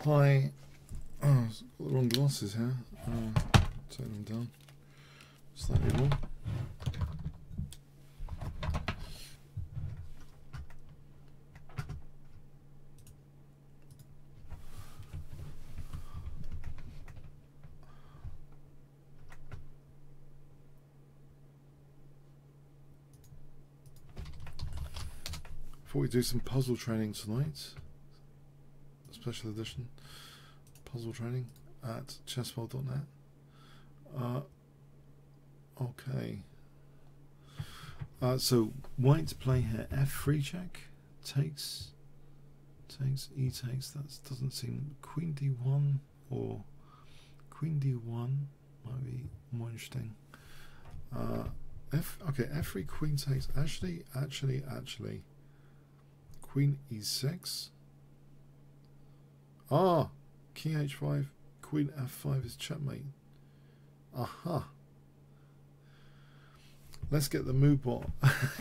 high. Oh, I've got the wrong glasses here. Take them down slightly more. Thought we'd do some puzzle training tonight. Special edition puzzle training at chessworld.net. Okay. So white to play here. F3 check. Takes. E takes. That doesn't seem. Queen D1 or Queen D1 might be more interesting. Okay. F3 Queen takes. Actually. Queen E6. Ah, King H5, Queen F5 is checkmate. Aha. Let's get the move bot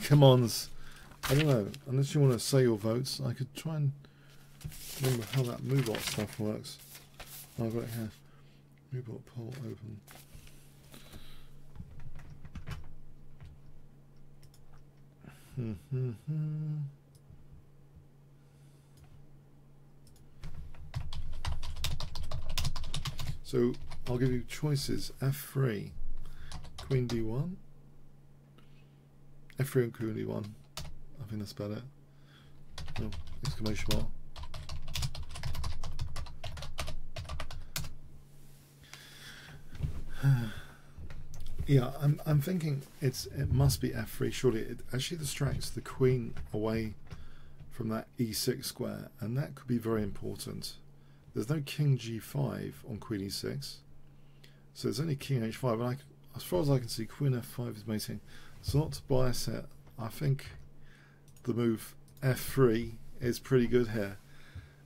commands. I don't know, unless you want to say your votes, I could try and remember how that move bot stuff works. Oh, I've got it here. Move bot poll open. So I'll give you choices. F3, Queen D1, F3 and Queen D1. I think that's about it. Oh, exclamation mark. Yeah, I'm thinking it must be F3. Surely it actually distracts the Queen away from that E6 square, and that could be very important. There's no King G5 on Queen E6, so there's only King H5, and as far as I can see, Queen F5 is mating. So not to bias it, I think the move F3 is pretty good here.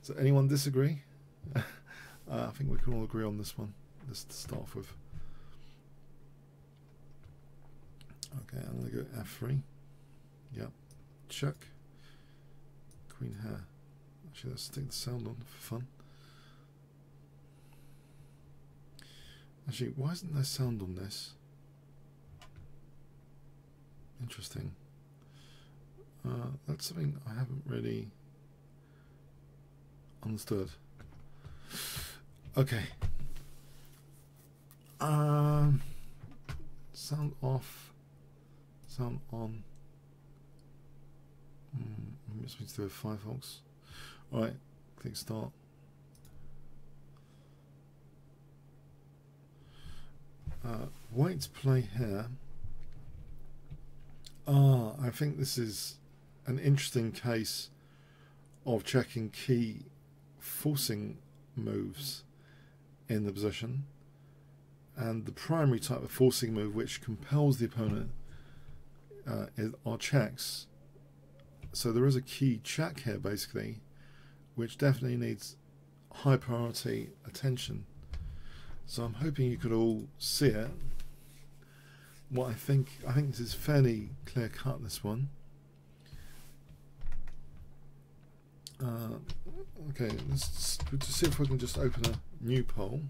Does anyone disagree? I think we can all agree on this one. Let's start off with. Okay, I'm going to go F3. Yep, check. Queen here. Actually, let's stick the sound on for fun. Actually, why isn't there sound on this? Interesting. That's something I haven't really understood. Okay. Sound off. Sound on. I'm just going to do a Firefox. Alright, click start. White to play here. I think this is an interesting case of checking key forcing moves in the position, and the primary type of forcing move which compels the opponent are checks. So there is a key check here basically, which definitely needs high priority attention. So I'm hoping you could all see it. What I think this is fairly clear cut, this one. Okay, let's see if we can just open a new poll.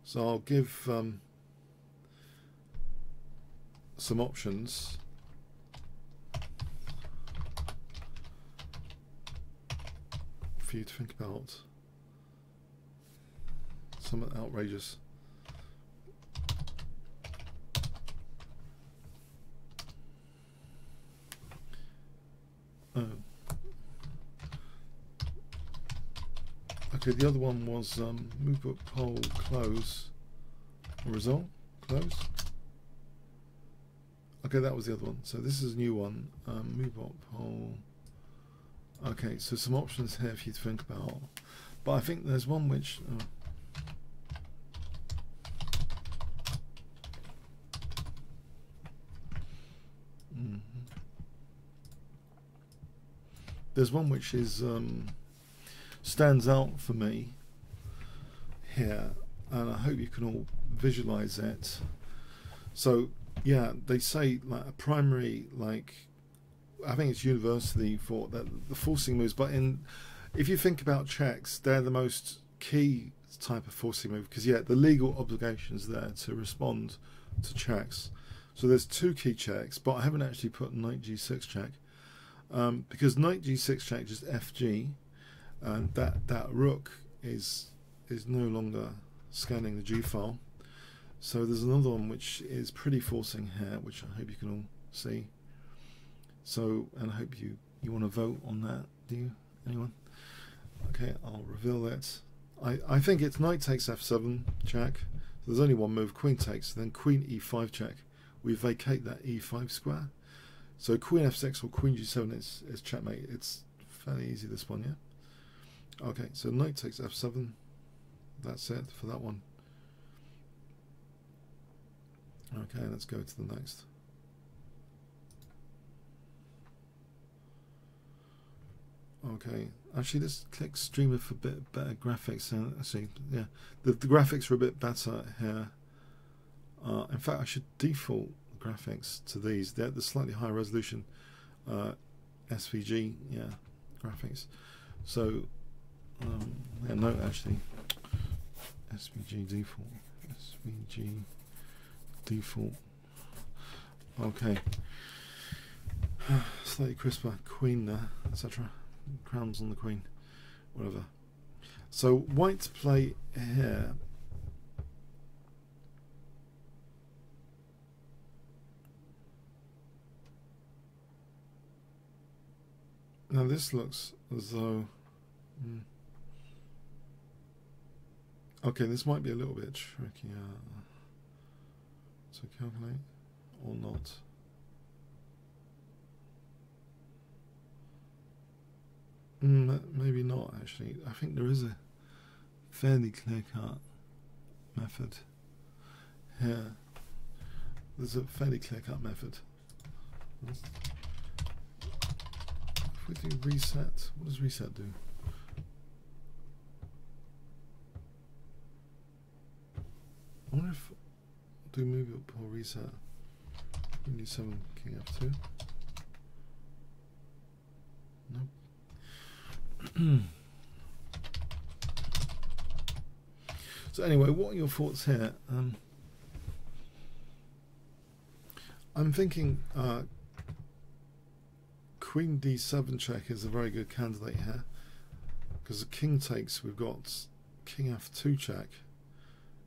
So I'll give some options. For you to think about. Somewhat outrageous. Okay, the other one was move book poll close. Result close. Okay, that was the other one. So this is a new one. Move book poll. Okay, so some options here for you to think about. But I think there's one which. There's one which is stands out for me here, and I hope you can all visualize it. So yeah, they say like a primary, like I think it's universally for that the forcing moves, but in if you think about checks, they're the most key type of forcing move, because yeah, the legal obligation's there to respond to checks. So there's two key checks, but I haven't actually put knight g6 check, because knight g6 check is fg, and that rook is no longer scanning the g file. So there's another one which is pretty forcing here, which I hope you can all see. So, and I hope you want to vote on that. Do you? Anyone? Okay, I'll reveal that. I think it's knight takes f7 check. So there's only one move, queen takes, then queen e5 check. We vacate that e5 square. So queen f6 or queen g7 is checkmate. It's fairly easy, this one, yeah? Okay, so knight takes f7. That's it for that one. Okay, let's go to the next. Okay, actually let's click streamer for a bit better graphics. Actually, yeah, the graphics are a bit better here. In fact, I should default graphics to these. They're the slightly higher resolution SVG, yeah, graphics. So, yeah, no, actually, SVG default, SVG default. Okay, slightly crisper, queen there, etc. Crowns on the queen, whatever. So white to play here. Now this looks as though okay, this might be a little bit tricky. So calculate or not. Maybe not, actually. I think there is a fairly clear-cut method here. There's a fairly clear-cut method. If we do reset, what does reset do? I wonder if do move up or reset. We need 7 king f2. Nope. So anyway, what are your thoughts here? I'm thinking queen d7 check is a very good candidate here, because the king takes, we've got king f2 check,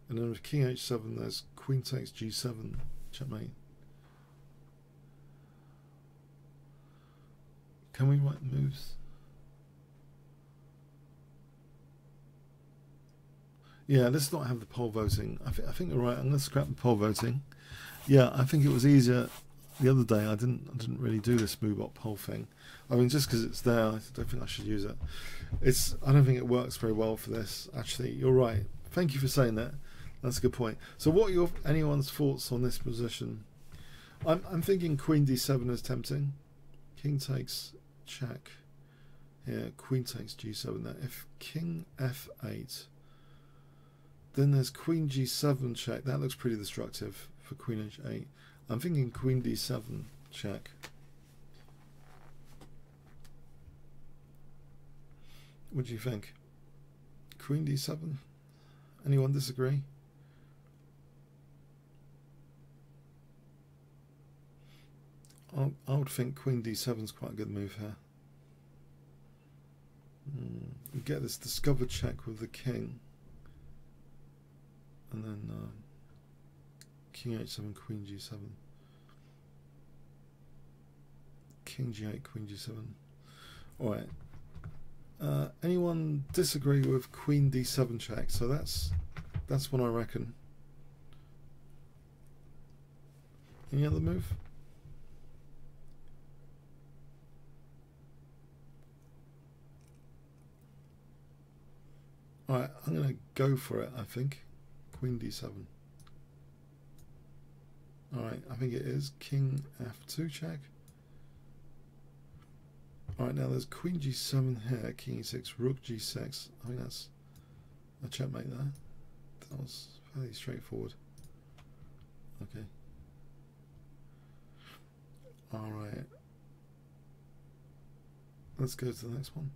and then with king h7 there's queen takes g7 checkmate. Can we write moves? Yeah, let's not have the poll voting. I think you're right. I'm going to scrap the poll voting. Yeah, I think it was easier the other day. I didn't really do this MoveBot poll thing. I mean, just because it's there, I don't think I should use it. I don't think it works very well for this. Actually, you're right. Thank you for saying that. That's a good point. So, what are anyone's thoughts on this position? I'm thinking queen d7 is tempting. King takes check here. Queen takes g7 there. If king f8. Then there's queen g7 check. That looks pretty destructive for queen h8. I'm thinking queen d7 check. What do you think? Queen d7? Anyone disagree? I would think queen d7 is quite a good move here. You get this discovered check with the king. And then king h7, queen g7, king g8, queen g7. All right. Anyone disagree with queen d7 check? So that's what I reckon. Any other move? All right, I'm going to go for it. I think. Queen d7. Alright, I think it is king f2 check. Alright, now there's queen g7 here, king e6, rook g6. I think that's a checkmate there. That was fairly straightforward. Okay. Alright. Let's go to the next one.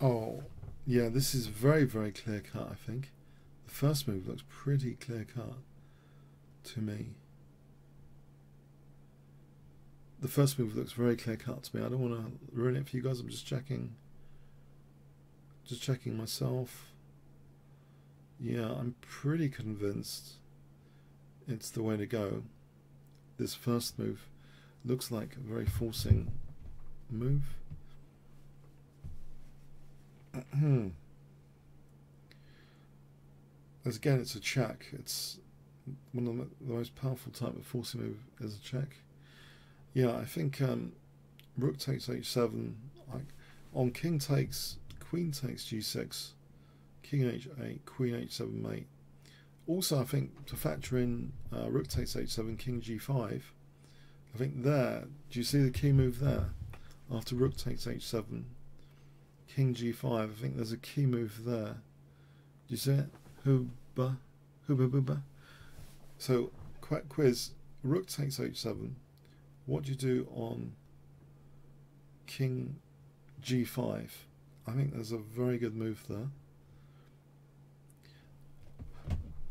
Oh, yeah, this is very, very clear cut, I think. The first move looks pretty clear cut to me. The first move looks very clear cut to me. I don't want to ruin it for you guys. I'm just checking. Just checking myself. Yeah, I'm pretty convinced it's the way to go. This first move looks like a very forcing move. As again, it's a check. It's one of the most powerful type of forcing move is a check. Yeah, I think rook takes h7. Like on king takes, queen takes g6, king h8, queen h7 mate. Also, I think to factor in rook takes h7, king g5. I think there. Do you see the key move there? After rook takes h7, king g5. I think there's a key move there. Do you see it? Hooba, hooba booba. So, quick quiz. Rook takes h7. What do you do on king g5? I think there's a very good move there.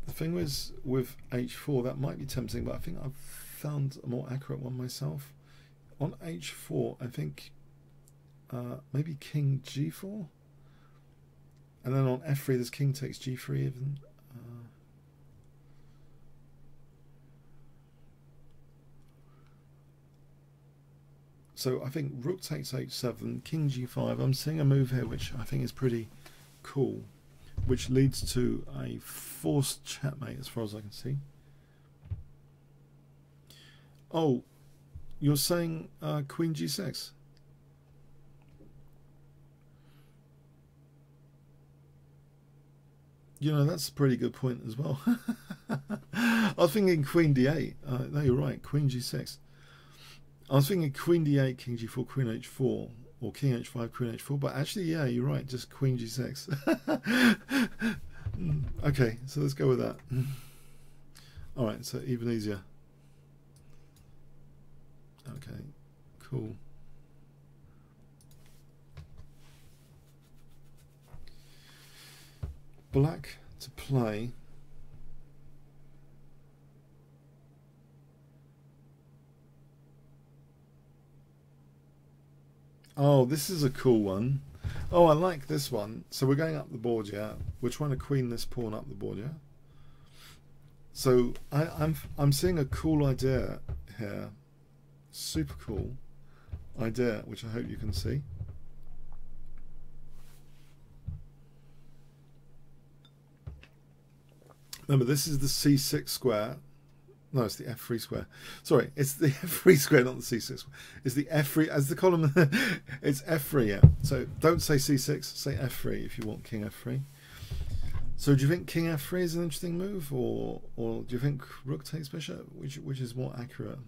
The thing is with h4, that might be tempting, but I think I've found a more accurate one myself. On h4, I think maybe king g4, and then on f3 there's king takes g3 even. So I think rook takes h7, king g5. I'm seeing a move here which I think is pretty cool, which leads to a forced checkmate as far as I can see. Oh, you're saying queen g6? You know, that's a pretty good point as well. I was thinking queen d8. No, you're right, queen g6. I was thinking queen d8, king g4, queen h4, or king h5, queen h4, but actually, yeah, you're right, just queen g6. Okay, so let's go with that. Alright, so even easier. Okay, cool. Black to play. Oh, this is a cool one. Oh, I like this one. So we're going up the board, yeah. We're trying to queen this pawn up the board, yeah. So I'm seeing a cool idea here. Super cool idea, which I hope you can see. Remember, this is the c6 square. No, it's the f3 square. Sorry, it's the f3 square, not the c6 square. It's the f3 as the column. It's f3, yeah. So don't say c6, say f3 if you want king f3. So do you think king f3 is an interesting move, or do you think rook takes bishop, which is more accurate?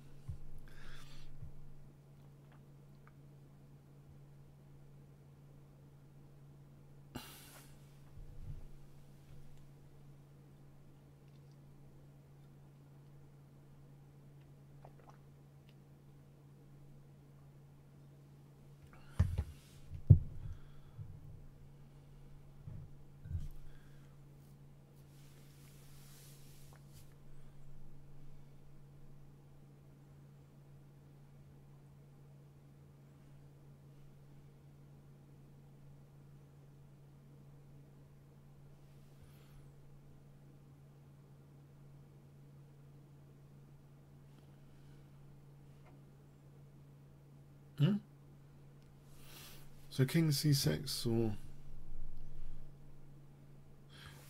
So king c6, or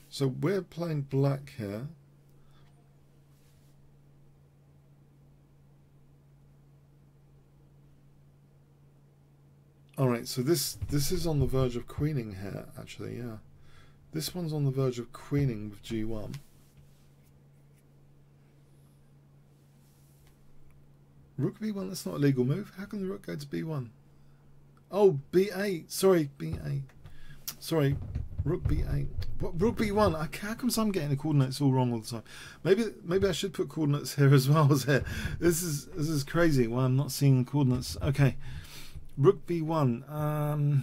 so we're playing black here. All right, so this is on the verge of queening here, actually, yeah. This one's on the verge of queening with g1. Rook b1, that's not a legal move. How can the rook go to b1? Oh, b8. Sorry, b8. Sorry, rook b8. What, rook b1? How come I'm getting the coordinates all wrong all the time? Maybe I should put coordinates here as well as here. This is crazy. Well, I'm not seeing the coordinates. Okay, rook b1.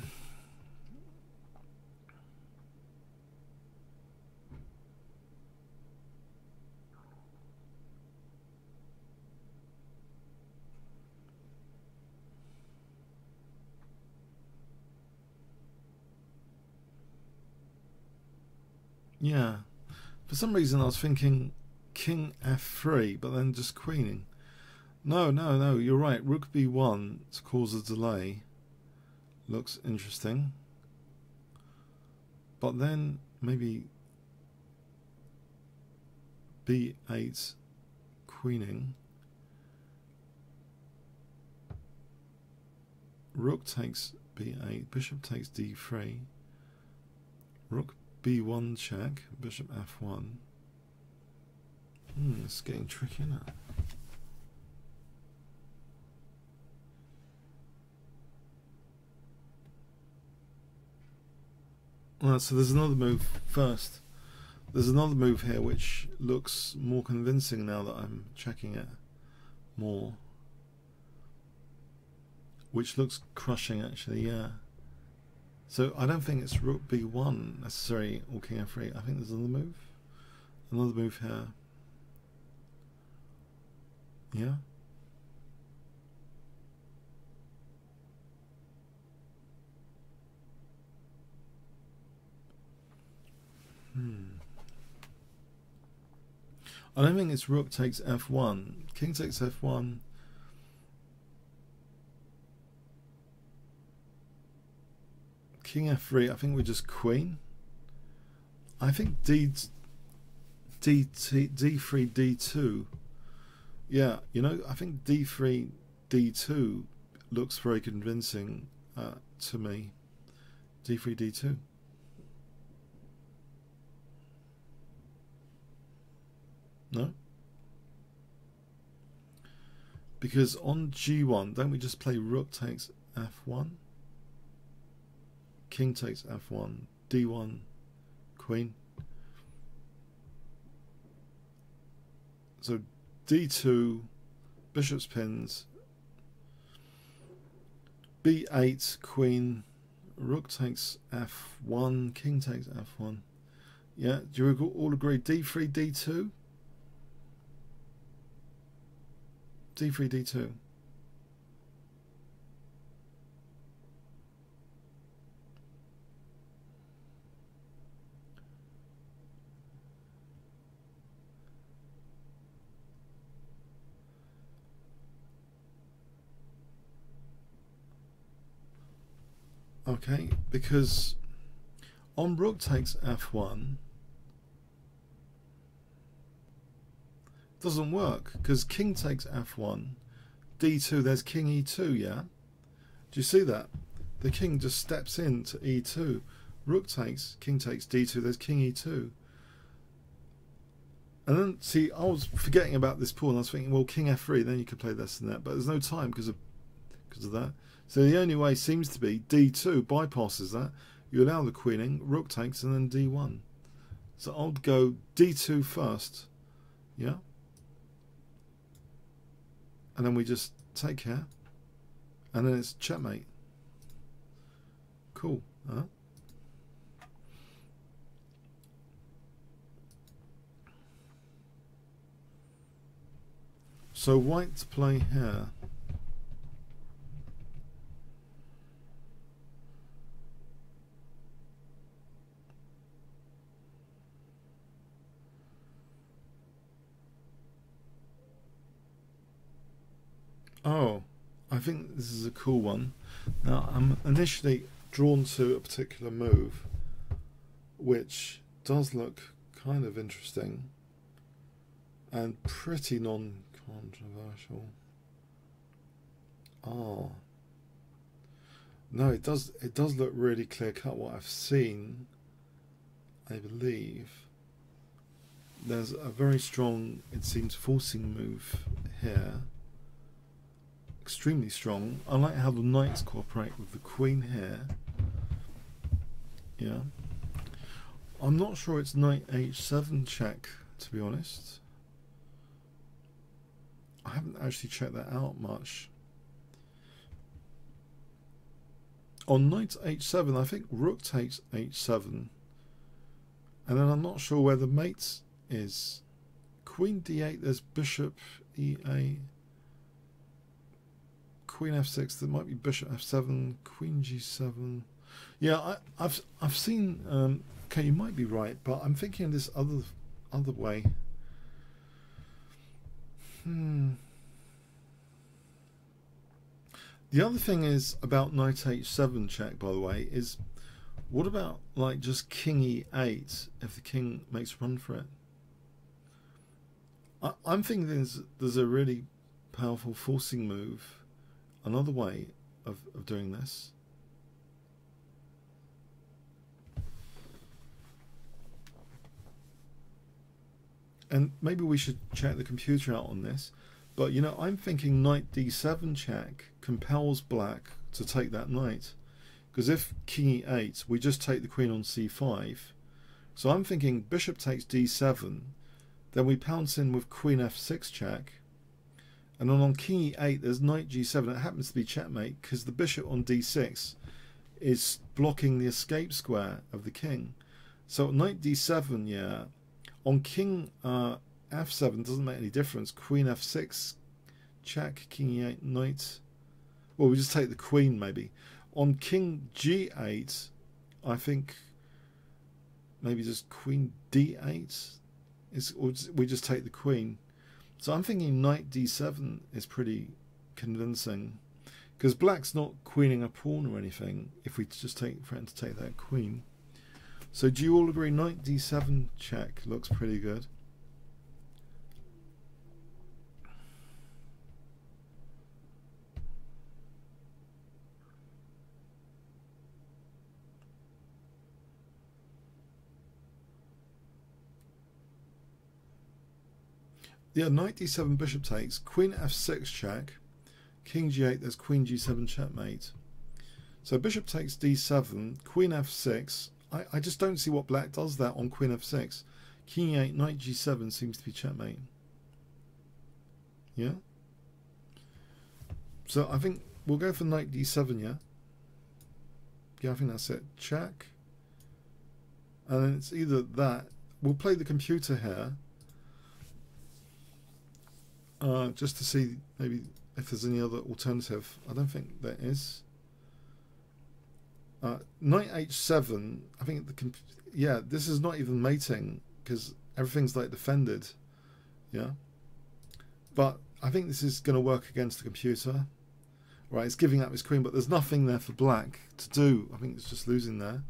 Yeah. For some reason I was thinking king f3, but then just queening. No, no, no, you're right. Rook b1 to cause a delay. Looks interesting. But then maybe b8 queening. Rook takes b8, bishop takes d3. Rook b1 check, bishop f1. It's getting tricky now. Well, so there's another move first. There's another move here which looks more convincing now that I'm checking it more. Which looks crushing actually, yeah. So I don't think it's rook b1 necessarily or king f3. I think there's another move. Another move here. Yeah. I don't think it's rook takes f1. King takes f1. King f3. I think we just queen. I think d3 d2. Yeah, you know, I think d3 d2 looks very convincing to me. d3 d2. No? Because on g1, don't we just play rook takes f1? King takes f1, d1, queen. So d2, bishop's pins, b8, queen, rook takes f1, king takes f1. Yeah, do you all agree? d3, d2? d3, d2. Okay, because on rook takes f1 doesn't work because king takes f1, d2, there's king e2, yeah? Do you see that? The king just steps into e2. Rook takes, king takes d2, there's king e2. And then, see, I was forgetting about this pawn. I was thinking, well, king f3, then you could play this and that. But there's no time because of that. So the only way seems to be d2 bypasses that. You allow the queening, rook takes, and then d1. So I'll go d2 first. Yeah? And then we just take here. And then it's checkmate. Cool. Huh? So white to play here. Oh, I think this is a cool one. Now, I'm initially drawn to a particular move, which does look kind of interesting and pretty non-controversial. Oh, no, it does look really clear-cut. What I've seen, I believe, there's a very strong, it seems, forcing move here. Extremely strong. I like how the knights cooperate with the queen here. Yeah. I'm not sure it's knight h7 check, to be honest. I haven't actually checked that out much. On knight h7, I think rook takes h7. And then I'm not sure where the mate is. Queen d8, there's bishop e8. Queen f6, there might be bishop f7, queen g7. Yeah, I've seen. Okay, you might be right, but I'm thinking this other way. The other thing is about knight h7 check, by the way, is what about like just king e8 if the king makes a run for it? I'm thinking there's a really powerful forcing move, another way of doing this. And maybe we should check the computer out on this. But, you know, I'm thinking knight d7 check compels black to take that knight. Because if king e8, we just take the queen on c5. So I'm thinking bishop takes d7, then we pounce in with queen f6 check. And then on king e8, there's knight g7. It happens to be checkmate because the bishop on d6 is blocking the escape square of the king. So knight d7, yeah. On king f7 doesn't make any difference. Queen f6 check, king e8, knight. Well, we just take the queen maybe. On king g8, I think maybe just queen d8 is, or we just take the queen. So I'm thinking knight d7 is pretty convincing because black's not queening a pawn or anything. If we just threaten to take that queen. So do you all agree knight d7 check looks pretty good? Yeah, knight d7 bishop takes, queen f6 check, king g8, there's queen g7 checkmate. So bishop takes d7, queen f6. I just don't see what black does that on queen f6. King e8, knight g7 seems to be checkmate. Yeah? So I think we'll go for knight d7, yeah? Yeah, I think that's it. Check. And then it's either that. We'll play the computer here. Just to see maybe if there's any other alternative. I don't think there is. Knight h7, I think yeah, this is not even mating because everything's like defended. Yeah. But I think this is going to work against the computer. Right, it's giving up his queen, but there's nothing there for black to do. I think it's just losing there.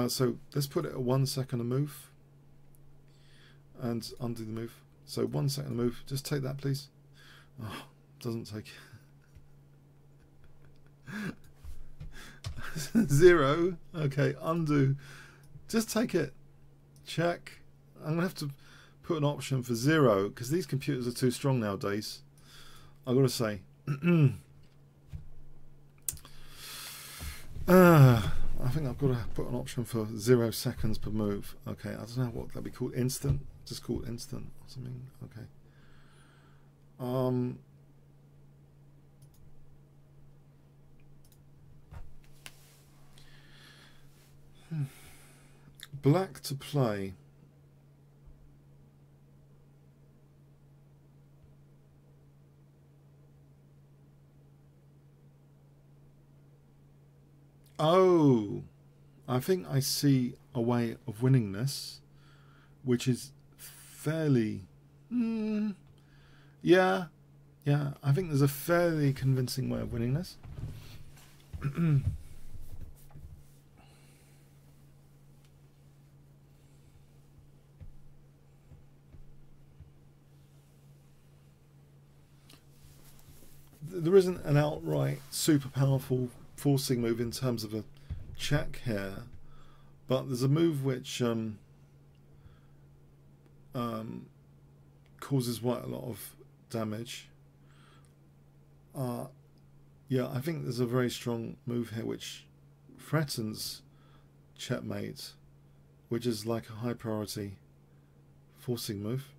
So let's put it at 1 second a move and undo the move. So 1 second a move. Just take that, please. Oh, doesn't take it. 0. Okay, undo. Just take it. Check. I'm going to have to put an option for 0 because these computers are too strong nowadays. I've got to say. I think I've got to put an option for 0 seconds per move. Okay, I don't know what that'd be called. Instant. Just call it instant or something. Okay. Black to play. Oh, I think I see a way of winning this, which is fairly, yeah, I think there's a fairly convincing way of winning this. There isn't an outright super powerful forcing move in terms of a check here, but there's a move which causes quite a lot of damage. Yeah, I think there's a very strong move here which threatens checkmate, which is like a high priority forcing move.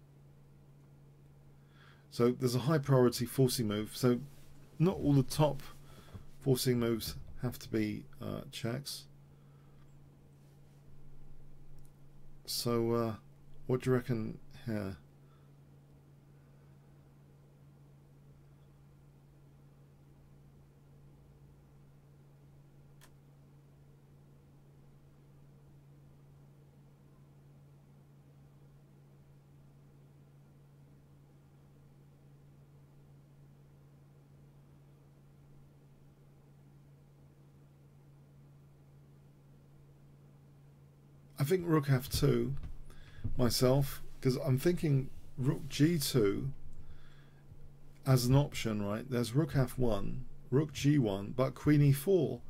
So there's a high priority forcing move. So not all the top forcing moves have to be checks. So what do you reckon here? I think rook f2 myself, because I'm thinking rook g2 as an option, right? There's rook f1, rook g1, but queen e4,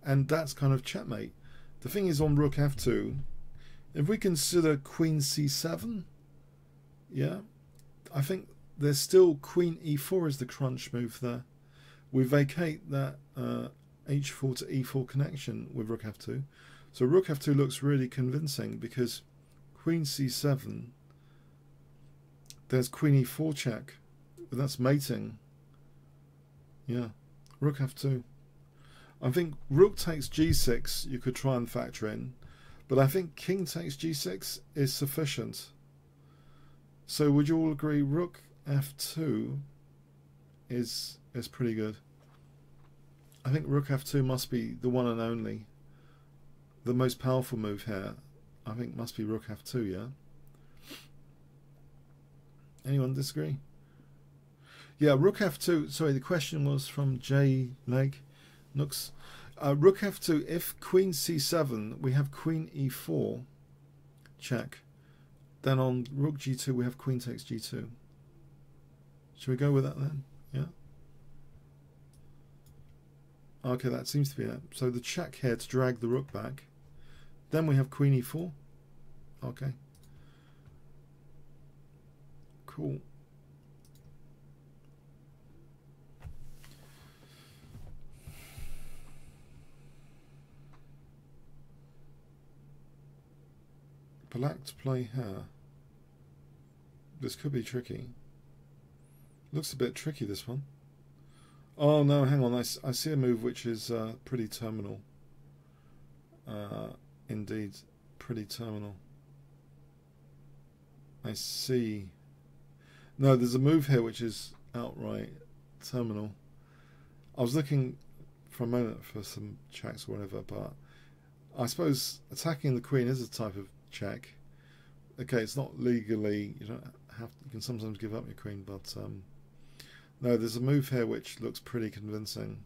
and that's kind of checkmate. The thing is, on rook f2, if we consider queen c7, yeah, I think there's still queen e4 is the crunch move there. We vacate that h4 to e4 connection with rook f2. So rook f2 looks really convincing because queen c7, there's queen e4 check, but that's mating. Yeah, rook f2. I think rook takes g6 you could try and factor in, but I think king takes g6 is sufficient. So would you all agree rook f2 is pretty good? I think rook f2 must be the one and only. The most powerful move here, I think, must be rook f2, yeah? Anyone disagree? Yeah, rook f2, sorry, the question was from J Leg Nooks. Rook f2, if queen c7, we have queen e4, check. Then on rook g2, we have queen takes g2. Should we go with that then? Yeah? Okay, that seems to be it. So the check here to drag the rook back. Then we have queen e4. Okay. Cool. Black to play here. This could be tricky. Looks a bit tricky, this one. Oh no, hang on. I see a move which is pretty terminal. Indeed, pretty terminal. I see. No, there's a move here which is outright terminal. I was looking for a moment for some checks or whatever, but I suppose attacking the queen is a type of check. Okay, it's not legally, you don't have to, you can sometimes give up your queen, but no, there's a move here which looks pretty convincing.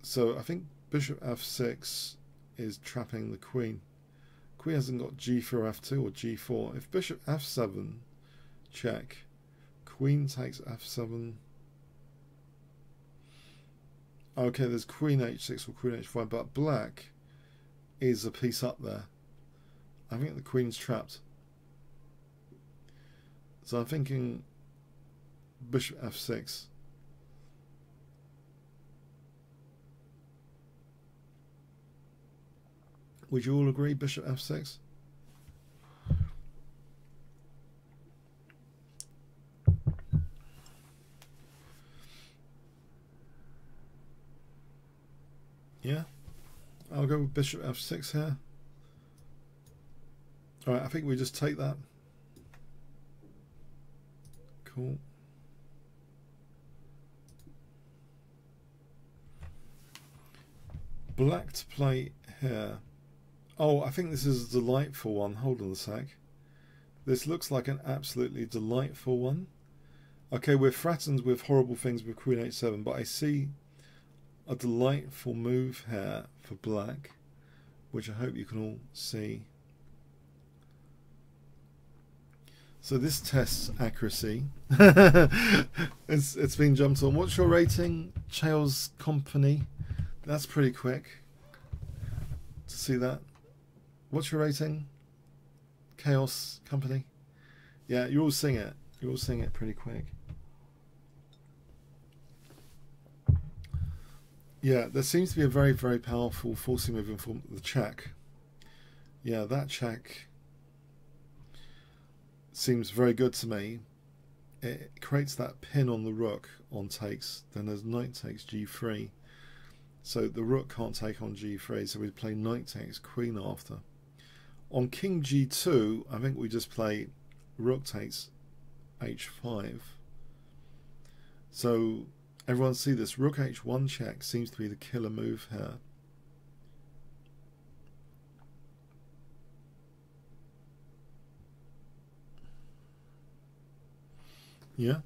So I think bishop f6 is trapping the queen. Queen hasn't got g4 f2 or g4. If bishop f7 check, queen takes f7. Okay, there's queen h6 or queen h5, but black is a piece up there. I think the queen's trapped. So I'm thinking bishop f6. Would you all agree bishop f6? Yeah, I'll go with bishop f6 here. Alright, I think we just take that. Cool. Black to play here. Oh, I think this is a delightful one. Hold on a sec. This looks like an absolutely delightful one. Okay, we're threatened with horrible things with queen h7, but I see a delightful move here for black, which I hope you can all see. So this tests accuracy. It's been jumped on. What's your rating, Chaos Company? That's pretty quick to see that. What's your rating, Chaos Company? Yeah, you're all seeing it. You're all seeing it pretty quick. Yeah, there seems to be a very, very powerful forcing move in form of the check. Yeah, that check seems very good to me. It creates that pin on the rook on takes. Then there's knight takes g3. So the rook can't take on g3, so we play knight takes queen after. On king g2, I think we just play rook takes h5. So everyone see this, rook h1 check seems to be the killer move here. Yeah.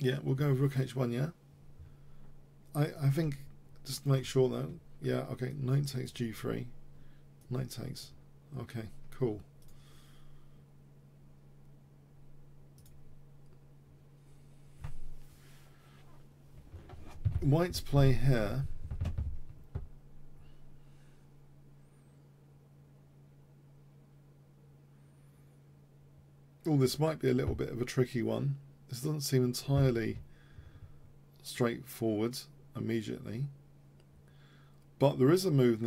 Yeah, we'll go with rook h1, yeah. I think, just to make sure though, yeah, okay, knight takes g3. Knight takes. Okay, cool. White's play here. Oh, this might be a little bit of a tricky one. This doesn't seem entirely straightforward immediately. But there is a move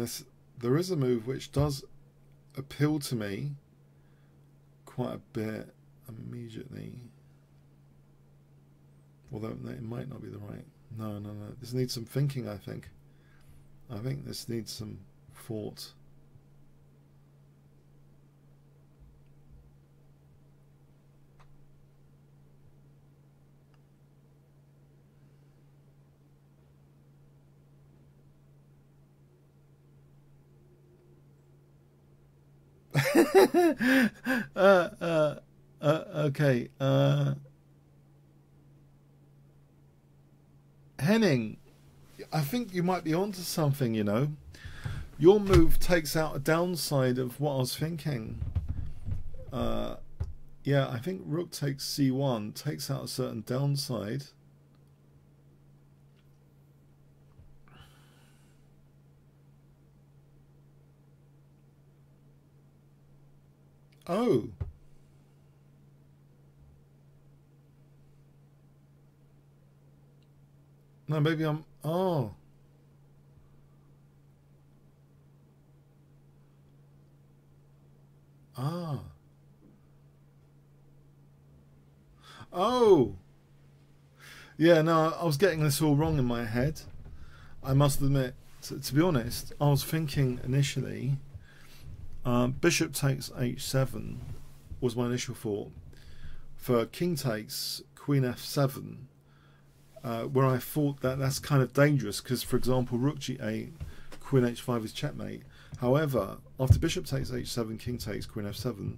there is a move which does appeal to me quite a bit immediately. Although it might not be the right. No. This needs some thinking, I think. I think this needs some thought. Okay. Henning, I think you might be onto something, you know. Your move takes out a downside of what I was thinking. Yeah, I think rook takes c1 takes out a certain downside. Oh. No, maybe I'm... Oh. Ah. Oh. Yeah, no, I was getting this all wrong in my head. I must admit, to be honest, I was thinking initially bishop takes h7 was my initial thought. For king takes queen f7, where I thought that that's kind of dangerous because, for example, rook g8, queen h5 is checkmate. However, after bishop takes h7, king takes queen f7,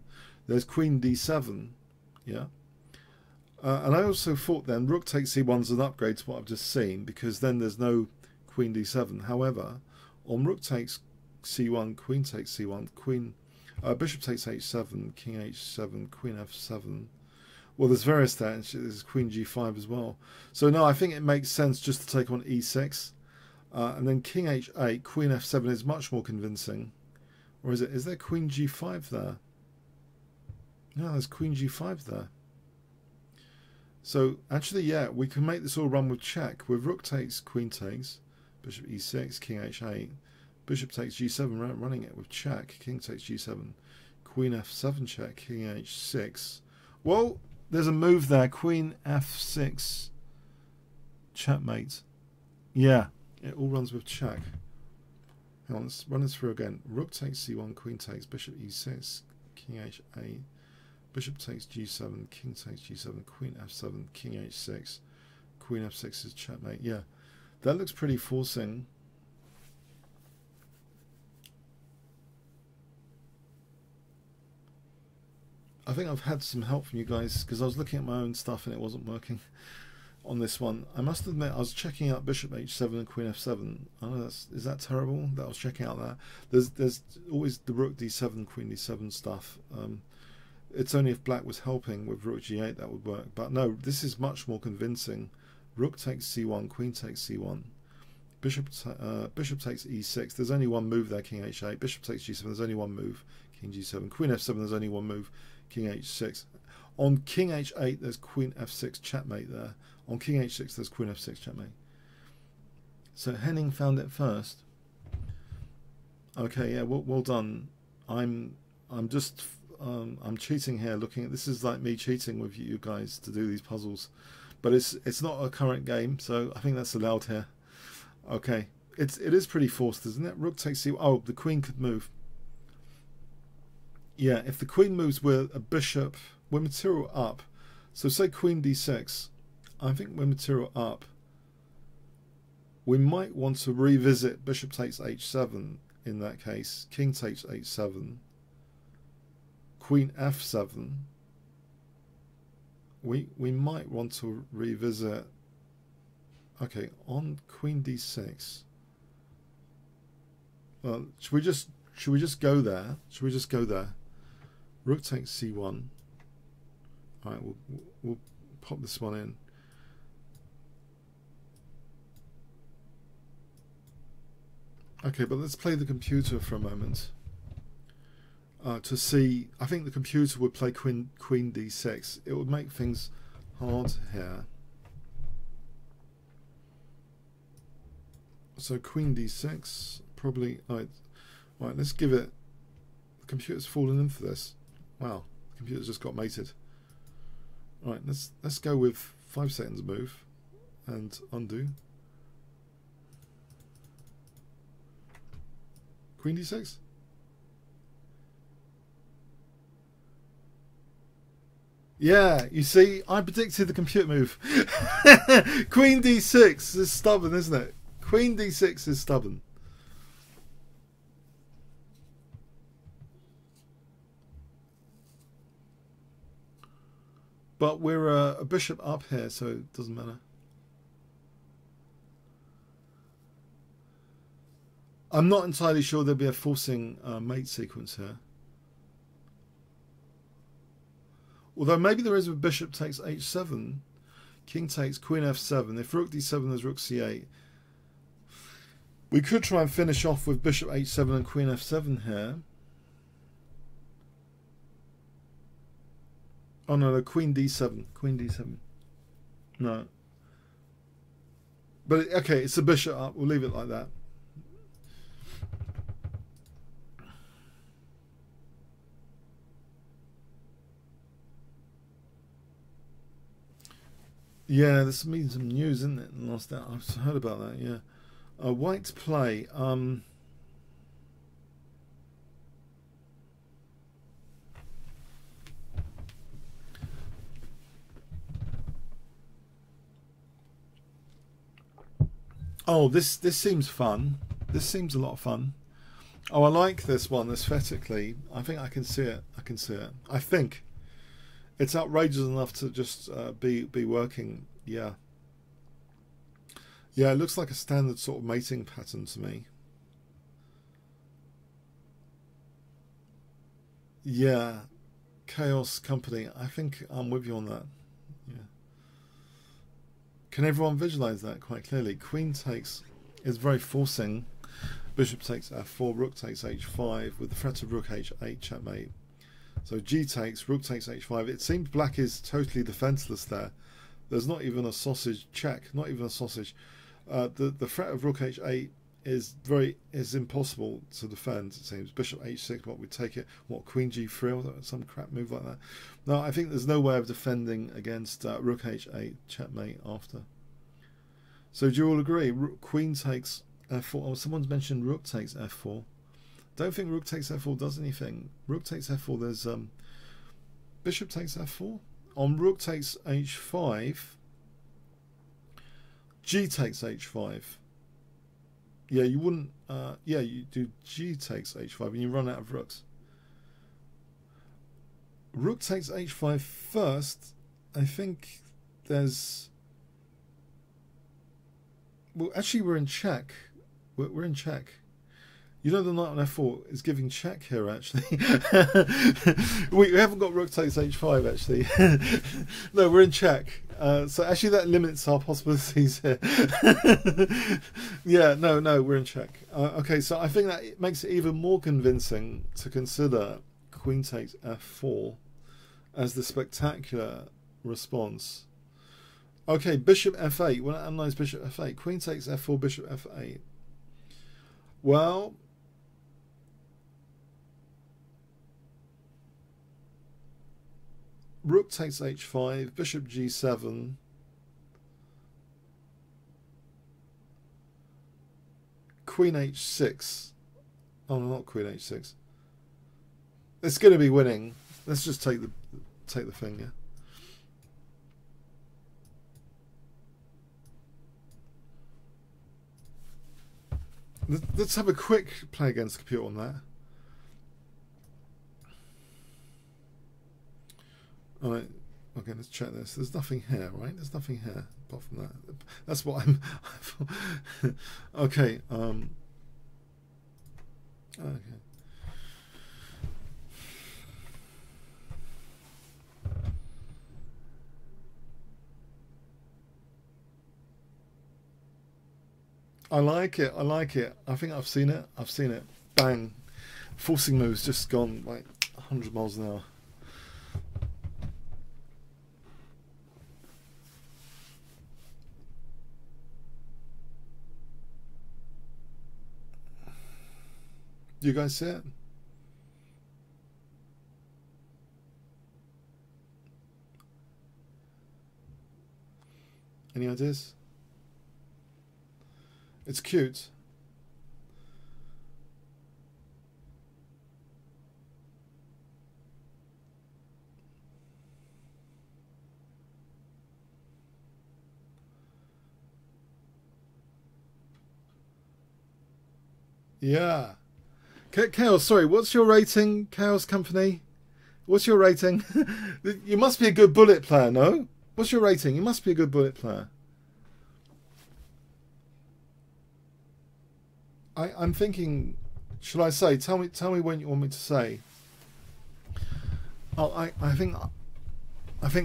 there's queen d7, yeah. And I also thought then rook takes c1 is an upgrade to what I've just seen because then there's no queen d7. However, on rook takes c1, queen takes c1, bishop takes h7, king h7, queen f7. Well, there's various there. There's queen g5 as well. So no, I think it makes sense just to take on e6, and then king h8, queen f7 is much more convincing. Or is it? Is there queen g5 there? No, there's queen g5 there. So actually, yeah, we can make this all run with check. With rook takes, queen takes, bishop e6, king h8, bishop takes g7, running it with check, king takes g7, queen f7 check, king h6. Well, there's a move there, queen f6, checkmate. Yeah, it all runs with check. Hang on, let's run this through again. Rook takes c1, queen takes, bishop e6, king h8, bishop takes g7, king takes g7, queen f7, king h6, queen f6 is checkmate. Yeah, that looks pretty forcing. I think I've had some help from you guys because I was looking at my own stuff and it wasn't working on this one. I must admit I was checking out bishop h7 and queen f7. I know is that terrible that I was checking out that. There's always the rook d7, queen d7 stuff. It's only if black was helping with rook g8 that would work. But no, this is much more convincing. Rook takes c1, queen takes c1. Bishop takes e6. There's only one move there, king h8. Bishop takes g7. There's only one move, king g7. Queen f7. There's only one move, king h6. On king h8, there's queen f6 checkmate there. On king h6, there's queen f6 checkmate. So Henning found it first. Okay, yeah, well done. I'm cheating here. Looking at this is like me cheating with you guys to do these puzzles, but it's not a current game, so I think that's allowed here. Okay, it is pretty forced, isn't it? Rook takes c. Oh, the queen could move. Yeah, if the queen moves with a bishop, we're material up. So say queen d6. I think we're material up. We might want to revisit bishop takes h7 in that case. King takes h7. Queen f7. we might want to revisit. Okay, on Queen D6. Well, should we just go there? Should we just go there? Rook takes C1. All right, we'll pop this one in. Okay, but let's play the computer for a moment to see. I think the computer would play Queen D6. It would make things hard here. So Queen D6 probably. Right, let's give it. The computer's fallen in for this. Wow, the computer's just got mated. All right, let's go with 5 seconds move and undo. Queen D6. Yeah, you see, I predicted the computer move. Queen D6 is stubborn, isn't it? Queen D6 is stubborn. But we're a bishop up here, so it doesn't matter. I'm not entirely sure there'll be a forcing mate sequence here. Although maybe there is with bishop takes h7, king takes queen f7. If rook d7, there's rook c8. We could try and finish off with bishop h7 and queen f7 here. Oh no, queen d7. Queen d7. No. But okay, it's a bishop up. We'll leave it like that. Yeah, this means some news, isn't it? Last day I've heard about that. Yeah, white play. Oh, this seems fun. This seems a lot of fun. Oh, I like this one aesthetically. I think I can see it. I can see it. I think it's outrageous enough to just be working. Yeah. Yeah, it looks like a standard sort of mating pattern to me. Yeah. Chaos Company. I think I'm with you on that. Yeah. Can everyone visualize that quite clearly? Queen takes is very forcing. Bishop takes f4, rook takes h5 with the threat of rook h8 checkmate. So g takes, rook takes h5. It seems black is totally defenseless there. There's not even a sausage check, not even a sausage. The threat of rook h8 is impossible to defend, it seems. Bishop h6, what we take it? What, queen g3 or some crap move like that? No, I think there's no way of defending against rook h8 checkmate after. So do you all agree? Queen takes f4. Oh, someone's mentioned rook takes f4. Don't think rook takes f4 does anything. Rook takes f4. There's bishop takes f4. On rook takes h5, g takes h5. Yeah, you wouldn't. Yeah, you do g takes h5 and you run out of rooks. Rook takes h5 first. I think there's. Well, actually, we're in check. We're in check. You know the knight on f4 is giving check here, actually. we haven't got rook takes h5, actually. No, we're in check. So actually that limits our possibilities here. Yeah, no, we're in check. Okay, so I think that it makes it even more convincing to consider queen takes f4 as the spectacular response. Okay, bishop f8. We'll analyze bishop f8. Queen takes f4, bishop f8. Well, rook takes h5, bishop g7, queen h6. Oh, no, not queen h6. It's going to be winning. Let's just take the thing, yeah. Let's have a quick play against the computer on that. Alright, Okay, let's check this. There's nothing here, right? There's nothing here apart from that. That's what I'm. Okay. Okay. I like it. I like it. I think I've seen it. I've seen it. Bang. Forcing move's just gone like 100 miles an hour. Do you guys see it? Any ideas? It's cute. Yeah. Chaos, sorry, what's your rating, Chaos Company? What's your rating? You must be a good bullet player, no? What's your rating? You must be a good bullet player. I'm thinking, shall I say? Tell me when you want me to say. Oh, I think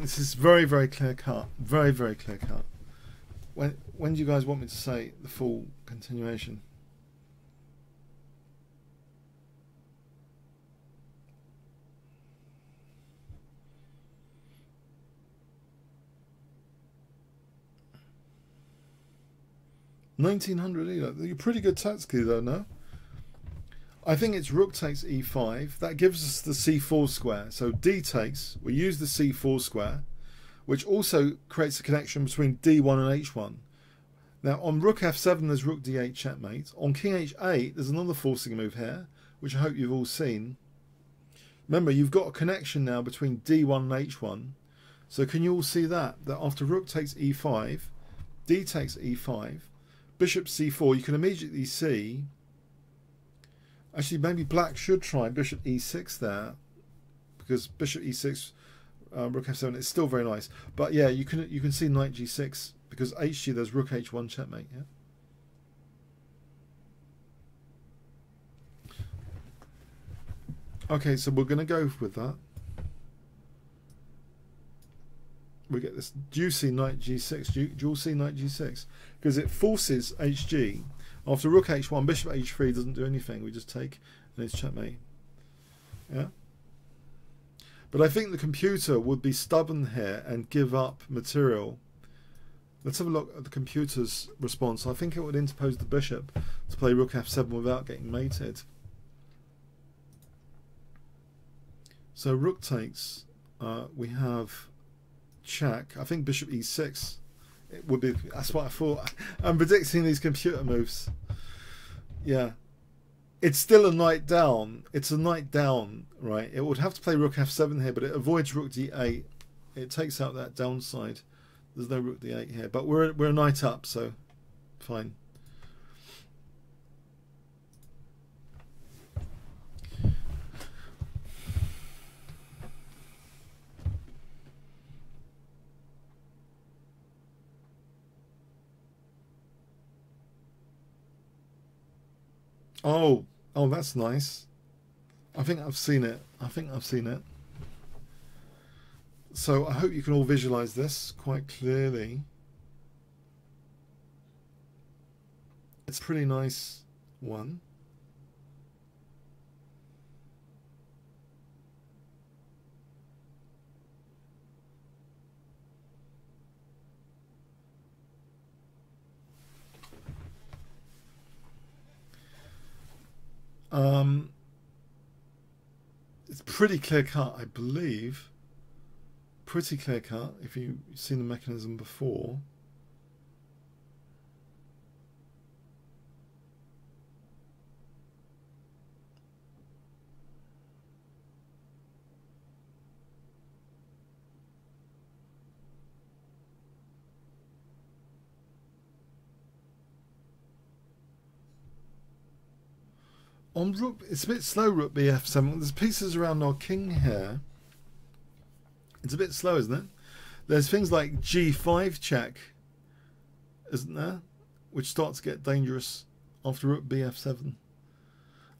this is very, very clear cut. Very, very clear cut. When do you guys want me to say the full continuation? $1900. You're pretty good tactically though, no? I think it's rook takes e5. That gives us the c4 square. So d takes. We use the c4 square, which also creates a connection between d1 and h1. Now on rook f7 there's rook d8 checkmate. On king h8 there's another forcing move here, which I hope you've all seen. Remember, you've got a connection now between d1 and h1. So can you all see that? That after rook takes e5, d takes e5, bishop c4, you can immediately see. Actually, maybe black should try bishop e6 there, because bishop e6, rook f7 is still very nice. But yeah, you can see knight g6 because hg there's rook h1 checkmate. Yeah. Okay, so we're going to go with that. We get this juicy knight g6. Do you all see knight g6? Because it forces hg. After rook h1, bishop h3 doesn't do anything. We just take and it's checkmate. Yeah. But I think the computer would be stubborn here and give up material. Let's have a look at the computer's response. I think it would interpose the bishop to play rook f7 without getting mated. So rook takes. We have check. I think bishop e6. It would be. That's what I thought. I'm predicting these computer moves. Yeah, it's still a knight down. It's a knight down, right? It would have to play rook f7 here, but it avoids rook d8. It takes out that downside. There's no rook d8 here, but we're a knight up, so fine. Oh, that's nice. I think I've seen it. So I hope you can all visualize this quite clearly. It's a pretty nice one. It's pretty clear cut, I believe. Pretty clear cut if you've seen the mechanism before. On rook, it's a bit slow, rook bf7. There's pieces around our king here. It's a bit slow, isn't it? There's things like G5 check, isn't there, which starts to get dangerous after rook BF7.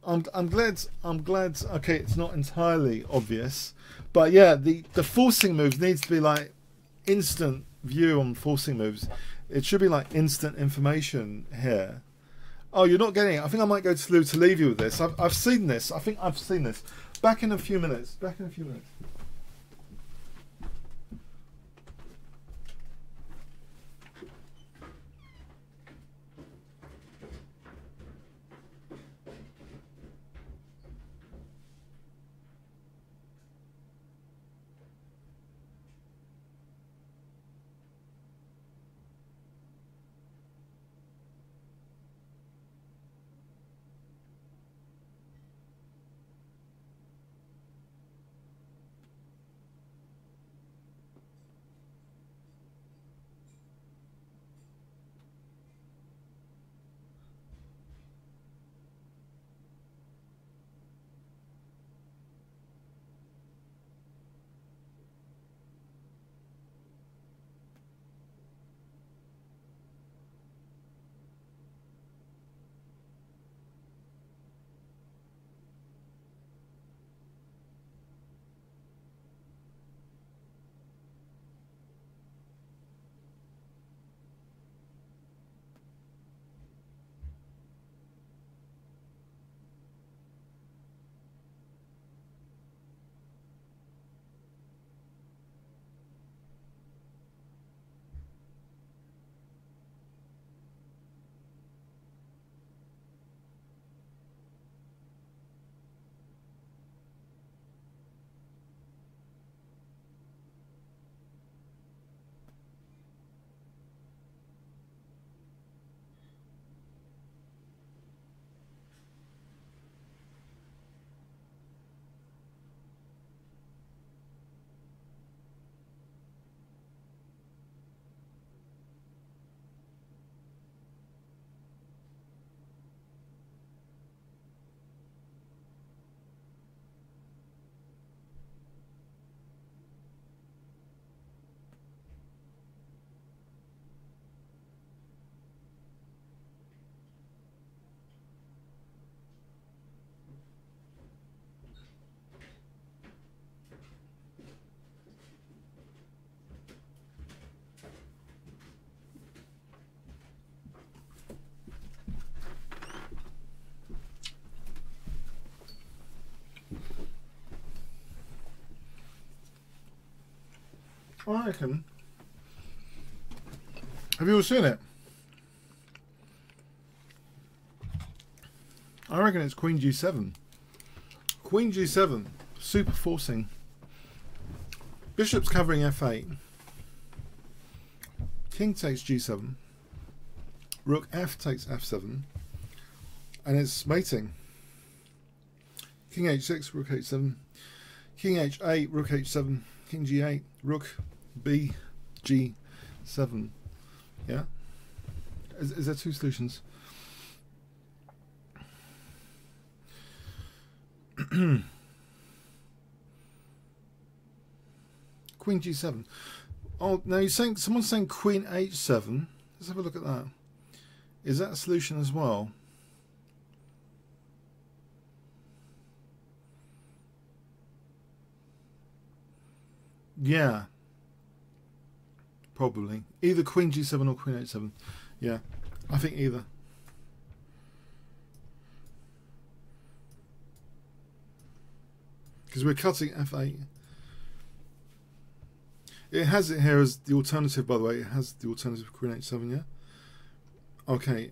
I'm glad. Okay, it's not entirely obvious, but yeah, the forcing moves needs to be like instant view on forcing moves. It should be like instant information here. Oh, you're not getting it. I think I might go to Lou to leave you with this. I've seen this. I think I've seen this. Back in a few minutes. Back in a few minutes. I reckon. Have you all seen it? I reckon it's Queen G7. Queen G7, super forcing. Bishop's covering F8. King takes G7. Rook F takes F7. And it's mating. King H6, Rook H7. King H8, Rook H7. King G8, Rook B G7. Yeah? Is there two solutions? Queen G7. Oh, now you're saying someone's saying Queen H7. Let's have a look at that. Is that a solution as well? Yeah. Probably. Either Queen G7 or Queen H7. Yeah. I think either. Because we're cutting F8. It has it here as the alternative, by the way. It has the alternative Queen H7, yeah? Okay.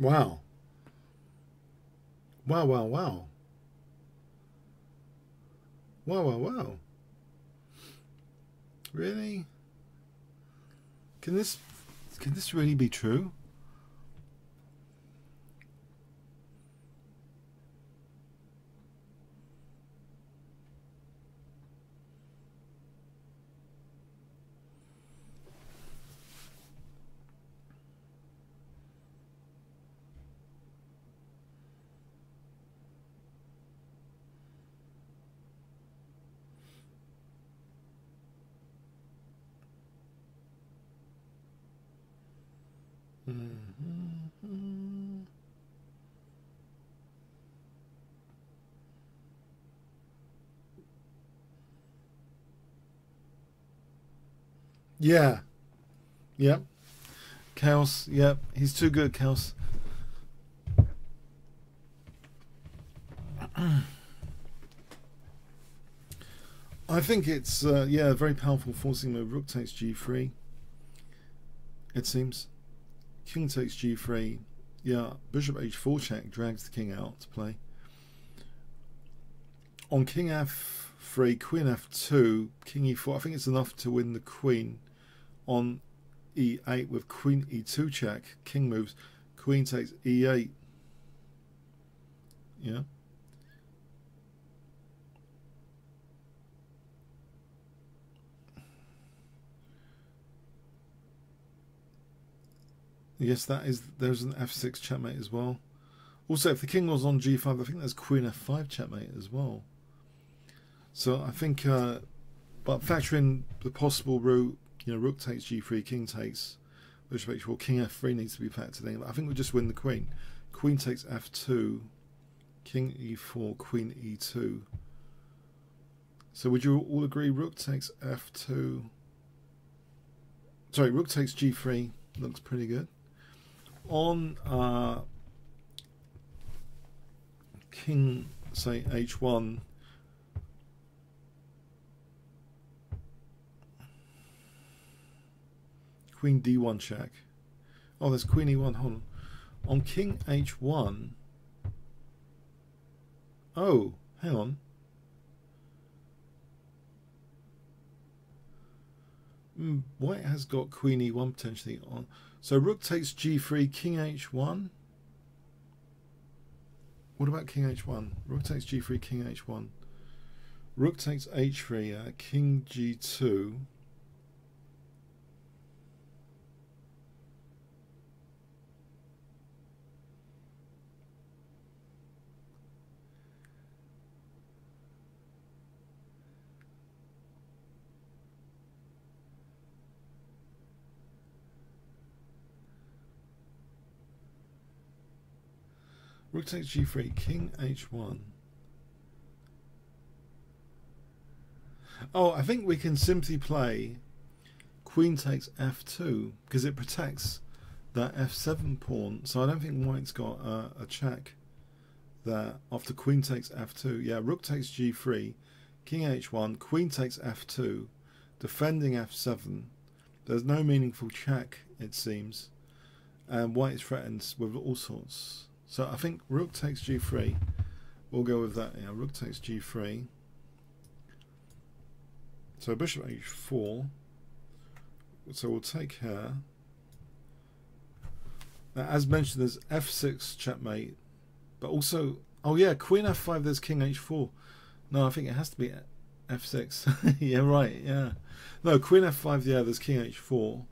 Wow. Wow, wow, wow. Wow, wow, wow. Really? Can this really be true? Yeah. Yep. Chaos. Yep. He's too good, Chaos. I think it's yeah, a very powerful forcing move. Rook takes g3. It seems. King takes g3. Yeah, bishop h4 check drags the king out to play. On king f3, queen f2, king e4. I think it's enough to win the queen. On e8 with queen e2 check, king moves, queen takes e8. Yeah. Yes, there's an f6 checkmate as well. Also, if the king was on g5, I think there's queen f5 checkmate as well. So I think, but factor in the possible route, you know, rook takes g3, king takes bishop h4, king f3 needs to be factored in. I think we'll just win the queen. Queen takes f2, king e4, queen e2. So would you all agree rook takes f2? Sorry, rook takes g3 looks pretty good. On king, say h1, queen d1 check. Oh, there's queen e1. Hold on. On king h1. Oh, hang on. White has got queen e1 potentially on. So rook takes g3, king h1. What about king h1? Rook takes g3, king h1. Rook takes h3, king g2. Rook takes g3, king h1. Oh, I think we can simply play queen takes f2 because it protects that f7 pawn. So I don't think white's got a check there after queen takes f2. Yeah, rook takes g3, king h1, queen takes f2, defending f7. There's no meaningful check, it seems, and white is threatened with all sorts. So I think rook takes g3. We'll go with that. Yeah, rook takes g3. So bishop h4. So we'll take here. Now, as mentioned, there's f6 checkmate, but also, oh yeah, queen f5. There's king h4. No, I think it has to be f6. Yeah, right. Yeah. No, queen f5. Yeah, there's king h4.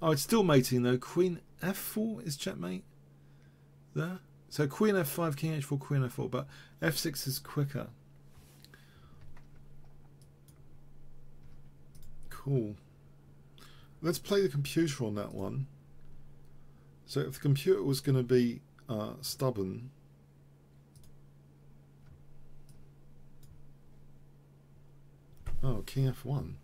Oh, it's still mating though. Queen f4 is checkmate there. So queen f5, king h4, queen f4, but f6 is quicker. Cool. Let's play the computer on that one. So if the computer was going to be stubborn, oh, king f1.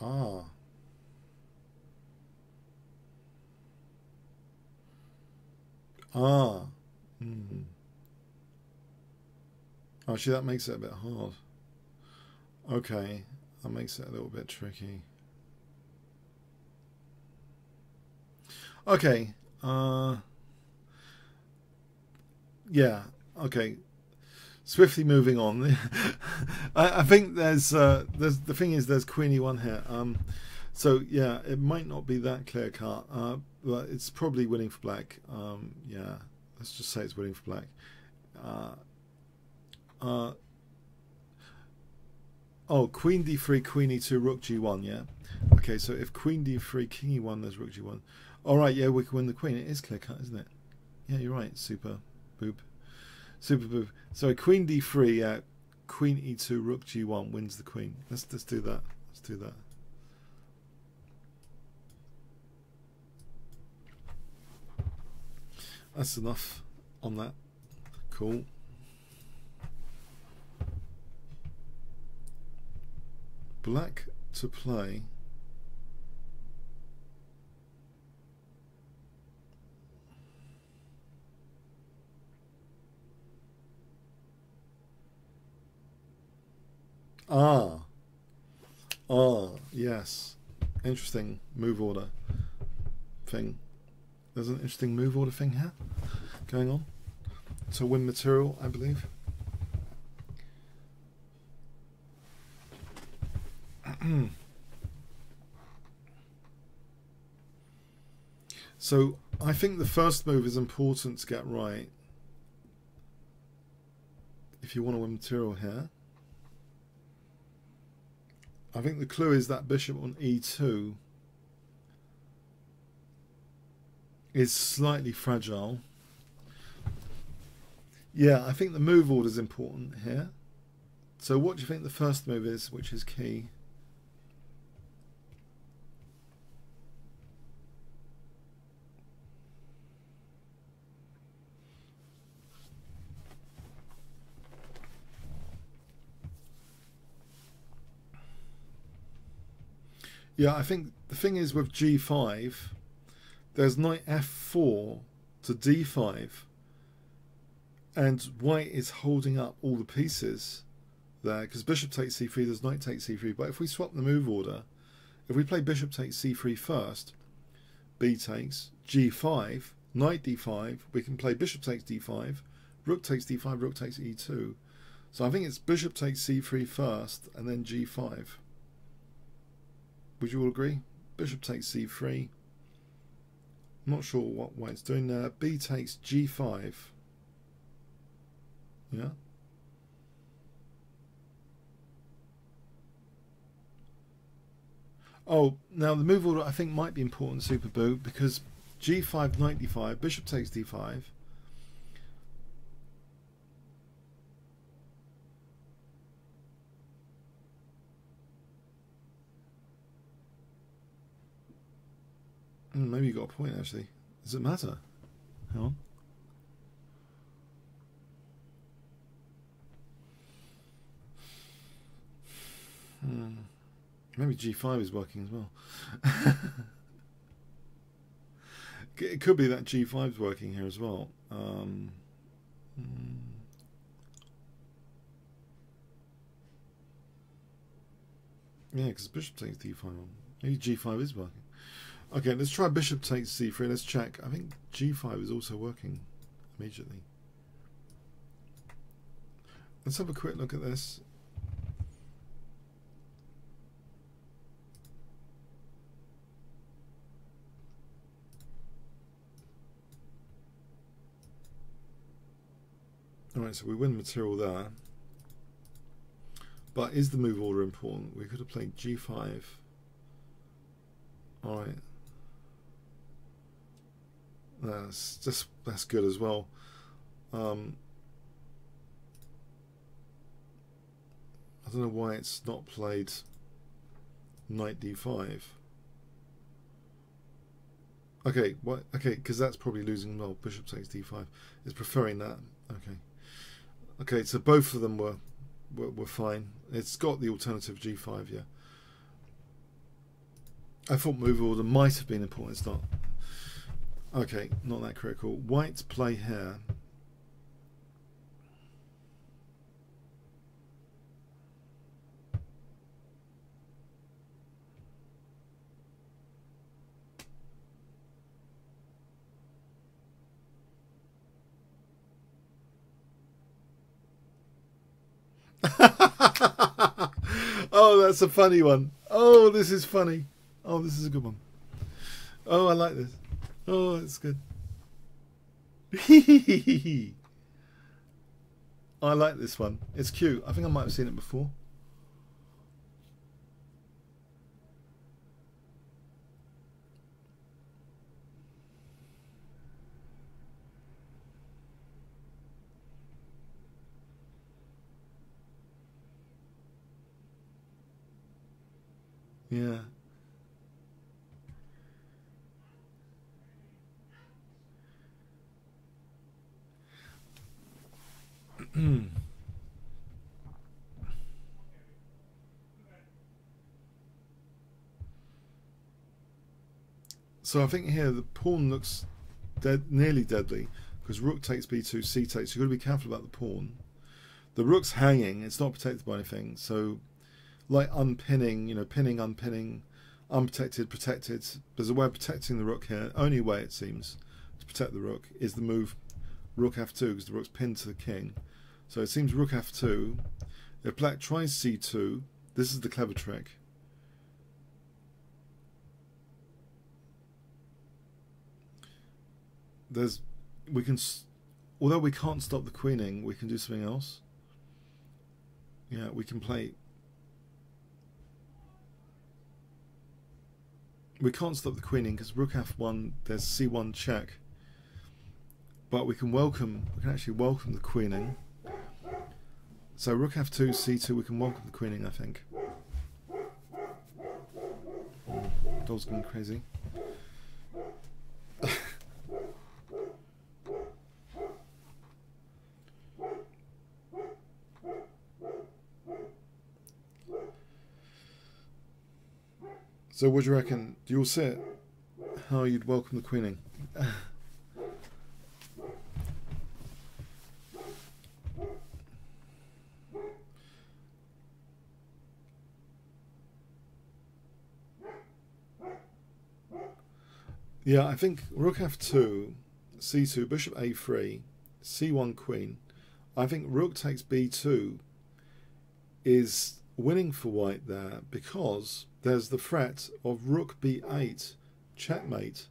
Ah. Ah. Mm. Oh, actually, that makes it a bit hard. Okay, that makes it a little bit tricky. Okay. Yeah. Okay. Swiftly moving on. I think there's the thing is there's queen e1 here. So yeah, it might not be that clear cut, but it's probably winning for black. Yeah, let's just say it's winning for black. Oh, queen d3, queen e2, rook g1. Yeah. Okay, so if queen d3, king e1, there's rook g1. All right, yeah, we can win the queen. It is clear cut, isn't it? Yeah, you're right. Super boob. Super boob. So queen d3, queen e2, rook g1 wins the queen. Let's do that. Let's do that. That's enough on that. Cool. Black to play. Ah, yes. Interesting move order thing. There's an interesting move order thing here going on. To win material, I believe. So I think the first move is important to get right if you want to win material here. I think the clue is that bishop on e2 is slightly fragile. Yeah, I think the move order is important here. So what do you think the first move is, which is key? Yeah, I think the thing is with g5, there's knight f4 to d5, and white is holding up all the pieces there, because bishop takes c3, there's knight takes c3, but if we swap the move order, if we play bishop takes c3 first, b takes, g5, knight d5, we can play bishop takes d5, rook takes d5, rook takes e2. So I think it's bishop takes c3 first, and then g5. Would you all agree? Bishop takes c3. I'm not sure what white's doing there. B takes g5. Yeah. Oh, now the move order I think might be important, Super Boo, because g5, knight d5, bishop takes d5. Maybe you got a point, actually. Does it matter? Hang on. Maybe g5 is working as well. It could be that g5 is working here as well. Yeah, because bishop takes d5 on. Maybe g5 is working. Okay, let's try bishop takes c3. Let's check. I think g5 is also working immediately. Let's have a quick look at this. Alright, so we win material there. But is the move order important? We could have played g5. Alright. That's good as well. I don't know why it's not played knight d5. Okay, what? Okay, because that's probably losing. Well, bishop takes d5. It's preferring that. Okay. Okay, so both of them were fine. It's got the alternative g5. Yeah. I thought move order might have been important. It's not. Okay, not that critical. White's play here. Oh, that's a funny one. Oh, this is funny. Oh, this is a good one. Oh, I like this. Oh, it's good. I like this one. It's cute. I think I might have seen it before. Yeah. So I think here the pawn looks nearly deadly because rook takes b2, c takes. You've got to be careful about the pawn. The rook's hanging; it's not protected by anything. So, like unpinning, you know, pinning, unpinning, unprotected, protected. There's a way of protecting the rook here. Only way it seems to protect the rook is the move rook f2 because the rook's pinned to the king. So it seems rook f2. If black tries c2, this is the clever trick. Although we can't stop the queening, we can do something else. Yeah, we can play. We can't stop the queening because rook f1. There's c1 check, but we can actually welcome the queening. So rook f2, c2. We can welcome the queening, I think. Dog's going crazy. So what do you reckon? Do you all see it? How you'd welcome the queening? Yeah, I think rook f2, c2, bishop a3, c1 queen. I think rook takes b2 is winning for white there because there's the threat of rook b8, checkmate.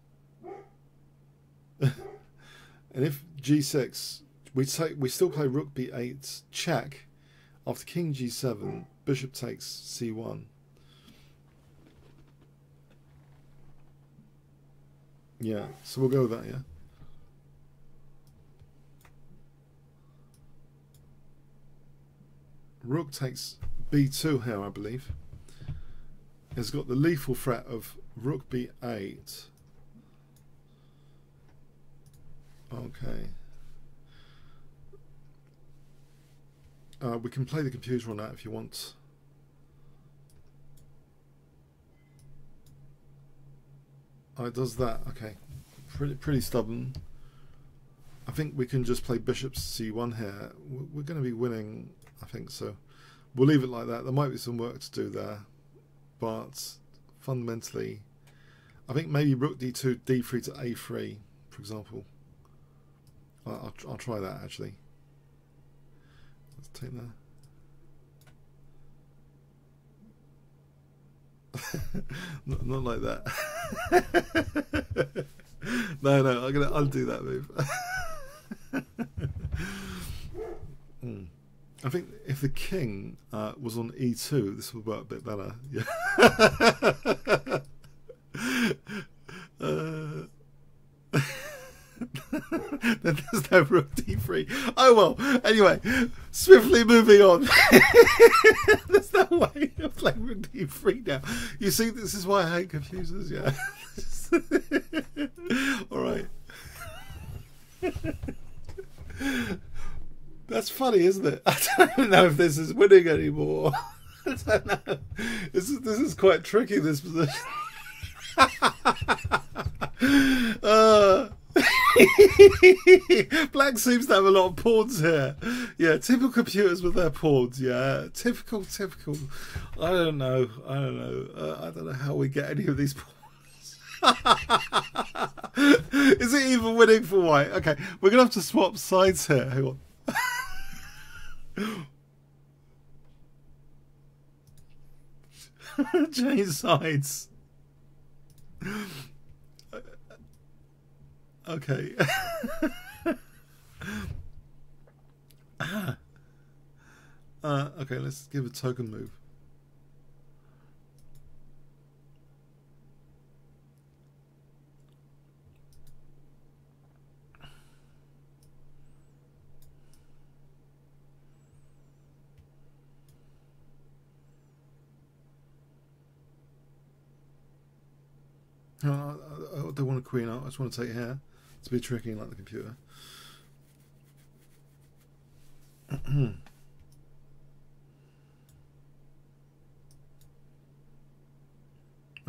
And if g6, we still play rook b8 check after king g7, bishop takes c1. Yeah, so we'll go with that, yeah. Rook takes b2 here, I believe. It's got the lethal threat of rook b8. Okay. We can play the computer on that if you want. Oh, it does that. Okay. Pretty stubborn. I think we can just play bishop c1 here. We're going to be winning, I think so. We'll leave it like that. There might be some work to do there, but fundamentally, I think maybe rook d2, d3 to a3, for example. I'll try that actually. Let's take that. Not like that. No, I'm gonna undo that move. I think if the king was on e2, this would work a bit better. Yeah. Then there's no rook d3. Oh well. Anyway, swiftly moving on. There's no way of playing rook d3 now. You see, this is why I hate computers. Yeah. All right. That's funny, isn't it? I don't know if this is winning anymore. I don't know. This is quite tricky, this position. Black seems to have a lot of pawns here. Yeah, typical computers with their pawns. Yeah, typical. I don't know. I don't know how we get any of these pawns. Is it even winning for white? Okay, we're gonna have to swap sides here. Hang on. Change sides. Okay. Okay, let's give a token move. No, I don't want a queen out. I just want to take here. To be tricky like the computer. Oh,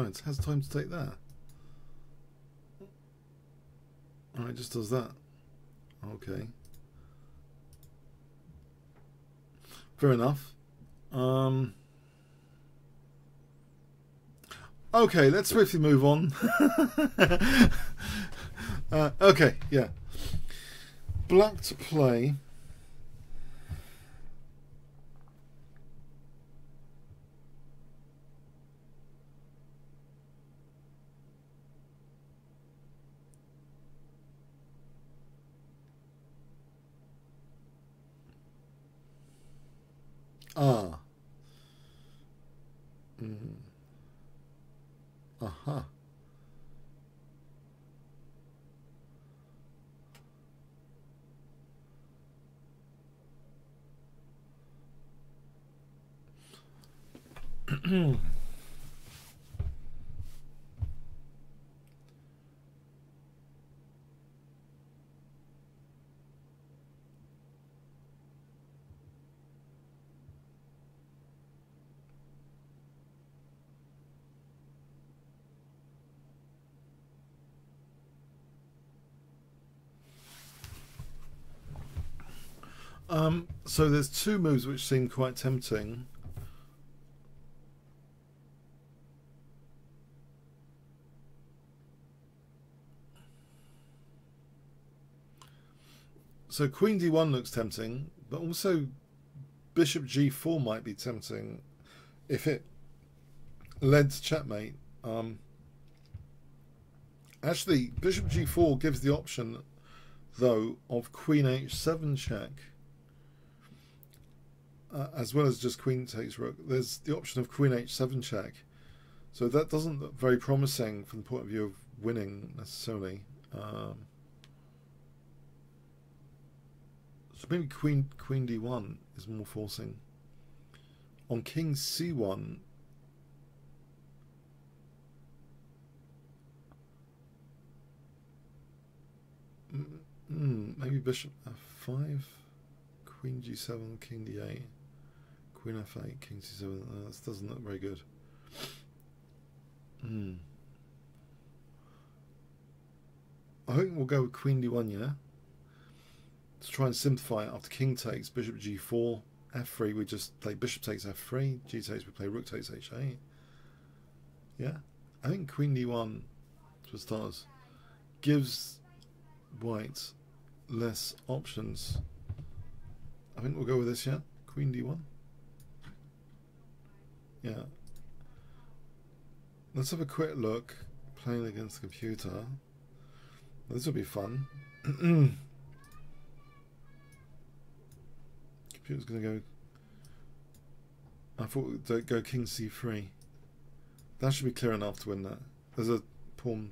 it has time to take that. Oh, it just does that. Okay. Fair enough. Okay, let's swiftly move on. Okay, yeah. Black to play. Ah. Aha. So there's two moves which seem quite tempting. So Queen D1 looks tempting, but also Bishop G4 might be tempting if it led to checkmate. Actually, Bishop G4 gives the option, though, of Queen H7 check. As well as just Queen takes Rook. There's the option of Queen H7 check. So that doesn't look very promising from the point of view of winning, necessarily. So maybe Queen D1 is more forcing. On King C1, maybe Bishop F5, Queen G7, King D8, Queen F8, King C7. That doesn't look very good. I think we'll go with Queen D1, yeah? To try and simplify it, after King takes, Bishop G4, F3, we just play Bishop takes F3, G takes, we play Rook takes H8. Yeah? I think Queen D1, for starters, gives White less options. I think we'll go with this, yeah? Queen D1. Yeah. Let's have a quick look, playing against the computer. This will be fun. Computer's going to go... I thought we'd go King C3. That should be clear enough to win that. There's a pawn...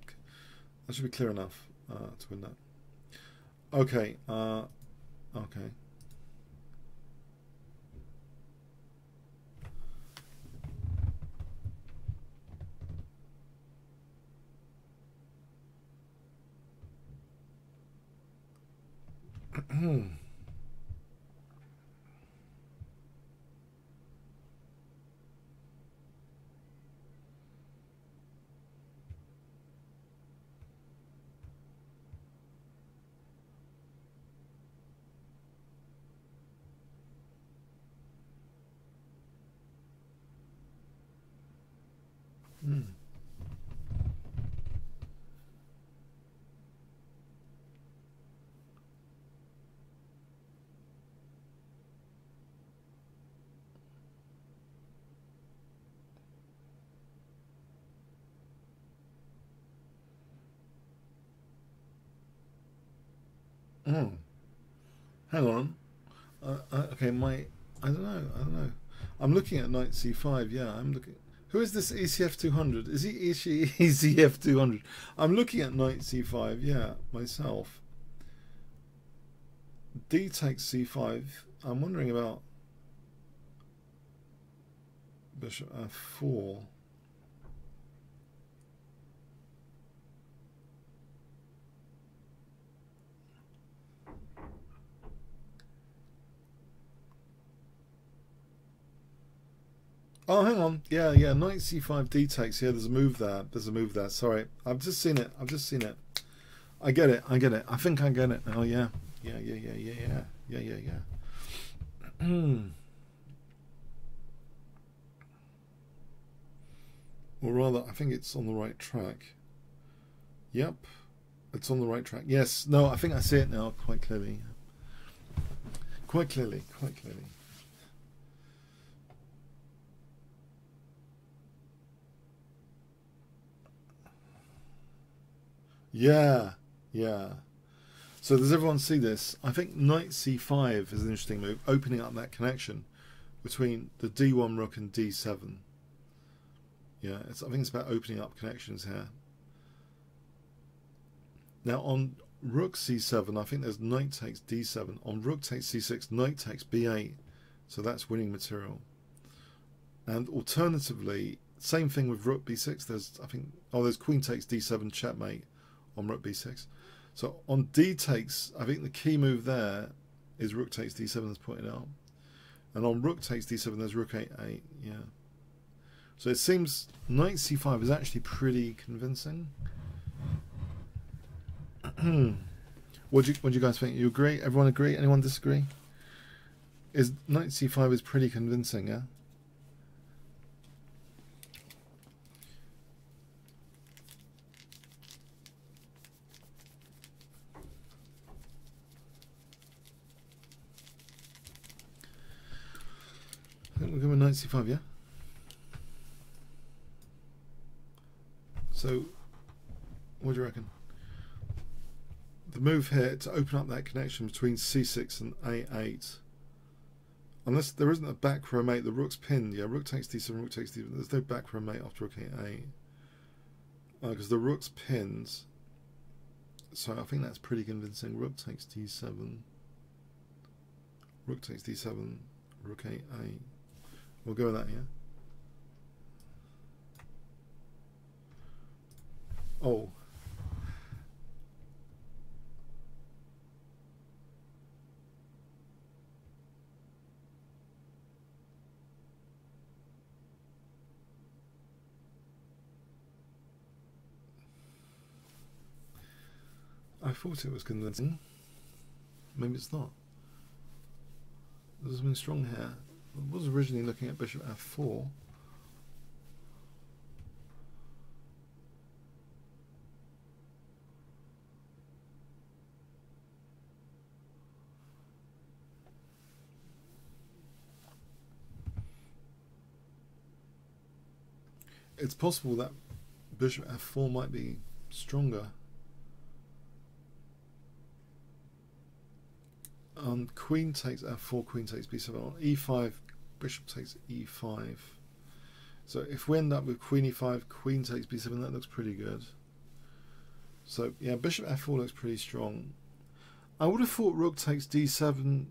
That should be clear enough to win that. Okay. Okay. Hang on. Okay, I don't know. I'm looking at Knight C5. Yeah, I'm looking. Who is this ECF 200? Is he ECF 200? I'm looking at Knight C5. Yeah, myself. D takes C5. I'm wondering about Bishop F4. Oh, hang on. Yeah, yeah. Knight c5 d takes. Yeah, there's a move there. There's a move there. Sorry, I've just seen it. I've just seen it. I get it. I get it. I think I get it. Oh yeah. Yeah, yeah, yeah, yeah, yeah, yeah, yeah, yeah. Or rather, I think it's on the right track. Yep, it's on the right track. Yes. No, I think I see it now quite clearly. Quite clearly. Quite clearly. Yeah, yeah. So does everyone see this? I think knight c5 is an interesting move, opening up that connection between the d1 rook and d7. Yeah, I think it's about opening up connections here. Now on rook c7, I think there's knight takes d7. On rook takes c6, knight takes b8. So that's winning material. And alternatively, same thing with rook b6. There's, I think, there's queen takes d7 checkmate on rook b6. So on d takes, I think the key move there is rook takes d7 as pointed out. And on rook takes d7, there's rook 8, yeah. So it seems knight c5 is actually pretty convincing. What do you guys think? You agree? Everyone agree? Anyone disagree? Is knight c5 is pretty convincing, yeah? I think we're going with knight c5, yeah? So, what do you reckon? The move here to open up that connection between c6 and a8. Unless there isn't a back row mate, the rook's pinned. Yeah, rook takes d7, rook takes d7. There's no back row mate after rook a8. Because the rook's pinned. So I think that's pretty convincing. Rook takes d7. Rook takes d7. Rook a8. We'll go with that, yeah? Oh. I thought it was convincing. Maybe it's not. There's something strong here. I was originally looking at bishop f4. It's possible that bishop f4 might be stronger. Queen takes f4, queen takes b7. On e5, bishop takes e5. So if we end up with queen e5, queen takes b7, that looks pretty good. So yeah, bishop f4 looks pretty strong. I would have thought rook takes d7.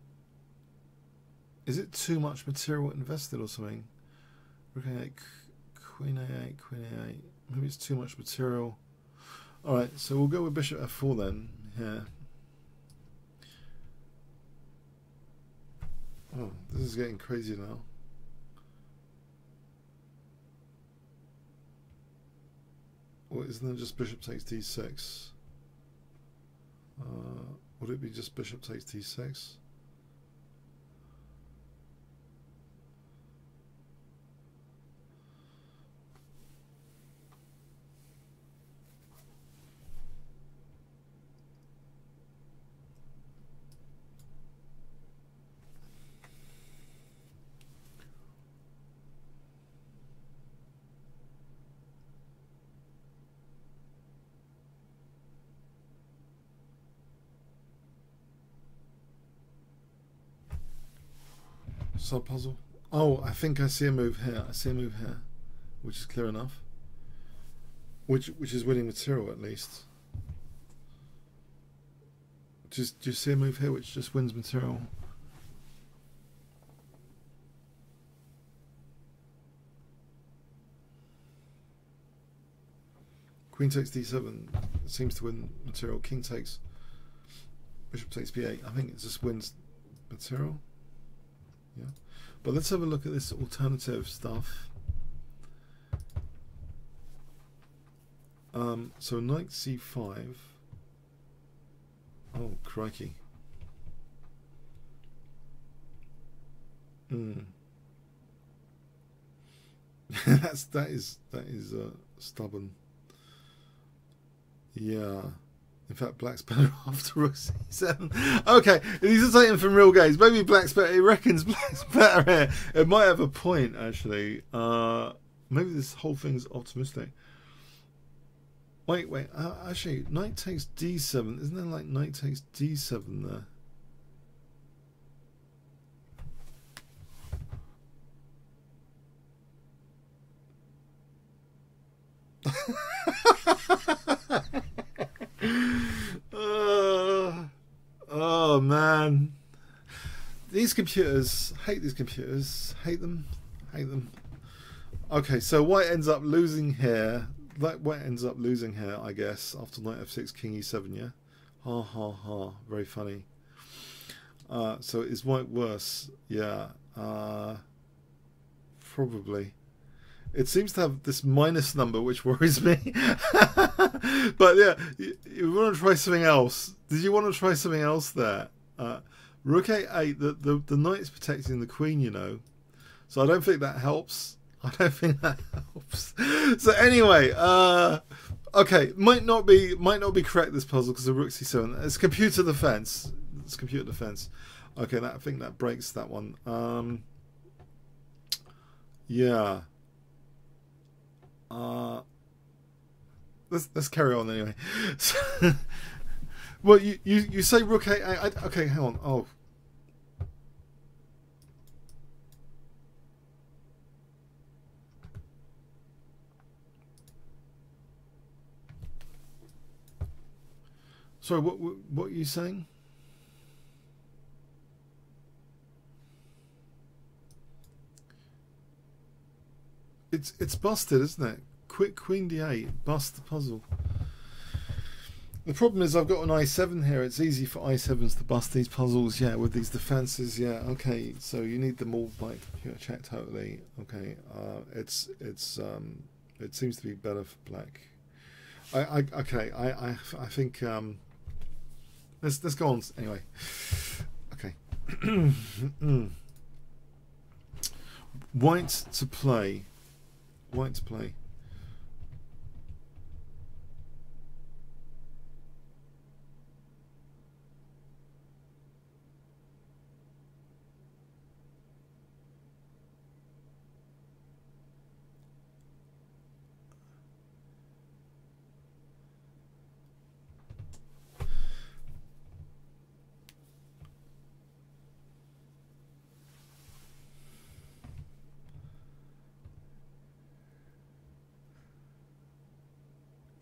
Is it too much material invested or something? Rook a8, queen a8, queen a8. Maybe it's too much material. Alright, so we'll go with bishop f4 then. Yeah. Oh, this is getting crazy now. Well, isn't it just bishop takes d6? Would it be just bishop takes d6? Sub puzzle. Oh, I think I see a move here. I see a move here, which is clear enough. Which is winning material at least. Do you see a move here which just wins material? Queen takes d7 seems to win material. King takes, bishop takes b8. I think it just wins material. Yeah, But let's have a look at this alternative stuff. So knight c5. Oh, crikey. that is stubborn. Yeah. In fact, black's better after rook c7. Okay, these are taken from real games. Maybe black's better. He reckons black's better here. It might have a point, actually. Maybe this whole thing's optimistic. Wait. Actually, knight takes d7. Isn't there like knight takes d7 there? Oh man, these computers, hate these computers, hate them. Okay, so white ends up losing here. White ends up losing here, I guess, after knight f6, king e7. Yeah, ha ha ha, very funny. So is white worse? Yeah, probably. It seems to have this minus number, which worries me. But yeah, you want to try something else. Did you want to try something else there? Rook a8, the knight is protecting the queen, you know. So I don't think that helps. So anyway, okay, might not be correct, this puzzle, because of rook c7. It's computer defense. Okay, I think that breaks that one. Yeah. Let's carry on anyway. So, well, you say rook a8. Okay, hang on. Oh. Sorry, what are you saying? It's busted, isn't it? Quick queen d8, bust the puzzle. The problem is I've got an i7 here. It's easy for i7s to bust these puzzles, yeah, with these defenses, yeah. Okay, so you need them all by computer check totally. Okay, it seems to be better for black. I think let's go on anyway. Okay. White to play.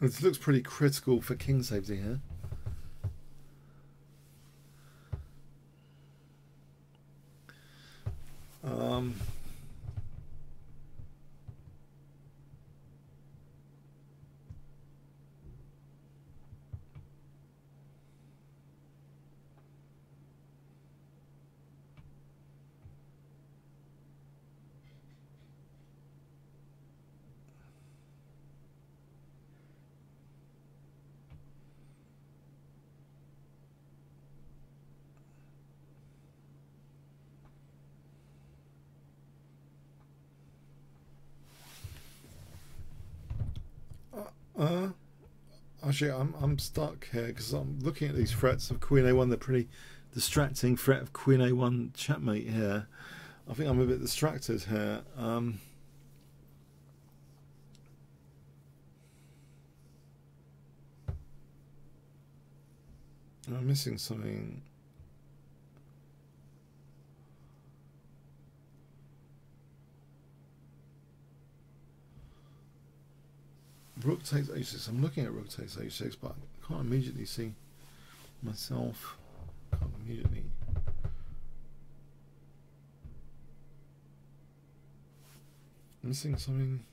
This looks pretty critical for king safety here. Actually, I'm stuck here because I'm looking at these threats of queen a1. They're pretty distracting. Threat of queen a1 checkmate here. I think I'm a bit distracted here. I'm missing something. Rook takes h6. I'm looking at rook takes h6, but I can't immediately see myself. Can't immediately. Missing something.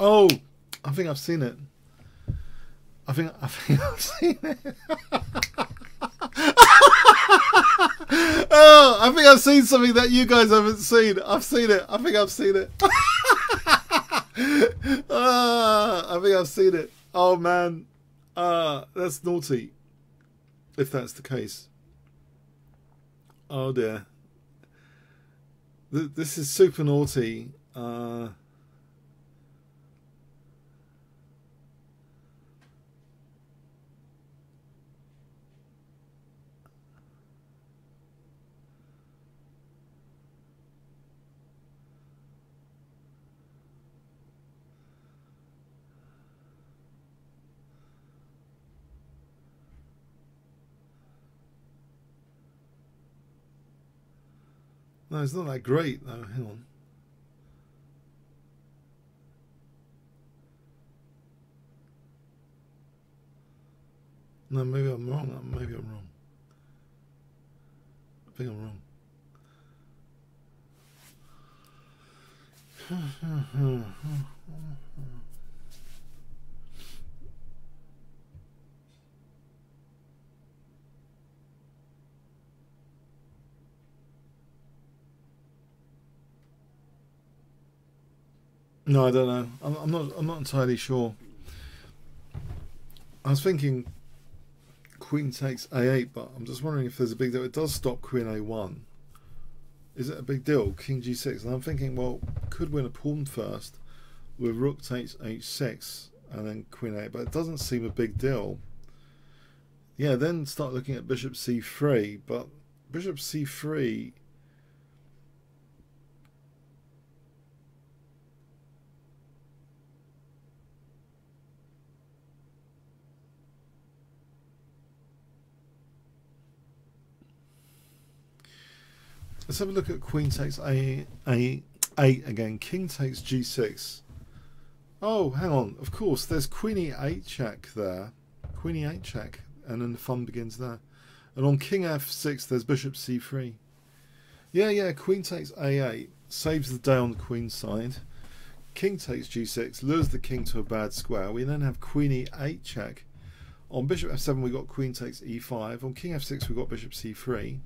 Oh, I think I've seen it. I think I've seen it. Oh, I think I've seen something that you guys haven't seen. I've seen it. I think I've seen it. I think I've seen it. Oh man, that's naughty. If that's the case. Oh dear. This is super naughty. No, it's not that great though. Hang on. No, maybe I'm wrong. Maybe I'm wrong. I think I'm wrong. No, I don't know. I'm not entirely sure. I was thinking Queen takes A8, but I'm just wondering if there's a big deal. It does stop Queen A1. Is it a big deal? King G6, and I'm thinking, well, could win a pawn first with Rook takes H6 and then Queen A8, but it doesn't seem a big deal. Yeah, then start looking at Bishop C3, but Bishop C3. Let's have a look at Queen takes A8 again. King takes G6. Oh, hang on. Of course, there's Queen E8 check there. Queen E8 check, and then the fun begins there. And on King F6, there's Bishop C3. Yeah. Queen takes A8 saves the day on the Queen side. King takes G6 lures the King to a bad square. We then have Queen E8 check. On Bishop F7, we got Queen takes E5. On King F6, we got Bishop C3.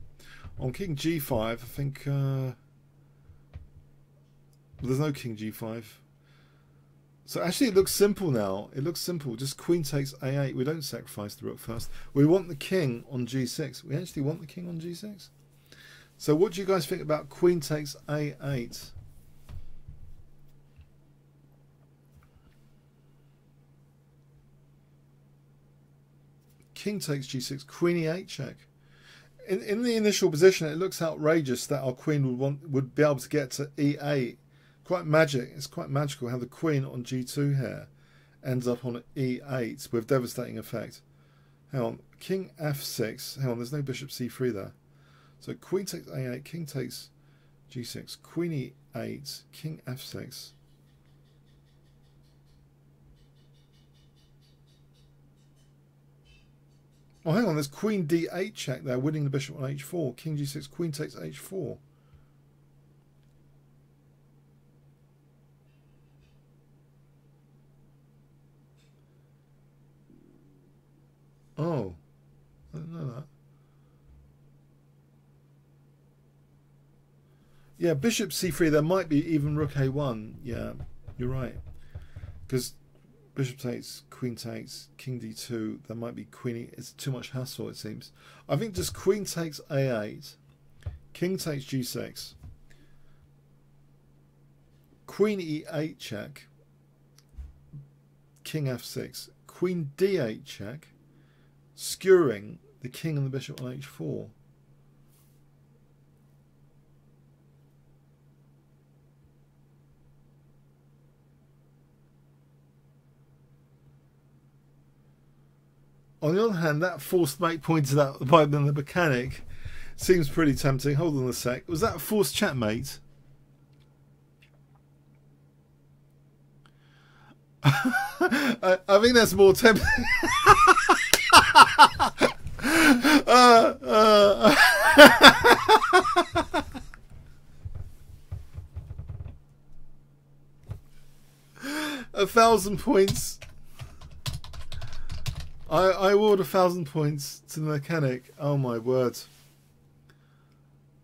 On King G5, I think there's no King G5. So actually it looks simple now. It looks simple. Just Queen takes A8. We don't sacrifice the Rook first. We want the King on G6. We actually want the King on G6. So what do you guys think about Queen takes A8? King takes G6. Queen E8 check. In the initial position, it looks outrageous that our Queen would be able to get to E8. Quite magic. It's quite magical how the Queen on G2 here ends up on E8 with devastating effect. Hang on, King F6. Hang on, there's no Bishop C3 there. So Queen takes A8, King takes G6, Queen E8, King F6. Oh, hang on, there's Queen D8 check there, winning the bishop on H4. King G6, Queen takes H4. Oh, I didn't know that. Yeah, Bishop C3, there might be even Rook A1. Yeah, you're right. Because Bishop takes, Queen takes, King D2, there might be Queen E. It's too much hassle, it seems. I think just Queen takes A8, King takes G6, Queen E8 check, King F6, Queen D8 check, skewering the King and the Bishop on H4. On the other hand, that forced mate pointed out by the mechanic seems pretty tempting. Hold on a sec. Was that a forced checkmate? I think that's more tempting. 1,000 points. I award 1,000 points to the mechanic. Oh my word.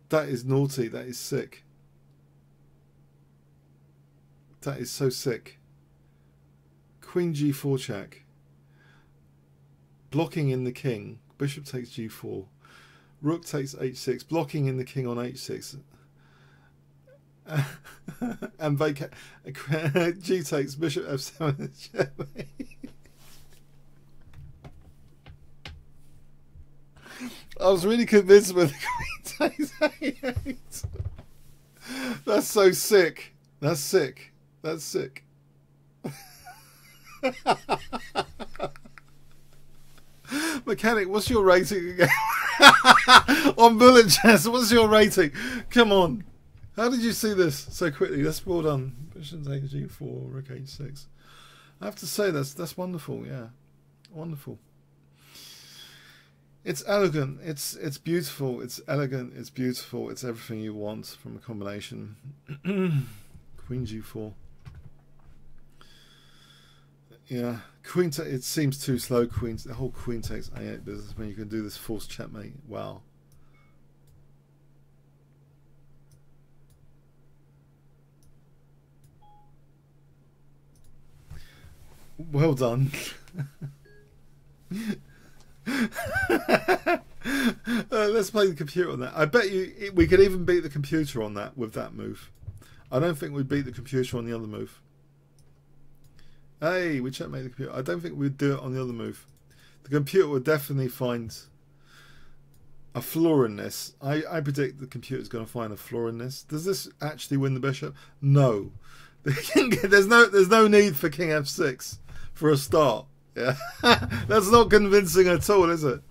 That is naughty. That is sick. That is so sick. Queen G4 check. Blocking in the king. Bishop takes G4. Rook takes H6. Blocking in the king on H6. And vacate. G takes Bishop F7. I was really convinced with the Queen takes A8. That's so sick. That's sick. That's sick. Mechanic, what's your rating again? On bullet chess, what's your rating? Come on. How did you see this so quickly? That's well done. Bishop takes G4, Rook H6. I have to say that's wonderful, yeah. Wonderful. It's elegant, it's beautiful, it's elegant, it's beautiful, it's everything you want from a combination. Queen G4. Yeah, Queen. It seems too slow. The whole Queen takes A8 business when you can do this forced checkmate. Wow. Well done. Let's play the computer on that. I bet you we could even beat the computer on that with that move. I don't think we'd beat the computer on the other move. Hey, we checkmate the computer. I don't think we'd do it on the other move. The computer would definitely find a flaw in this. I predict the computer's going to find a flaw in this. Does this actually win the bishop? No. There's no need for King F6 for a start. Yeah, that's not convincing at all, is it?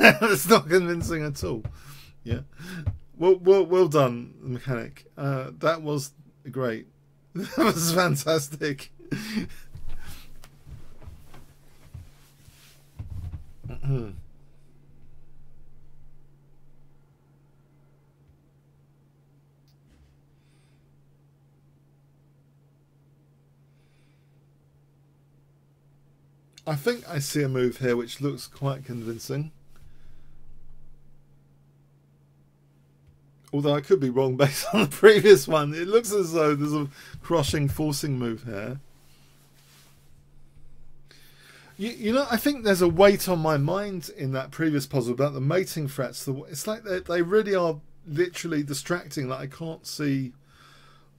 That's not convincing at all. Yeah. Well done, mechanic. That was great. That was fantastic. I think I see a move here which looks quite convincing. Although I could be wrong based on the previous one. It looks as though there's a crushing, forcing move here. You know, I think there's a weight on my mind in that previous puzzle about the mating threats. It's like they really are literally distracting. Like I can't see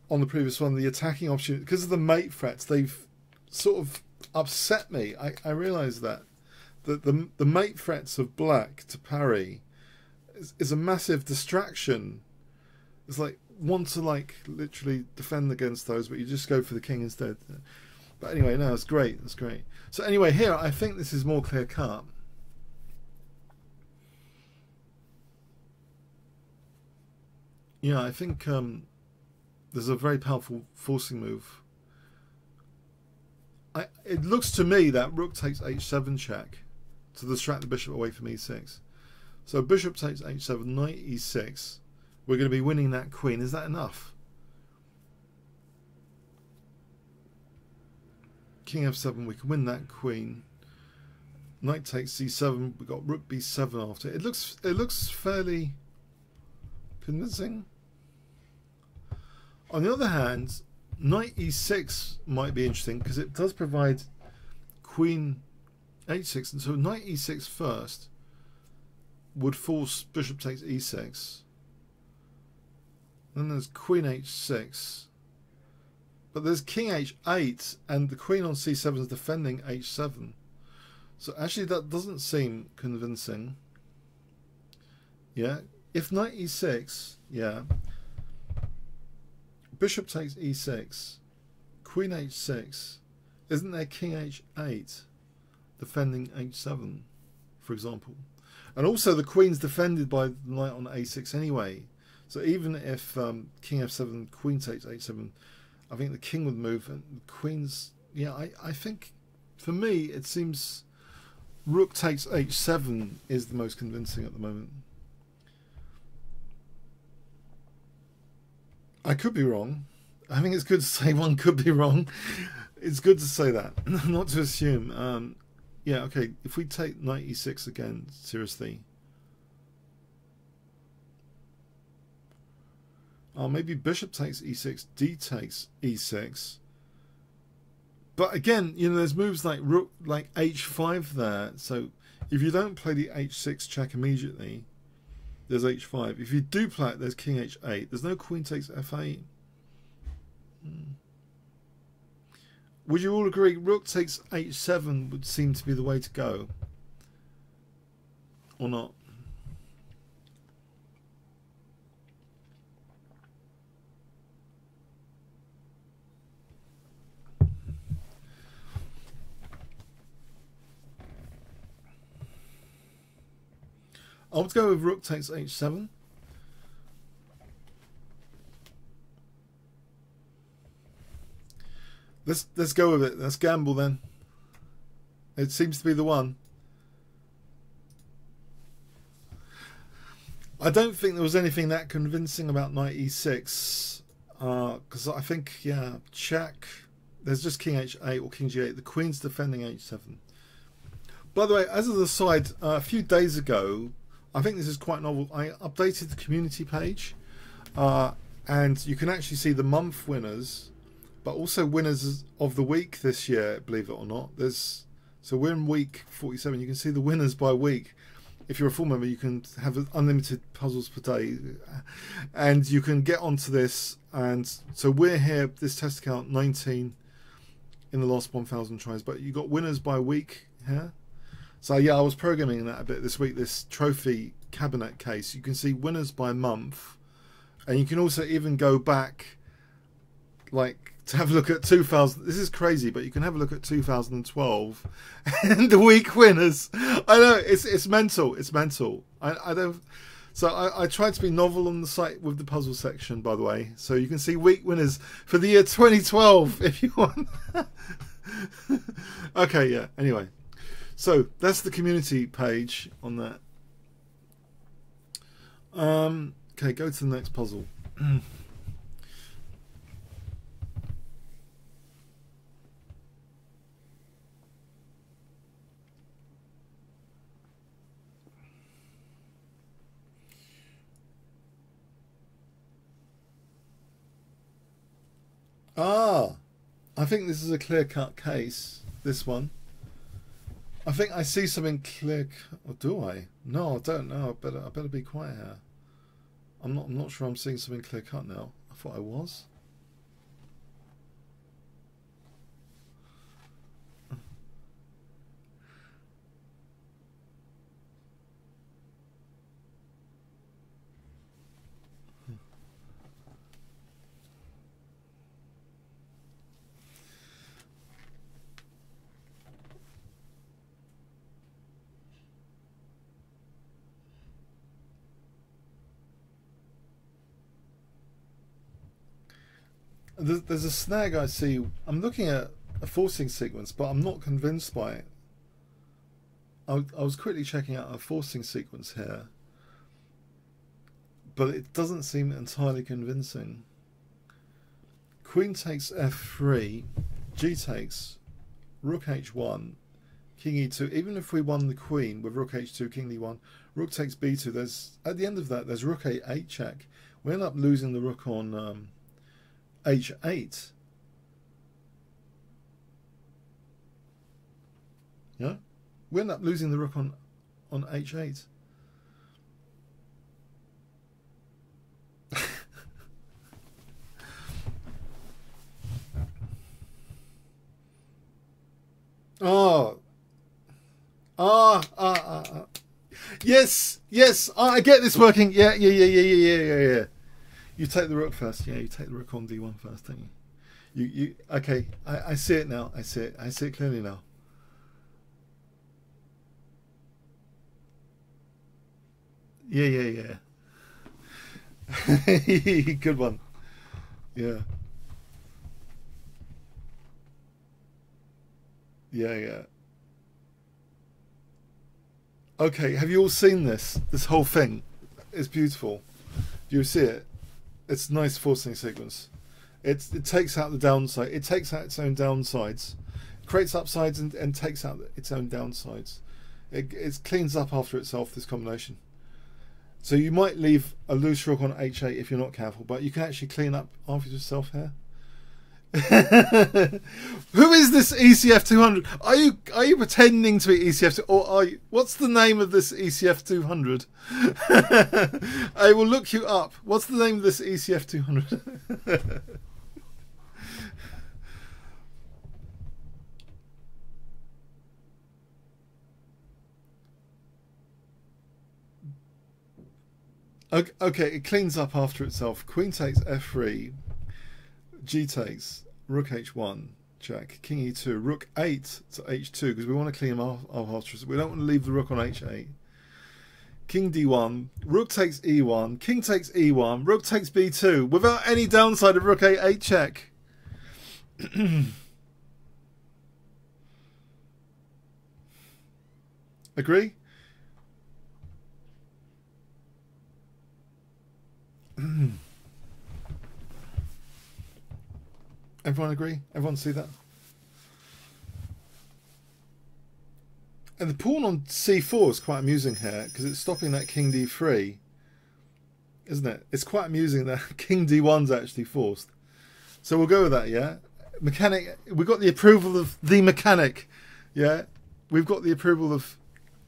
on the previous one the attacking opportunity. Because of the mate threats, they've sort of upset me. I realise that the mate threats of black to parry is a massive distraction. It's like want to like literally defend against those, but you just go for the king instead. But anyway, no, it's great. That's great. So anyway, here I think this is more clear cut. Yeah, I think there's a very powerful forcing move. It looks to me that rook takes h7 check to distract the bishop away from e6. So bishop takes h7, knight e6. We're going to be winning that queen. Is that enough? King f7, we can win that queen. Knight takes c7. We've got rook b7 after. It looks fairly convincing. On the other hand, knight e6 might be interesting because it does provide queen h6, and so knight e6 first would force bishop takes e6. Then there's queen h6, but there's king h8, and the queen on c7 is defending h7. So actually that doesn't seem convincing. Yeah, if knight e6, yeah, bishop takes e6, queen h6, isn't there king h8 defending h7, for example? And also the queen's defended by the knight on a6 anyway. So even if king f7, queen takes h7, I think the king would move and the queen's... Yeah, I think for me it seems rook takes h7 is the most convincing at the moment. I could be wrong. I think it's good to say one could be wrong. It's good to say that, not to assume. Yeah, okay, if we take knight e6 again, seriously. Oh, maybe bishop takes e6, d takes e6. But again, you know, there's moves like rook, like h5 there. So if you don't play the h6 check immediately, there's h5. If you do play it, there's king h8. There's no queen takes f8. Would you all agree rook takes h7 would seem to be the way to go? Or not? I would go with rook takes h7. Let's go with it. Let's gamble then. It seems to be the one. I don't think there was anything that convincing about knight e6, because I think, yeah, check. There's just king h8 or king g8. The queen's defending h7. By the way, as an aside, a few days ago, I think this is quite novel, I updated the community page, and you can actually see the month winners, but also winners of the week this year, believe it or not. So we're in week 47. You can see the winners by week. If you're a full member, you can have unlimited puzzles per day, and you can get onto this. And so we're here, this test account, 19 in the last 1,000 tries, but you got winners by week here. So yeah, I was programming that a bit this week, this trophy cabinet case. You can see winners by month, and you can also even go back, like, to have a look at 2000. This is crazy, but you can have a look at 2012 and the week winners. I know it's mental. It's mental. I don't. So I tried to be novel on the site with the puzzle section, by the way, so you can see week winners for the year 2012 if you want. Okay, yeah. Anyway, so that's the community page on that. Okay, go to the next puzzle. Ah, I think this is a clear-cut case, this one. I think I see something clear, or do I? No, I don't know. I better be quiet here. I'm not sure I'm seeing something clear-cut now. I thought I was. There's a snag I see. I'm looking at a forcing sequence, but I'm not convinced by it. I was quickly checking out a forcing sequence here, but it doesn't seem entirely convincing. Queen takes f3, g takes, rook h1, king e2. Even if we won the queen with rook h2, king d1, rook takes b2. There's at the end of that there's rook a8 check. We end up losing the rook on h8. Yeah, we end up losing the rook on h8. Yes, I get this working. Yeah. You take the rook first. Yeah, you take the rook on d1 first, don't you? Okay, I see it now. I see it clearly now. Yeah. Good one. Yeah. Okay, have you all seen this? This whole thing is beautiful. Do you see it? It's a nice forcing sequence. It takes out the downside. It takes out its own downsides, creates upsides and takes out its own downsides. It cleans up after itself, this combination. So you might leave a loose rook on h8 if you're not careful, but you can actually clean up after yourself here. Who is this ECF 200? Are you pretending to be ECF 200, or are you? What's the name of this ECF 200? I will look you up. What's the name of this ECF 200? Okay, it cleans up after itself. Queen takes f3, g takes, rook h1, check, king e2, rook 8 to h2, because we want to clean up after us. We don't want to leave the rook on h8. King d1, rook takes e1, king takes e1, rook takes b2, without any downside of rook a8 check. Agree? Everyone agree? Everyone see that? And the pawn on c4 is quite amusing here because it's stopping that king d3, isn't it? It's quite amusing that king d1's actually forced. So we'll go with that, yeah? Mechanic, we've got the approval of the mechanic, yeah? We've got the approval of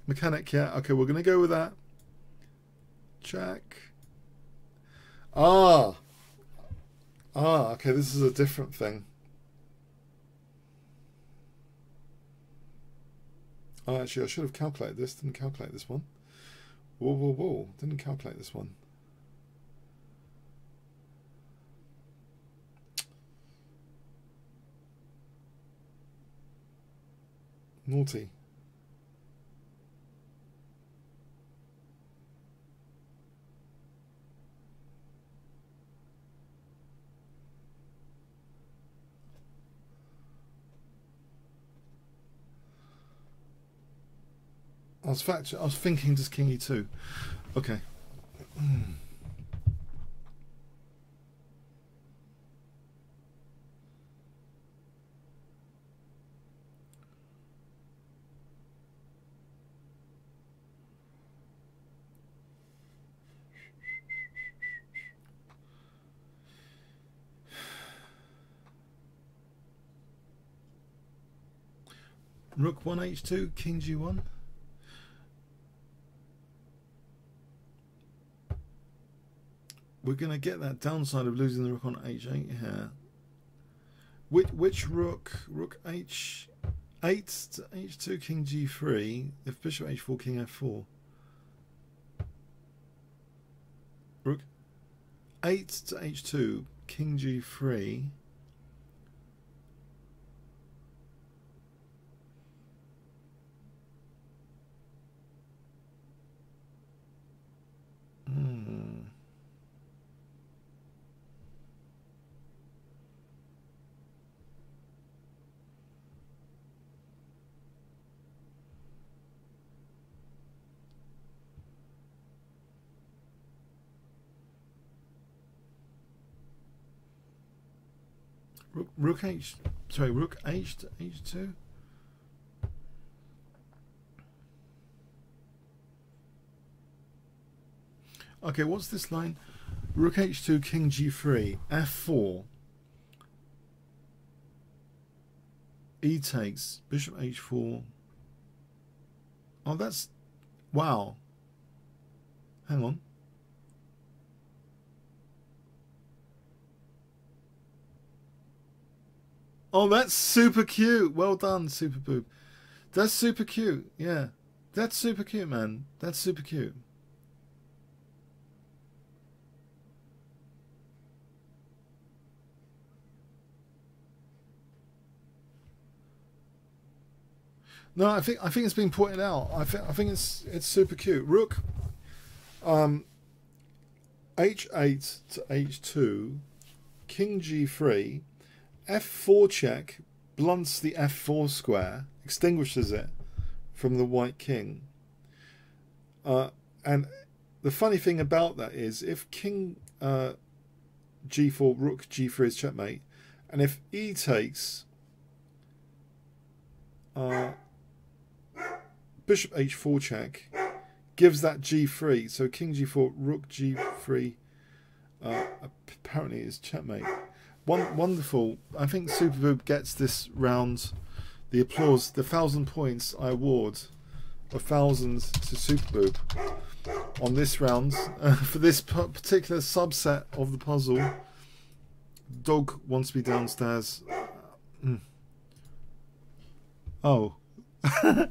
mechanic, yeah? Okay, we're going to go with that. Check. Okay, this is a different thing. Oh, actually, I should have calculated this. Didn't calculate this one. Whoa. Didn't calculate this one. Naughty. I was thinking just king e2. Okay. Rook 1 h2, king g1. We're going to get that downside of losing the rook on h8 here. Which rook? Rook h8 to h2, king g3. If bishop h4, king f4. Rook 8 to h2, king g3. Rook h to h2. Okay, what's this line? Rook h2, king g3, f4, e takes, bishop h4. Oh, that's, wow. Hang on. Oh, that's super cute. Well done, Super Boob. That's super cute. Yeah. That's super cute, man. That's super cute. No, I think it's been pointed out. I think it's super cute. Rook h8 to h2, king g3, f4 check blunts the f4 square, extinguishes it from the white king. And the funny thing about that is if king g4, rook g3 is checkmate. And if e takes, bishop h4 check gives that g3. So king g4, rook g3 apparently is checkmate. Wonderful. I think Superboob gets this round the applause, the 1,000 points I award of thousands to Superboob on this round for this particular subset of the puzzle. Dog wants to be downstairs. Oh. hang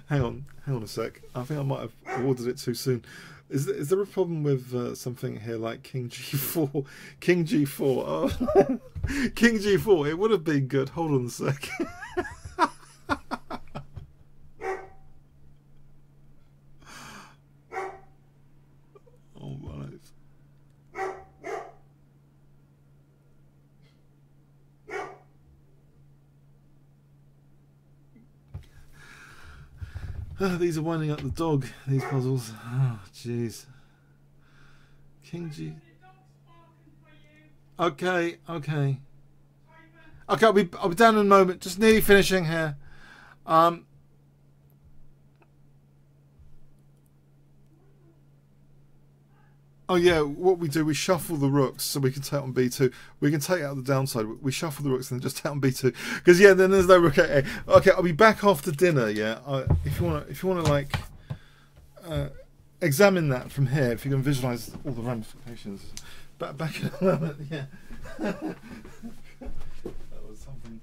on a sec. I think I might have ordered it too soon. Is there a problem with something here like king g4? King g4. Oh. King g4. It would have been good. Hold on a sec. All right. These are winding up the dog, these puzzles. Oh, jeez. King G. Okay. Okay, I'll be down in a moment. Just nearly finishing here. Oh yeah, what we do, we shuffle the rooks so we can take on b2. We can take out the downside. We shuffle the rooks and then just take on b2. Because yeah, then there's no rook at a. Okay, I'll be back after dinner. Yeah, if you wanna like examine that from here, if you can visualize all the ramifications. Back in a moment. Yeah. That was something.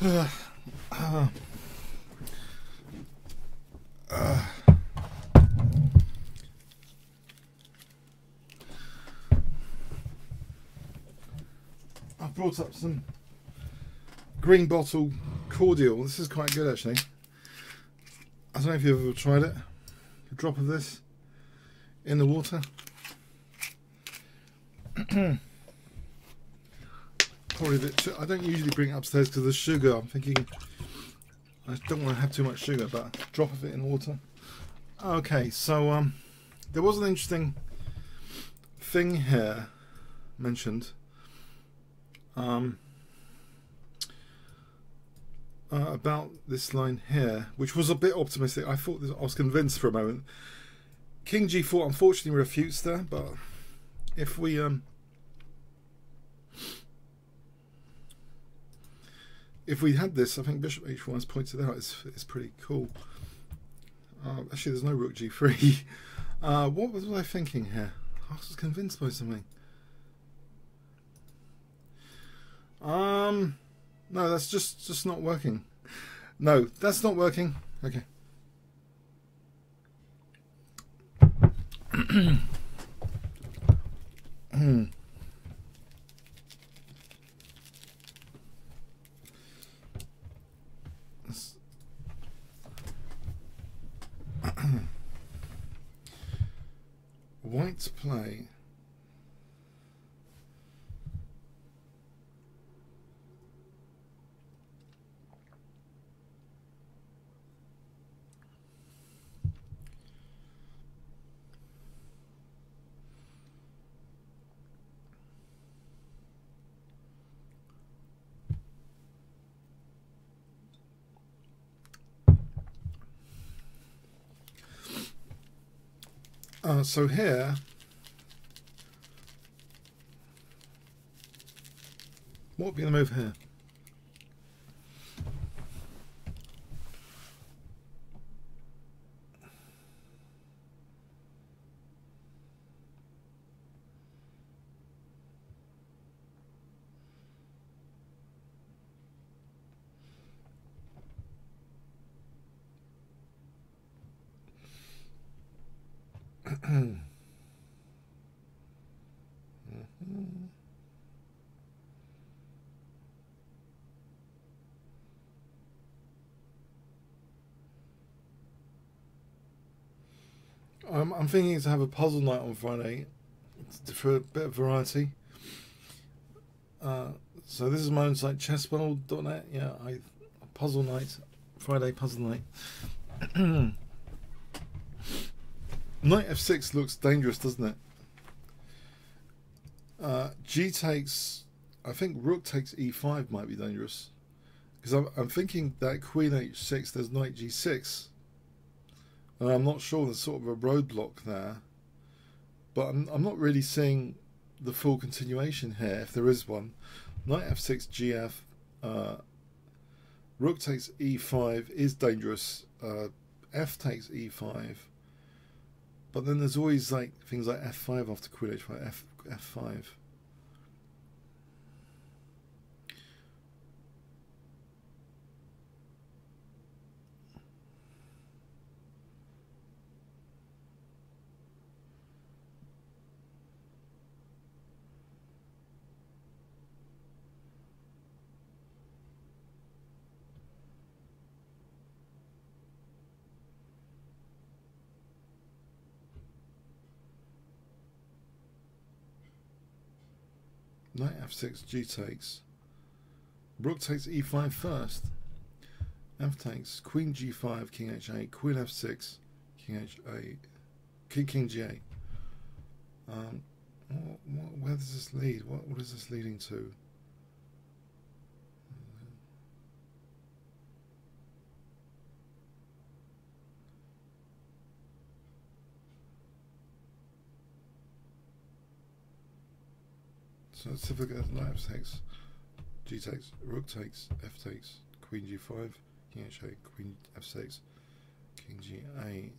I've brought up some green bottle cordial. This is quite good actually. I don't know if you've ever tried it. A drop of this in the water. Probably a bit. I don't usually bring it upstairs because of the sugar. I'm thinking I don't want to have too much sugar, but a drop of it in water. Okay, so there was an interesting thing here mentioned. About this line here, which was a bit optimistic. I thought I was convinced for a moment. King G4 unfortunately refutes there, but if we had this, I think Bishop H1 has pointed out it's pretty cool. Actually, there's no Rook G3. What was I thinking here? I was convinced by something. No, that's just not working. No, that's not working. Okay. White's play. So here, what would be the move here? I'm thinking to have a puzzle night on Friday for a bit of variety. So this is my own site, chessfunnel.net. Yeah, puzzle night, Friday puzzle night. Knight F6 looks dangerous, doesn't it? G takes, I think Rook takes E5 might be dangerous, because I'm thinking that Queen H6, there's Knight G6. And I'm not sure there's sort of a roadblock there, but I'm not really seeing the full continuation here, if there is one. Knight F6, GF, Rook takes E5 is dangerous, F takes E5, but then there's always like things like F5 after Queen H5, F5. Knight F6, G takes. Rook takes E5 first. F takes. Queen G5, King H8. Queen F6, King H8. King G8. Where does this lead? What is this leading to? So let's have a look at Knight F6, G takes, Rook takes, F takes, Queen G5, King H8, Queen F6, King G8.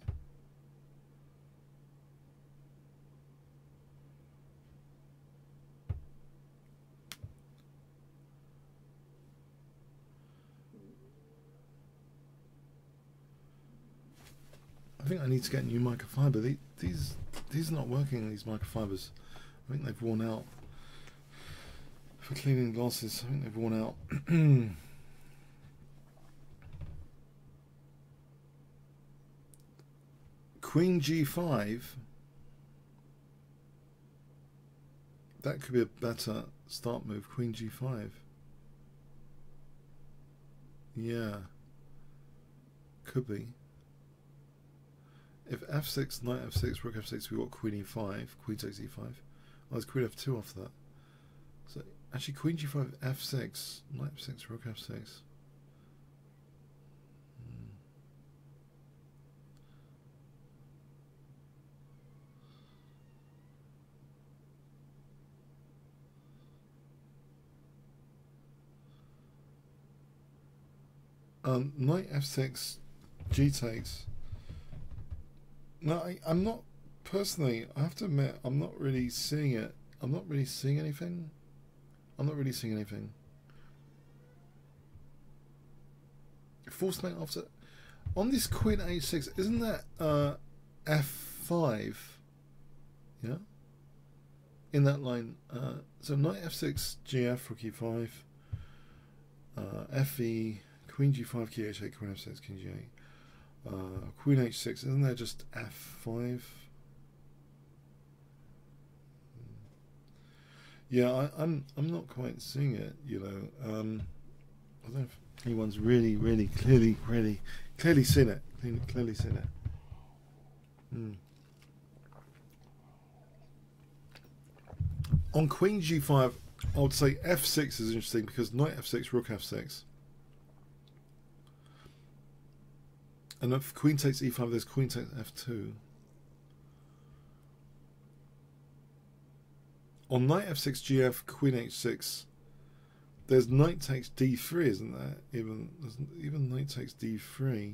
think I need to get new microfiber. These are not working, these microfibers. I think they've worn out. For cleaning glasses, I think they've worn out. Queen G5. That could be a better start move. Queen G5. Yeah. Could be. If F6, Knight F6, Rook F6, we got Queen E5, Queen takes E5. Oh, there's Queen F2 after that. So actually, Queen G5, F6, Knight F6, Rook F6. Knight F6, G takes. No, I'm not personally. I have to admit, I'm not really seeing it. I'm not really seeing anything. Forced mate after on this Queen H6, isn't that F5? Yeah. In that line, so Knight F6, GF, Rook E5, FE. Queen G5, King H8, Queen F6, King G8. Queen H6, isn't there just F5? Yeah, I'm not quite seeing it, you know. I don't know if anyone's really clearly seen it. Clearly seen it. On Queen G5, I would say F6 is interesting because Knight F6, Rook F6. And if Queen takes E5, there's Queen takes F2. On Knight F6, GF, Queen H6, there's Knight takes D3, isn't there? Even Knight takes D3.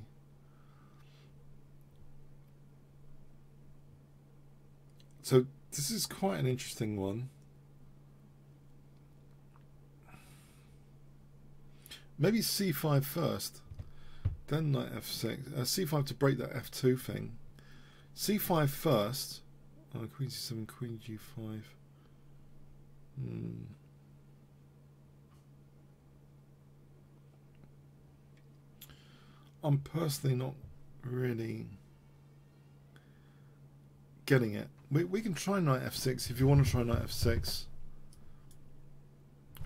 So this is quite an interesting one. Maybe C5 first. Then Knight F6, C5 to break that F2 thing. C5 first. Queen C7, Queen G5. I'm personally not really getting it. We can try Knight F6 if you want to try Knight F6.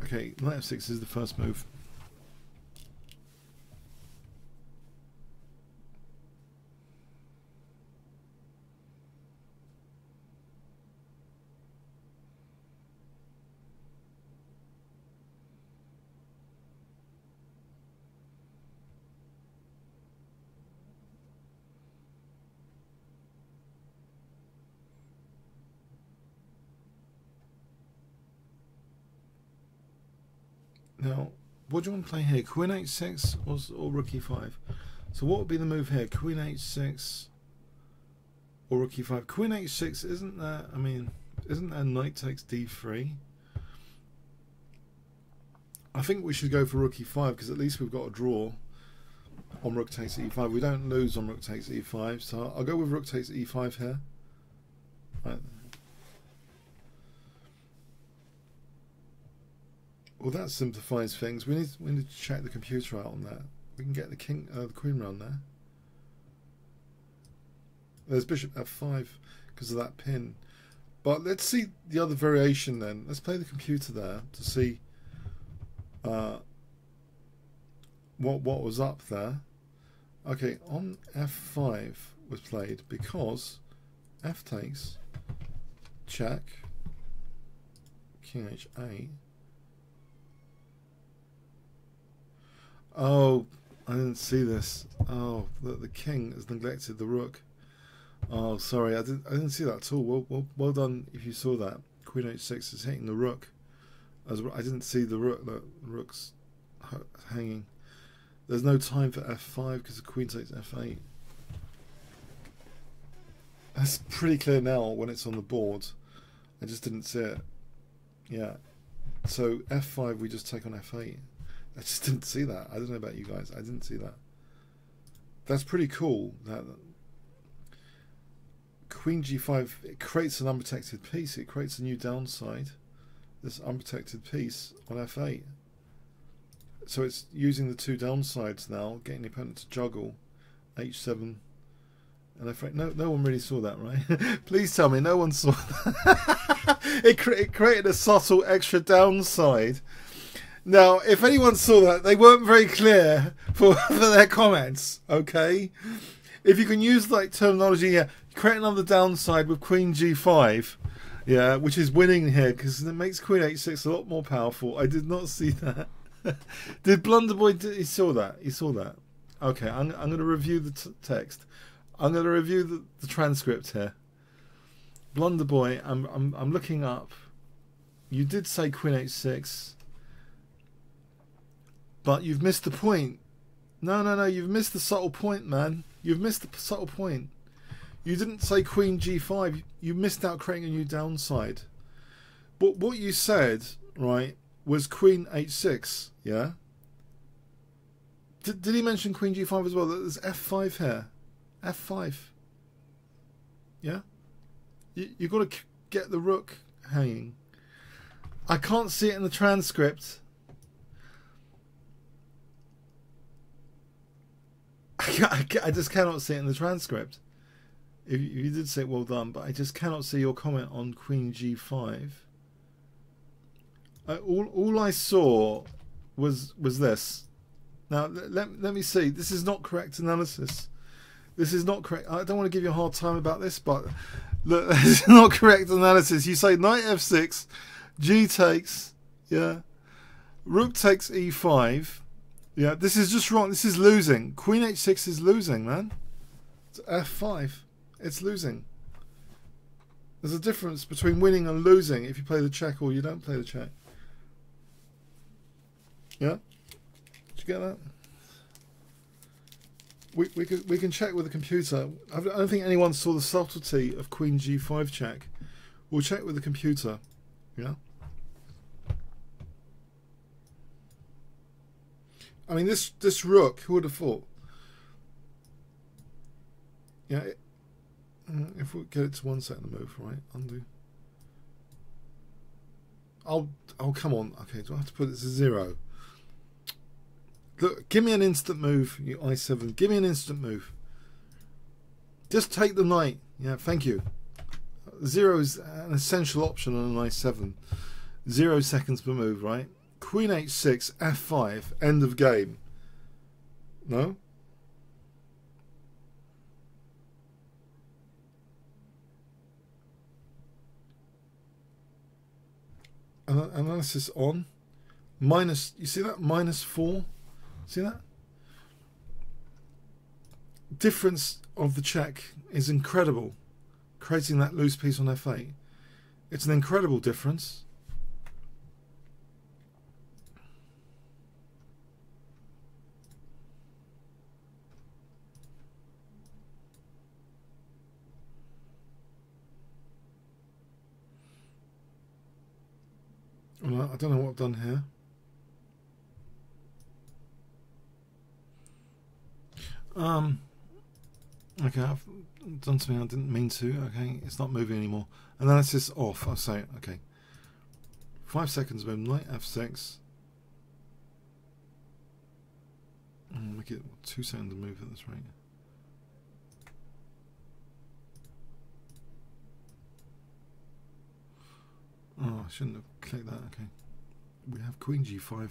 Okay, Knight F6 is the first move. Now, what do you want to play here? Queen H6 or Rook E5? So what would be the move here? Queen H6 or Rook E5? Queen H6, isn't that, I mean, isn't that Knight takes D3? I think we should go for Rook E5 because at least we've got a draw on Rook takes E5. We don't lose on Rook takes E5, so I'll go with Rook takes E5 here. Right. Well, that simplifies things. We need to check the computer out on that. We can get the queen round there. There's Bishop F5 because of that pin. But let's see the other variation then. Let's play the computer there to see what was up there. Okay, on F5 was played because F takes, check, King H8. Oh, I didn't see this. Oh, the king has neglected the rook. Oh, sorry, I didn't see that at all. Well done if you saw that. Queen H6 is hitting the rook. I didn't see the rook. The rook's hanging. There's no time for F5 because the queen takes F8. That's pretty clear now when it's on the board. I just didn't see it. Yeah. So F5 we just take on F8. I just didn't see that. I don't know about you guys. I didn't see that. That's pretty cool. Queen G5, it creates an unprotected piece. It creates a new downside. This unprotected piece on F8. So it's using the two downsides now, getting the opponent to juggle H7 and F8. No one really saw that, right? Please tell me no one saw that. It created a subtle extra downside. Now, if anyone saw that, they weren't very clear for their comments, okay? If you can use like terminology here, create another downside with Queen G5, yeah, which is winning here because it makes Queen H6 a lot more powerful. I did not see that. Did Blunderboy? He saw that. He saw that. Okay, I'm going to review the text. I'm going to review the transcript here. Blunderboy, I'm looking up. You did say Queen H6, but you've missed the point. No, you've missed the subtle point, man. You've missed the subtle point. You didn't say Queen G5. You missed out creating a new downside. But what you said, right, was Queen H6, yeah? Did he mention Queen G5 as well? There's F5 here. F5. Yeah? You've got to get the rook hanging. I can't see it in the transcript. I just cannot see it in the transcript. If you did say well done, but I just cannot see your comment on Queen G5. All I saw was this. Now let me see. This is not correct analysis. This is not correct. I don't want to give you a hard time about this, but look, this is not correct analysis. You say knight F6, G takes, yeah, rook takes E5. Yeah, this is just wrong. This is losing. Queen H6 is losing, man. It's F5. It's losing. There's a difference between winning and losing if you play the check or you don't play the check. Yeah? Did you get that? We can check with the computer. I don't think anyone saw the subtlety of Queen G5 check. We'll check with the computer. Yeah? I mean, this rook, who would have thought? Yeah, if we get it to 1 second to move, right? Undo. Oh, come on. Okay, do I have to put it to 0? Look, give me an instant move, you I7. Give me an instant move. Just take the knight. Yeah, thank you. 0 is an essential option on an I7. 0 seconds per move, right? Queen H6, F5, end of game. No? Analysis on. Minus, you see that? -4. See that? Difference of the check is incredible. Creating that loose piece on F8. It's an incredible difference. Well, I don't know what I've done here. Okay, I've done something I didn't mean to. Okay, it's not moving anymore. Analysis off. I'll say, okay. 5 seconds move, knight F6. Make it 2 seconds to move at this rate. Oh, I shouldn't have clicked that. Okay. We have Queen G5.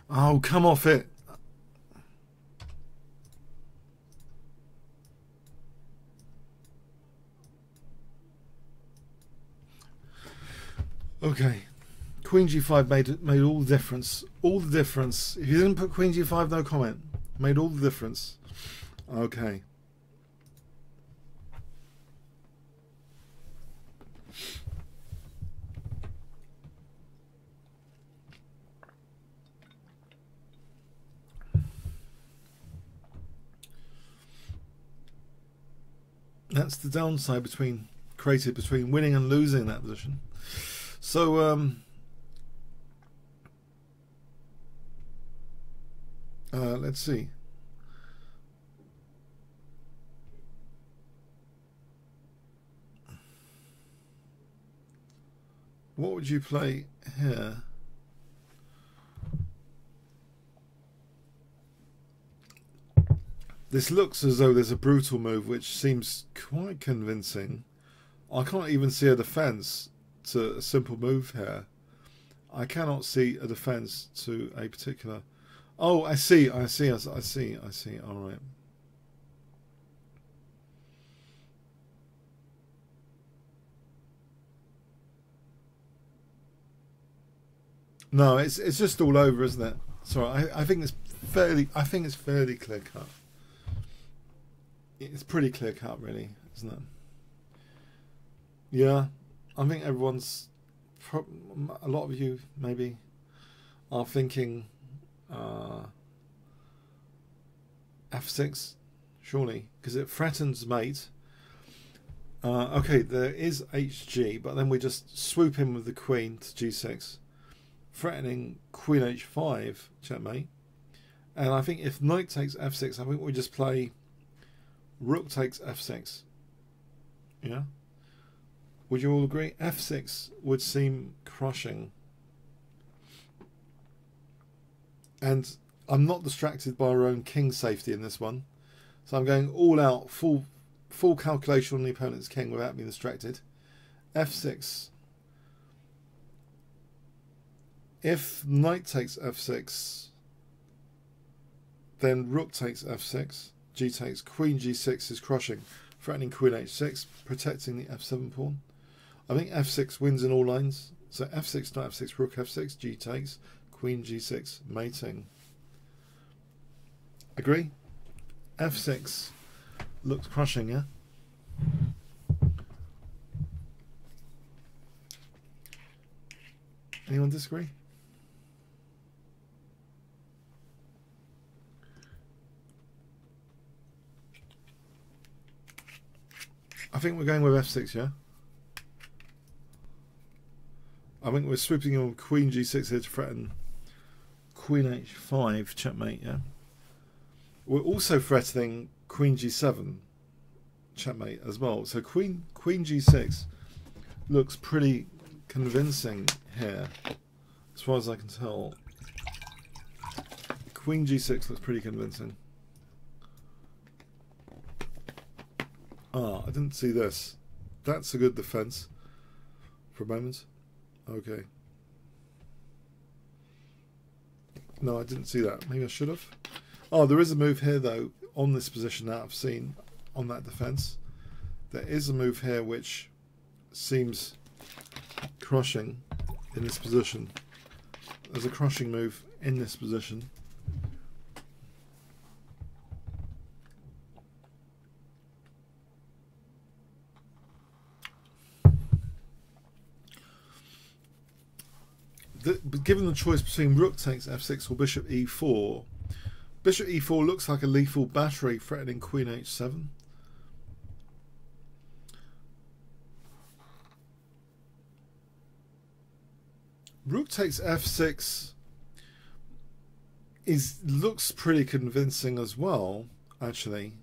Oh, come off it. Okay. Queen G5 made all the difference. All the difference. If you didn't put Queen G5, no comment. Made all the difference. Okay. That's the downside created between winning and losing that position. So let's see. what would you play here? This looks as though there's a brutal move which seems quite convincing. I can't even see a defense to a simple move here. I cannot see a defense to a particular... Oh, I see. All right. No, it's just all over, isn't it? Sorry, I think it's fairly clear cut. It's pretty clear cut, really, isn't it? Yeah, I think everyone's, a lot of you maybe are thinking f6, surely, because it threatens mate. Okay, there is hg, but then we just swoop in with the queen to g6, threatening queen h5, checkmate. And I think if knight takes f6, I think we just play rook takes f6. Yeah? Would you all agree? f6 would seem crushing. And I'm not distracted by our own king safety in this one. So I'm going all out, full calculation on the opponent's king without being distracted. f6. If knight takes f6, then rook takes f6, g takes, queen g6 is crushing, threatening queen h6, protecting the f7 pawn. I think f6 wins in all lines. So f6, knight f6, rook f6, g takes, queen g6, mating. Agree? f6 looks crushing, yeah? Anyone disagree? I think we're going with f6, yeah? I think we're swooping on queen g6 here to threaten queen h5, checkmate, yeah? We're also threatening queen g7, checkmate as well. So queen g6 looks pretty convincing here, as far as I can tell. Queen g6 looks pretty convincing. Ah, I didn't see this. That's a good defense for a moment. Okay. No, I didn't see that. Maybe I should have. Oh, there is a move here, though, on this position that I've seen on that defense. There is a move here which seems crushing in this position. There's a crushing move in this position. Given the choice between rook takes f6 or bishop e4, bishop e4 looks like a lethal battery threatening queen h7. Rook takes f6 looks pretty convincing as well, actually.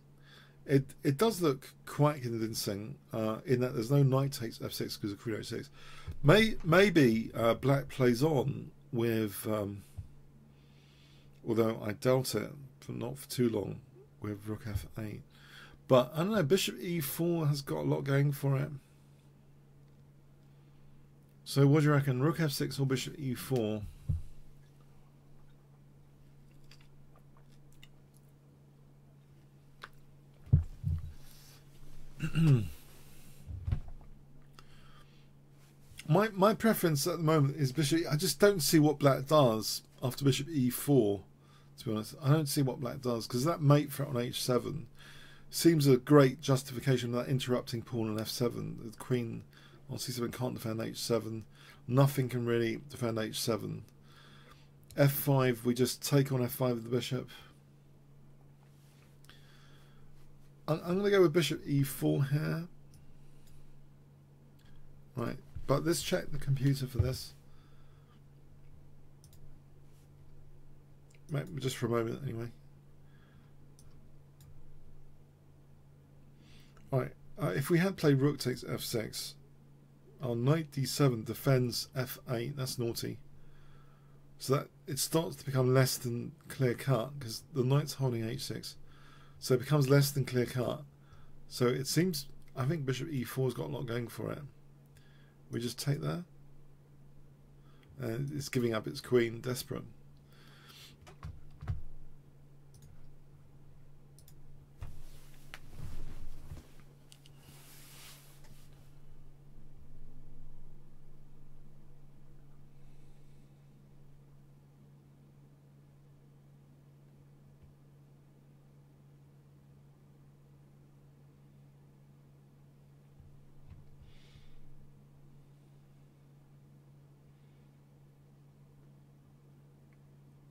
It does look quite convincing in that there's no knight takes f6 because of queen h6. Maybe black plays on with, although I doubt it, but not for too long, with rook f8. But I don't know, bishop e4 has got a lot going for it. So what do you reckon, rook f6 or bishop e4? My preference at the moment is bishop. I just don't see what black does after bishop e4. To be honest, I don't see what black does because that mate threat on h7 seems a great justification of that interrupting pawn on f7. The queen on c7 can't defend h7. Nothing can really defend h7. f5, we just take on f5 with the bishop. I'm going to go with bishop e4 here. Right, but let's check the computer for this. Right, just for a moment anyway. Right, if we had played rook takes f6, On knight d7 defends f8. That's naughty. So that it starts to become less than clear cut because the knight's holding h6. So it becomes less than clear cut. So it seems, I think bishop e4's got a lot going for it. We just take there. And it's giving up its queen, desperate.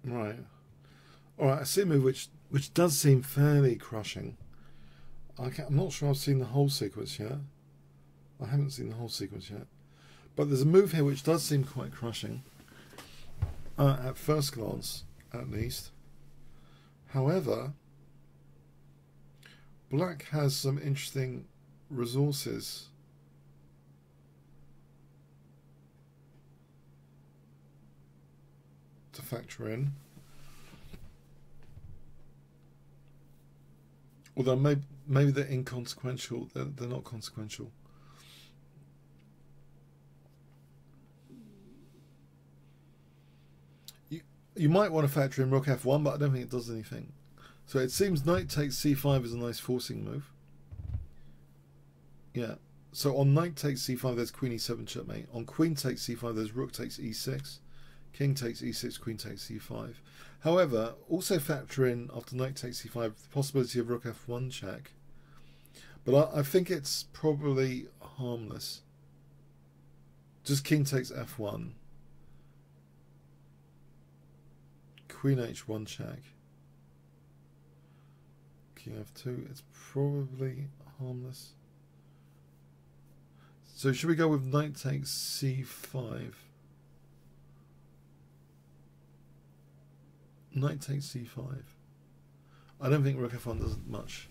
Right. Alright, I see a move which does seem fairly crushing. I'm not sure I've seen the whole sequence yet. I haven't seen the whole sequence yet. But there's a move here which does seem quite crushing. At first glance, at least. However, black has some interesting resources. To factor in, although maybe they're inconsequential. They're not consequential. You might want to factor in rook f1, but I don't think it does anything. So it seems knight takes c5 is a nice forcing move. Yeah. So on knight takes c5, there's queen e7 checkmate. On queen takes c5, there's rook takes e6. King takes e6, queen takes c5. However, also factor in, after knight takes c5, the possibility of rook f1 check. But I think it's probably harmless. Just king takes f1. Queen h1 check. King f2. It's probably harmless. So should we go with knight takes c5? Knight takes c5. I don't think rook f1 does much.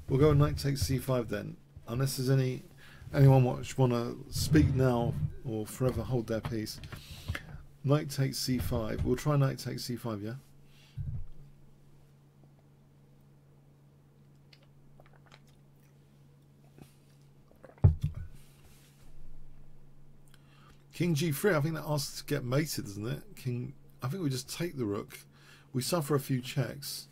We'll go knight takes c5 then. Unless there's anyone which want to speak now or forever hold their peace. Knight takes c5. We'll try knight takes c5, yeah? King g3, I think that asks to get mated, doesn't it? King, I think we just take the rook. We suffer a few checks.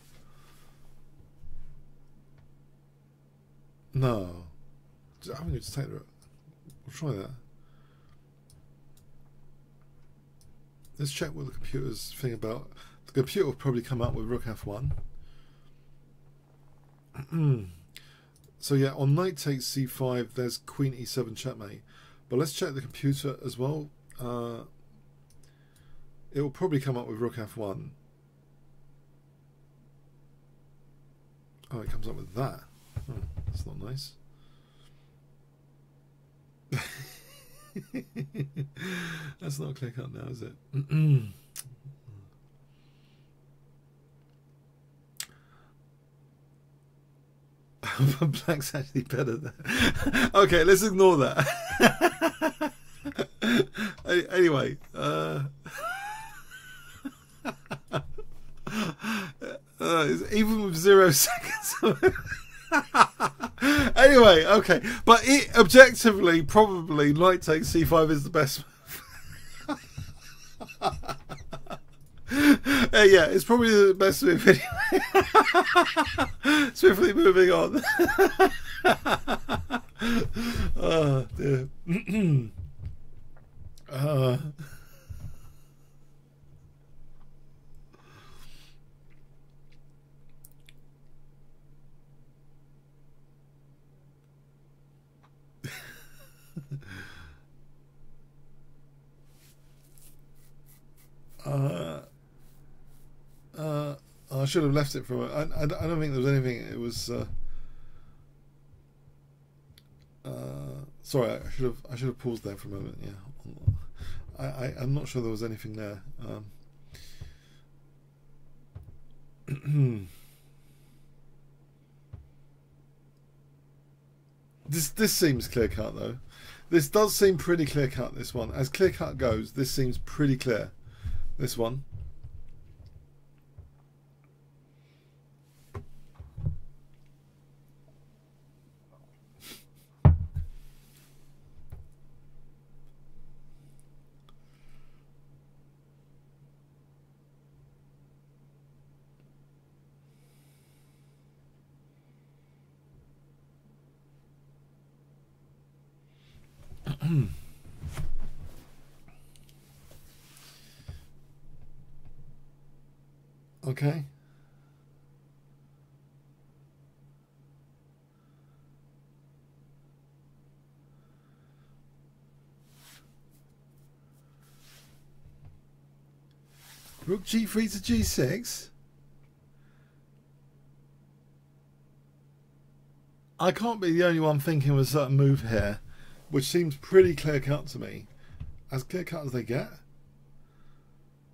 No. I think we just take the rook. We'll try that. Let's check what the computer's thing about. The computer will probably come up with rook f1. So yeah, on knight takes c5, there's queen e7 checkmate. But let's check the computer as well. It will probably come up with rook f1. Oh, it comes up with that. Oh, that's not nice. That's not clear cut now, is it? Black's actually better there. Okay, let's ignore that. Anyway, even with 0 seconds. Anyway, okay, but objectively, probably knight takes c5 is the best. Yeah, it's probably the best move anyway. Swiftly moving on. Oh dear. I should have left it for. I don't think there was anything. It was. Sorry, I should have paused there for a moment. Yeah, I'm not sure there was anything there. This seems clear cut though. This does seem pretty clear cut, this one. As clear cut goes, this seems pretty clear. This one. Okay. Rook g3 to g6. I can't be the only one thinking of a certain move here, which seems pretty clear cut to me. As clear cut as they get.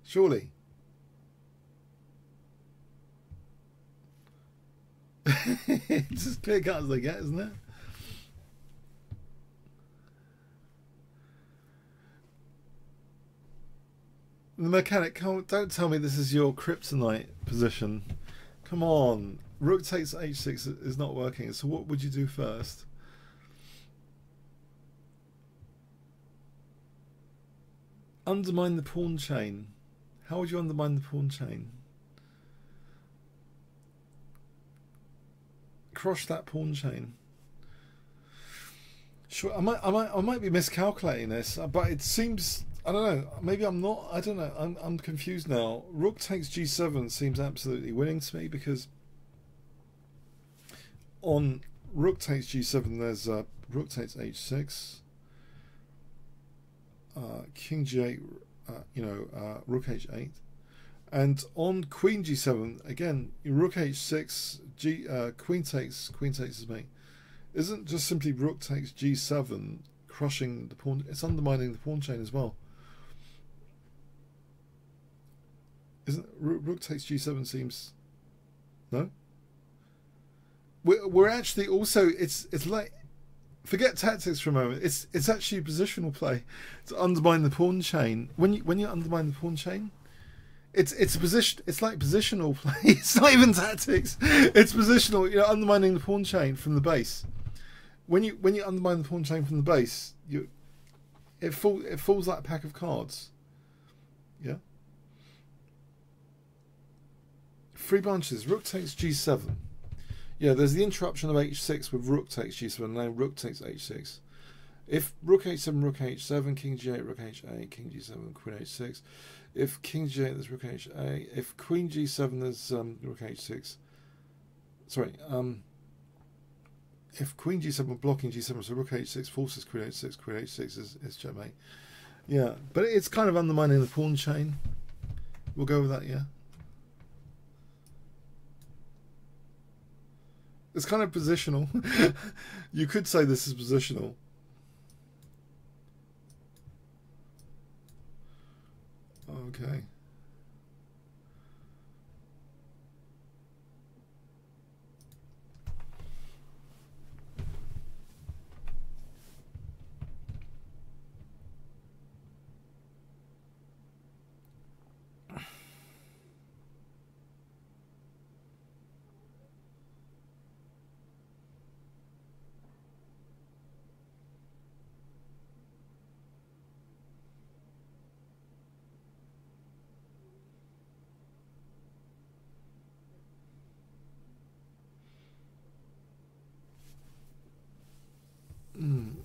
Surely. It's as clear cut as they get, isn't it? The mechanic, don't tell me this is your kryptonite position. Come on. Rook takes h6 is not working. So what would you do first? Undermine the pawn chain. How would you undermine the pawn chain? Crush that pawn chain. Sure, I might be miscalculating this, but it seems, I don't know. Maybe I'm not. I don't know. I'm confused now. Rook takes g7 seems absolutely winning to me, because on rook takes g7, there's rook takes h6, king g8, rook h8, and on queen g7 again, rook h6, queen takes is mate. Isn't just simply rook takes g7 crushing the pawn? It's undermining the pawn chain as well. Isn't rook takes g7 seems no? We're actually also it's like, forget tactics for a moment. It's actually positional play to undermine the pawn chain. When you undermine the pawn chain, it's a position. It's like positional play. It's not even tactics. It's positional. You're undermining the pawn chain from the base. When you undermine the pawn chain from the base, it falls like a pack of cards. Yeah. 3 branches. Rook takes g7. Yeah, there's the interruption of h6 with rook takes g7, and then rook takes h6. If rook h7, rook h7, king g8, rook h8, king g7, queen h6. If king g8, there's rook h8. If queen g7, there's rook h6. Sorry, if queen g7 blocking g7, so rook h6 forces queen h6, queen h6 is checkmate. Yeah, but it's kind of undermining the pawn chain. We'll go with that, yeah. It's kind of positional. You could say this is positional. Okay.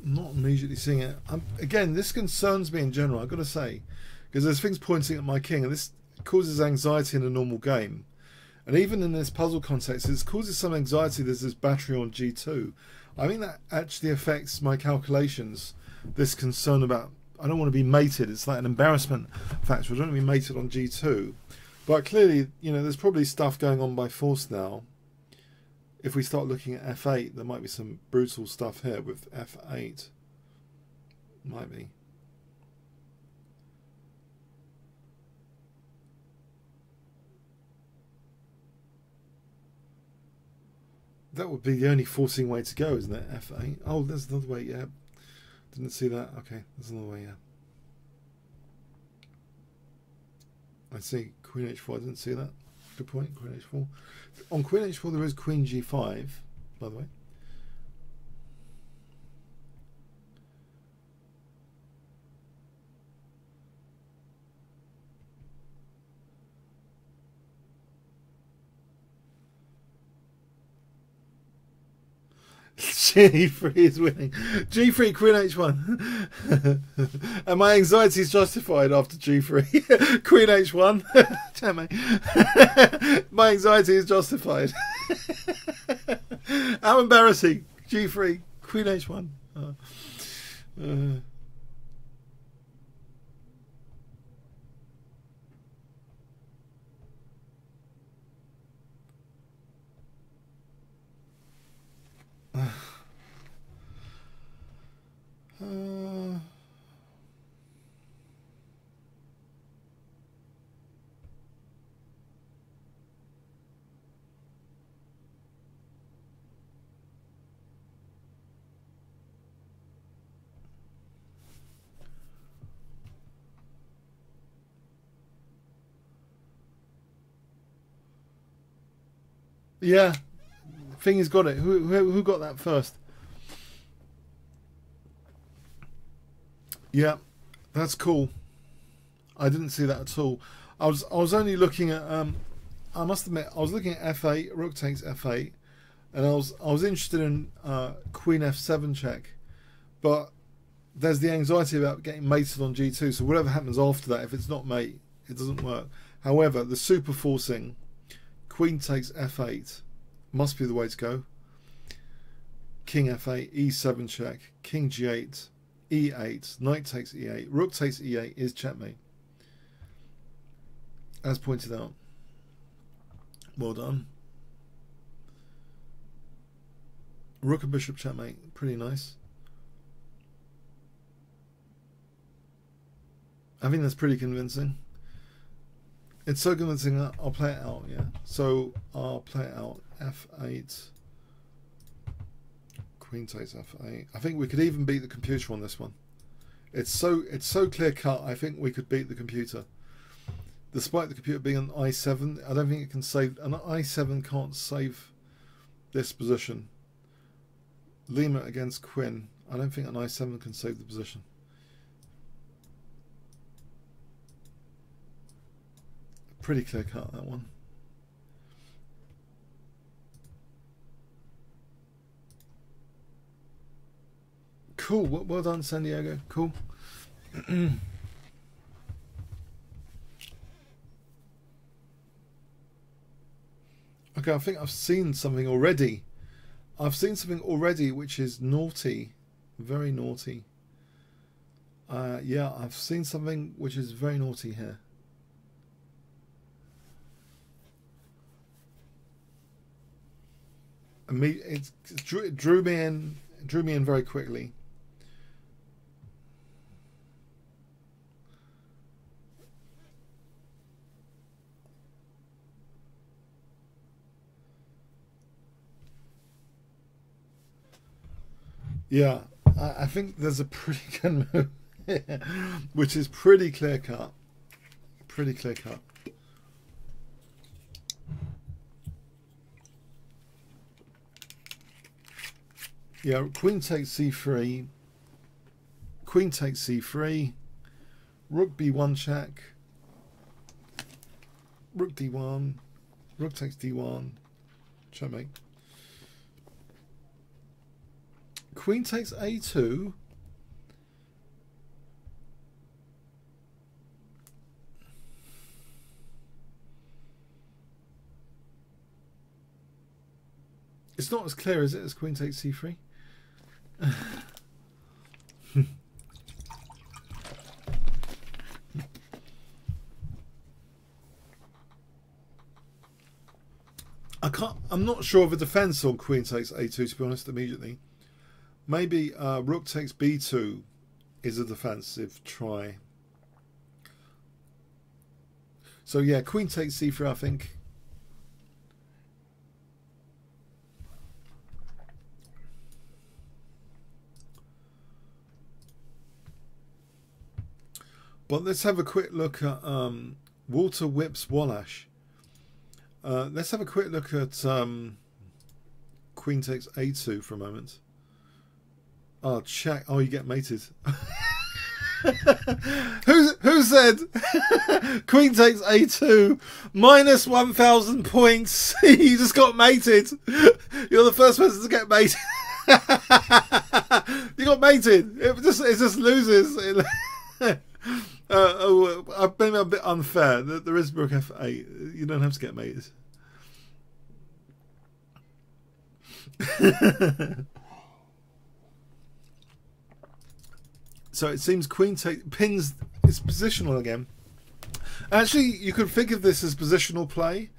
Not immediately seeing it. Again, this concerns me in general, I've got to say, because there's things pointing at my king, and this causes anxiety in a normal game. And even in this puzzle context, it causes some anxiety. There's this battery on g2. I think that actually affects my calculations, this concern about, I don't want to be mated. It's like an embarrassment factor. I don't want to be mated on g2. But clearly, there's probably stuff going on by force now. If we start looking at f8, there might be some brutal stuff here with f8. Might be. That would be the only forcing way to go, isn't it? f8. Oh, there's another way, yeah. Didn't see that. Okay, there's another way. Yeah, I see Queen H4. I didn't see that. Good point. Queen H4. On Queen H4, there is Queen G5, by the way. G3 is winning. G3, Queen H1. And my anxiety is justified after G3. Queen H1. Damn it. My anxiety is justified. How embarrassing. G3, Queen H1. Yeah, Thingy's got it. Who got that first? Yeah, that's cool. I didn't see that at all. I was only looking at I must admit I was looking at F8, Rook takes F8, and I was interested in Queen F7 check, but there's the anxiety about getting mated on G2. So whatever happens after that, if it's not mate, it doesn't work. However, the super forcing Queen takes F8 must be the way to go. King F8, E7 check, King G8, E8, Knight takes E8, Rook takes E8 is checkmate, as pointed out. Well done. Rook and Bishop checkmate, pretty nice. I think that's pretty convincing. It's so convincing that I'll play it out, yeah. So I'll play it out. F8. Queen takes F8. I think we could even beat the computer on this one. It's so clear cut. I think we could beat the computer. Despite the computer being an I7, I don't think it can save. An I7 can't save this position. Lima against Quinn. I don't think an I7 can save the position. Pretty clear cut, that one. Cool. Well done, San Diego. Cool. Okay, I think I've seen something already. I've seen something already which is naughty. Very naughty. Yeah, I've seen something which is very naughty here. It drew me in very quickly. Yeah, I think there's a pretty good move here, which is pretty clear cut. Pretty clear cut. Yeah, Queen takes C3. Queen takes C3. Rook B1 check. Rook D1. Rook takes D1. Checkmate. Queen takes A2. It's not as clear, is it, as Queen takes C3? I'm not sure of a defense on Queen takes A2, to be honest, immediately. Maybe Rook takes B2 is a defensive try. So yeah, Queen takes C3, I think. But let's have a quick look at Walter Whips Wallash. Let's have a quick look at Queen takes A2 for a moment. Oh, check. Oh, you get mated. Who said Queen takes A2 minus 1,000 points? You just got mated. You're the first person to get mated. You got mated. It just loses. Maybe I'm a bit unfair. There is Rook F8. You don't have to get mated. So it seems Queen pins is positional again. Actually, you could think of this as positional play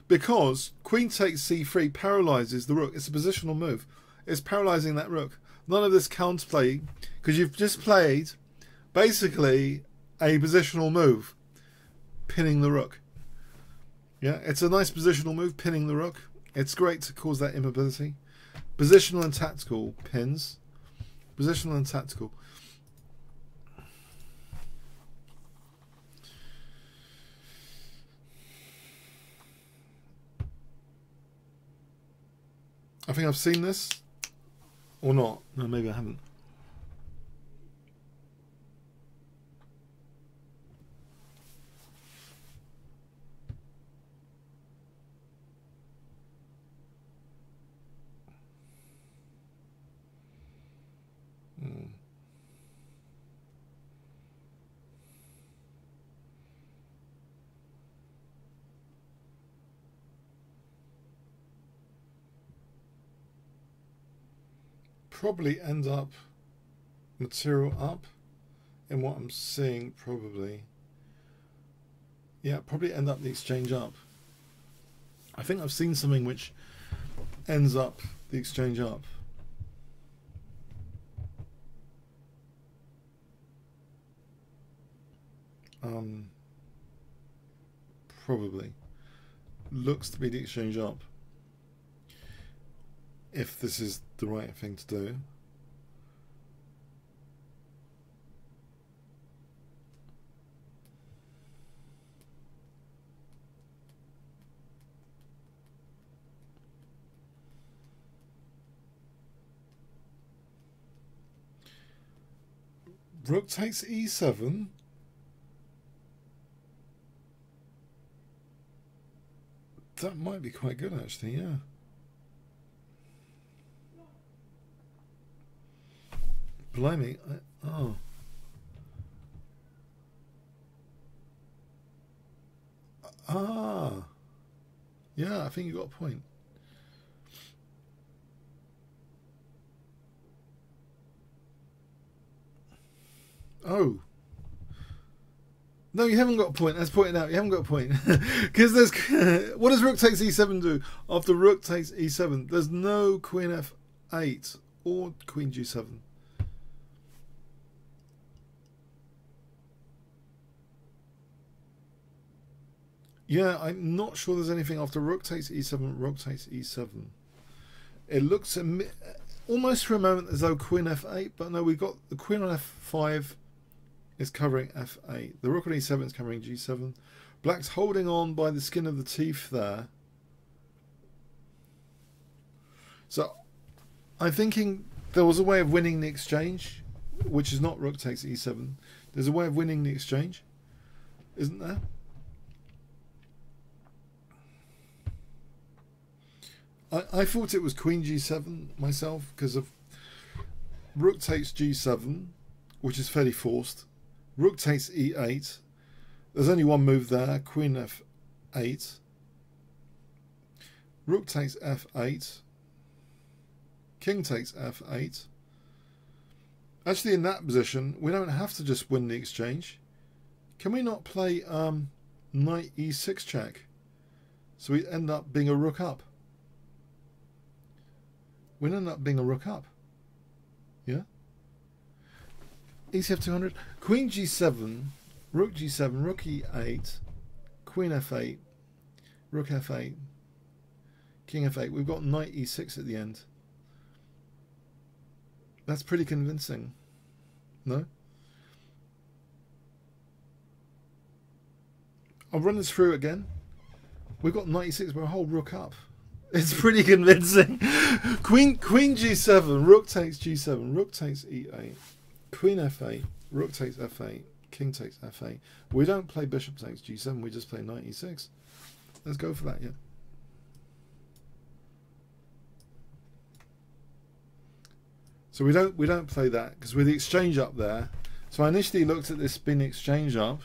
because Queen takes C3 paralyzes the Rook. It's a positional move. It's paralyzing that Rook. None of this counterplay because you've just played basically a positional move, pinning the Rook. Yeah, it's a nice positional move, pinning the Rook. It's great to cause that immobility. Positional and tactical pins. Positional and tactical. I think I've seen this, or not. No, maybe I haven't. Probably end up material up in what I'm seeing. Probably, yeah, probably end up the exchange up. I think I've seen something which ends up the exchange up. Probably looks to be the exchange up. If this is the right thing to do. Rook takes E7. That might be quite good actually, yeah. Blimey. Oh. Ah. Yeah, I think you got a point. Oh. No, you haven't got a point. Let's point it out. You haven't got a point. Because there's... what does Rook takes E7 do? After Rook takes E7, there's no Queen F8 or Queen G7. Yeah, I'm not sure there's anything after Rook takes E7, Rook takes E7. It looks almost for a moment as though Queen F8, but no, we've got the Queen on F5 is covering F8. The Rook on E7 is covering G7. Black's holding on by the skin of the teeth there. So I'm thinking there was a way of winning the exchange, which is not Rook takes E7. There's a way of winning the exchange, isn't there? I thought it was Queen G7 myself because of Rook takes G7, which is fairly forced. Rook takes E8. There's only one move there. Queen F8. Rook takes F8. King takes F8. Actually, in that position, we don't have to just win the exchange. Can we not play Knight E6 check? So we end up being a Rook up. We end up being a Rook up. Yeah? ECF 200. Queen G7. Rook G7. Rook E8. Queen F8. Rook F8. King F8. We've got Knight E6 at the end. That's pretty convincing. No? I'll run this through again. We've got 96, but a whole rook up. It's pretty convincing. Queen G7, rook takes G7, rook takes E8, Queen F8, rook takes F8, King takes F8. We don't play bishop takes G7, we just play knight E6. Let's go for that, yeah. So we don't play that because with the exchange up there. So I initially looked at this being the exchange up,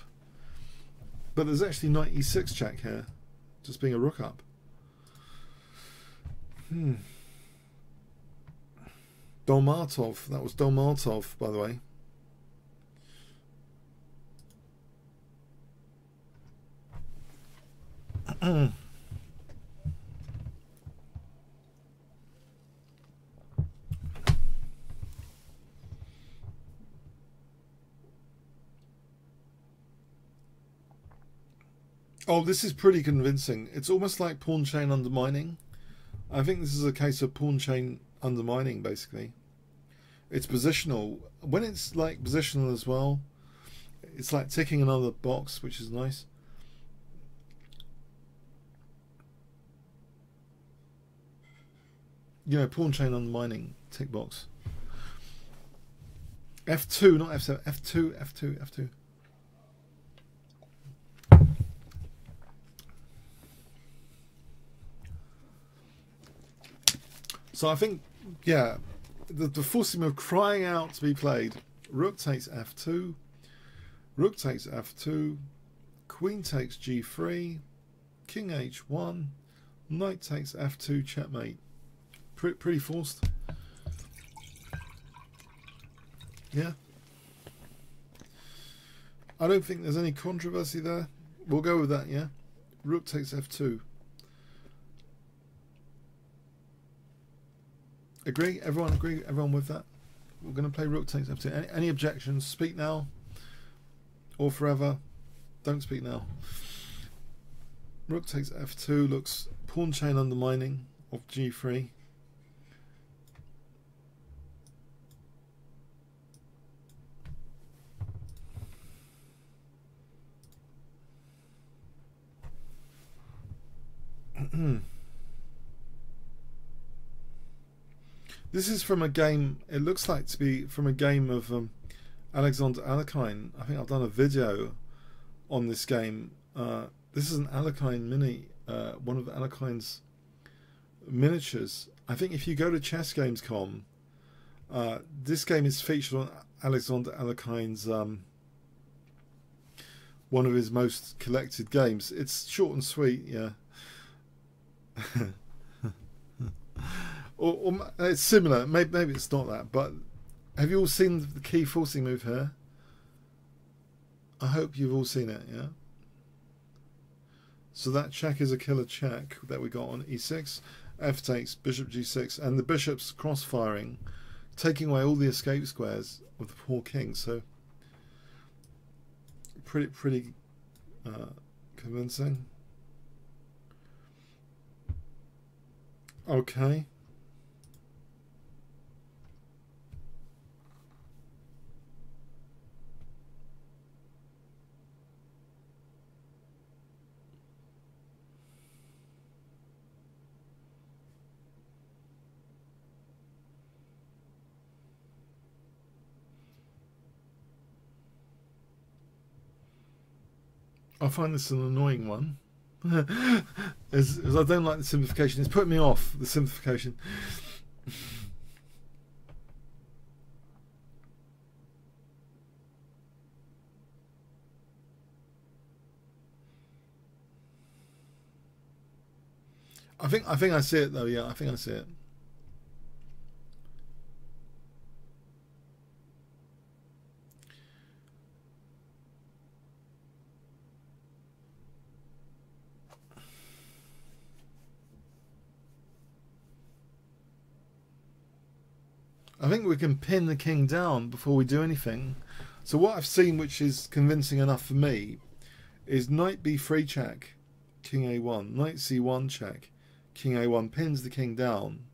but there's actually knight E6 check here, just being a rook up. Dolmatov, that was Dolmatov, by the way. Oh, this is pretty convincing. It's almost like pawn chain undermining. I think this is a case of pawn chain undermining, basically. It's positional. When it's like positional as well, it's like ticking another box, which is nice. You know, pawn chain undermining, tick box. F2, not F7, F2, F2, F2. So I think, yeah, the forcing move crying out to be played. Rook takes F2, rook takes F2, queen takes G3, king H1, knight takes F2, checkmate. Pretty forced. Yeah. I don't think there's any controversy there. We'll go with that, yeah. Rook takes F2. Agree? Everyone agree? Everyone with that? We're going to play rook takes F2. Any objections? Speak now or forever. Don't speak now. Rook takes F2 looks pawn chain undermining of G3. This is from a game, it looks like to be from a game of Alexander Alekhine. I think I've done a video on this game. This is an Alekhine mini, one of Alekhine's miniatures. I think if you go to chessgames.com, this game is featured on Alexander Alekhine's one of his most collected games. It's short and sweet, yeah. or it's similar. Maybe it's not that. But have you all seen the key forcing move here? I hope you've all seen it. Yeah. So that check is a killer check that we got on E6. F takes bishop G6, and the bishop's cross-firing, taking away all the escape squares of the poor king. So pretty convincing. Okay. I find this an annoying one. as I don't like the simplification. It's put me off, the simplification. I think I see it though, yeah, I think I see it. I think we can pin the king down before we do anything. So what I've seen, which is convincing enough for me, is knight b3 check, king a1, knight c1 check, king a1, pins the king down,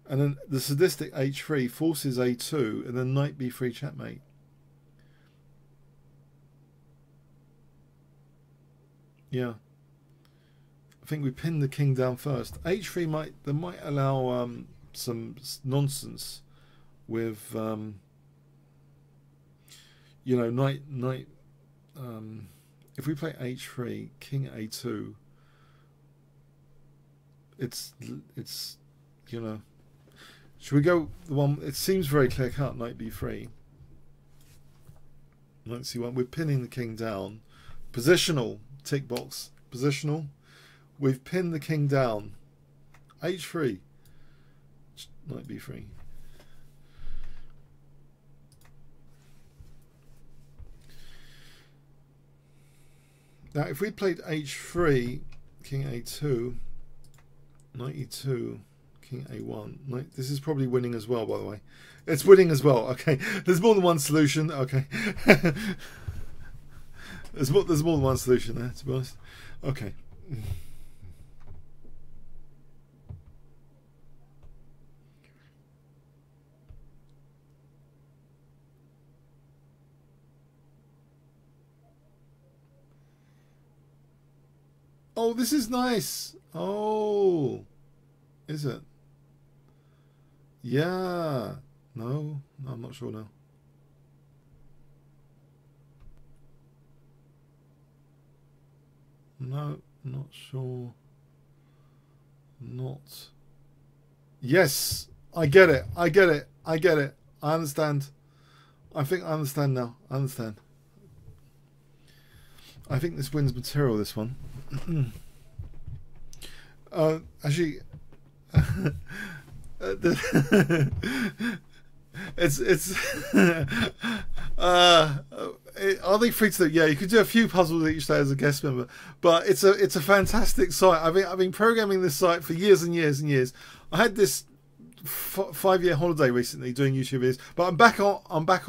and then the sadistic h3 forces a2, and then knight b3 checkmate. Yeah. I think we pinned the king down first. H3 might allow some nonsense with you know, knight. If we play H3, king A2, it's you know. Should we go the one? It seems very clear cut. Knight B3. Knight C1. We're pinning the king down. Positional tick box. Positional. We've pinned the king down. H3. Knight B3. Now, if we played H3, king A2, Knight E2, king A1. Knight, this is probably winning as well, by the way. It's winning as well. Okay, there's more than one solution. Okay, there's more than one solution there, to be honest. Okay. Oh, this is nice. Oh, is it? Yeah. No, I'm not sure now. No, not sure. Not. Yes, I get it. I get it. I get it. I understand. I think I understand now. I understand. I think this wins material, this one. Actually, are they free to do? Yeah, you could do a few puzzles each day as a guest member, but it's a fantastic site. I've been programming this site for years and years and years. I had this 5-year holiday recently doing YouTube videos, but I'm back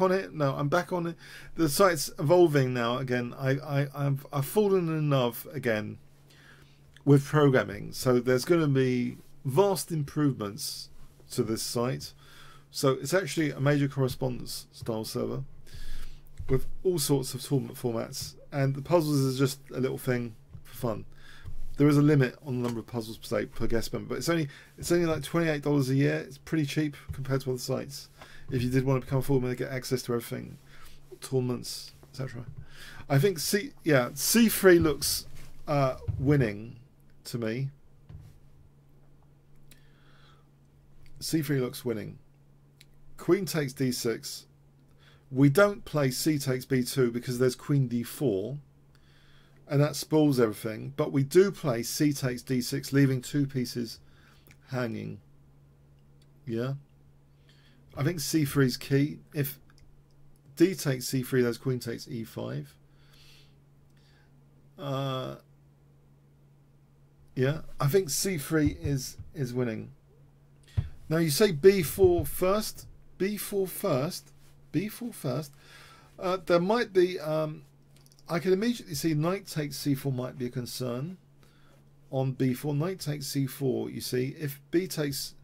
on it. No, I'm back on it. The site's evolving now again. I've fallen in love again with programming, so there's going to be vast improvements to this site. So it's actually a major correspondence style server with all sorts of tournament formats, and the puzzles is just a little thing for fun. There is a limit on the number of puzzles per guest member, but it's only like $28 a year. It's pretty cheap compared to other sites. If you did want to become a full member, get access to everything, tournaments, etc. I think C3 looks winning to me. C3 looks winning. Queen takes D6. We don't play C takes B2 because there's Queen D4. And that spoils everything. But we do play C takes D6, leaving 2 pieces hanging. Yeah. I think C3 is key. If D takes C3, there's Queen takes E5. Yeah. I think C3 is winning. Now you say B4 first. B4 first. B4 first. There might be... I can immediately see knight takes c4 might be a concern on b4. Knight takes c4, you see. If b takes...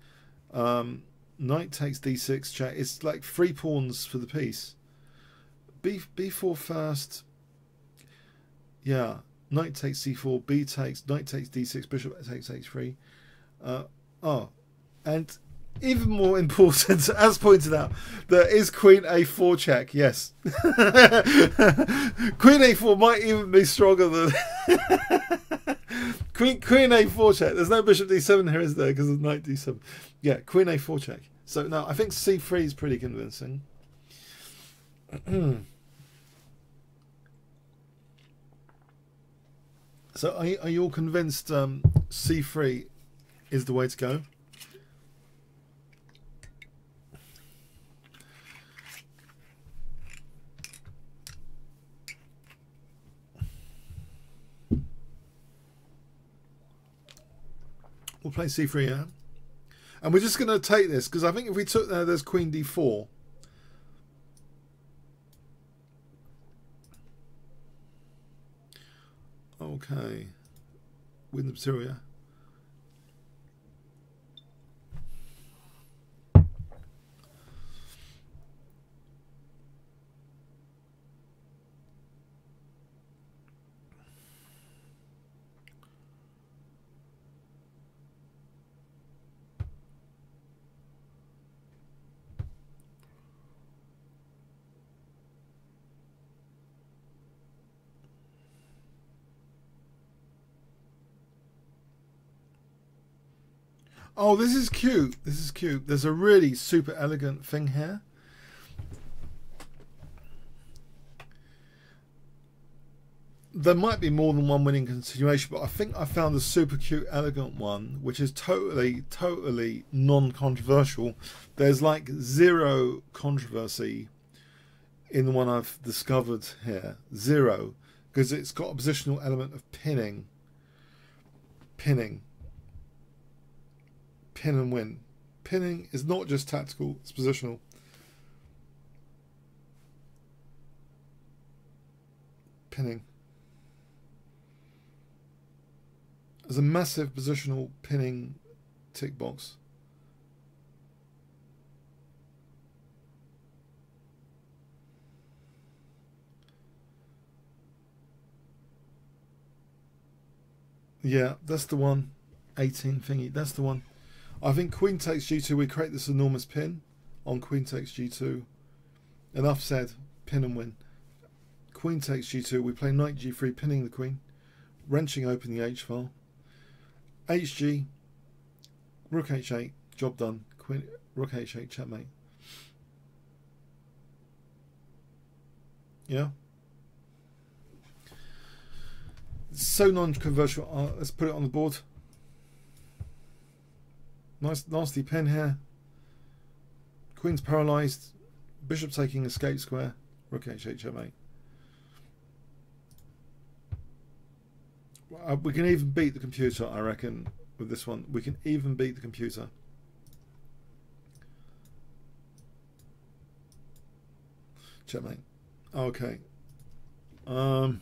knight takes d6, check. It's like 3 pawns for the piece. B4 first. Yeah. Knight takes c4, b takes... Knight takes d6, bishop takes h3. And... even more important, as pointed out, there is Queen A4 check. Yes, Queen A4 might even be stronger than Queen A4 check. There's no Bishop D7 here, is there? Because of Knight D7. Yeah, Queen A4 check. So no, I think C3 is pretty convincing. So are you all convinced C3 is the way to go? We'll play C3, yeah? And we're just going to take this, because I think if we took there, there's Queen D4. Okay. Win the material, yeah? Oh, this is cute. This is cute. There's a really super elegant thing here. There might be more than one winning continuation, but I think I found a super cute, elegant one, which is totally non-controversial. There's like zero controversy in the one I've discovered here. Zero. Because it's got a positional element of pinning. Pin and win. Pinning is not just tactical, it's positional. Pinning. There's a massive positional pinning tick box. Yeah, that's the one. 18 thingy, that's the one. I think queen takes g2, we create this enormous pin on queen takes g2. Enough said, pin and win. Queen takes g2, we play knight g3, pinning the queen, wrenching open the h file. hg, rook h8, job done. Queen, rook h8, checkmate. Yeah. So non-controversial. Let's put it on the board. Nice, nasty pin here. Queen's paralysed. Bishop taking escape square. Rook h8, checkmate. We can even beat the computer, I reckon, with this one. We can even beat the computer. Checkmate. Okay. Oh.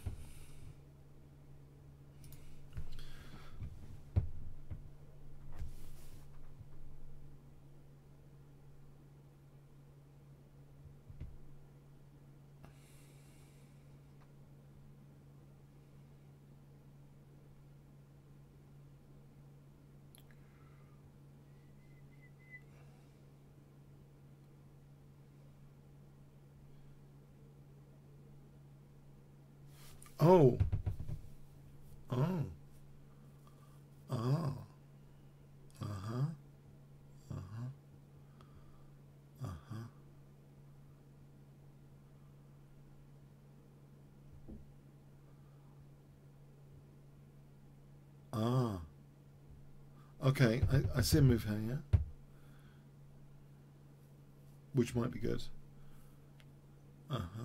Oh. Oh. Uh-huh. Uh-huh. Uh-huh. Ah. Okay, I see a move here, yeah? Which might be good. Uh-huh.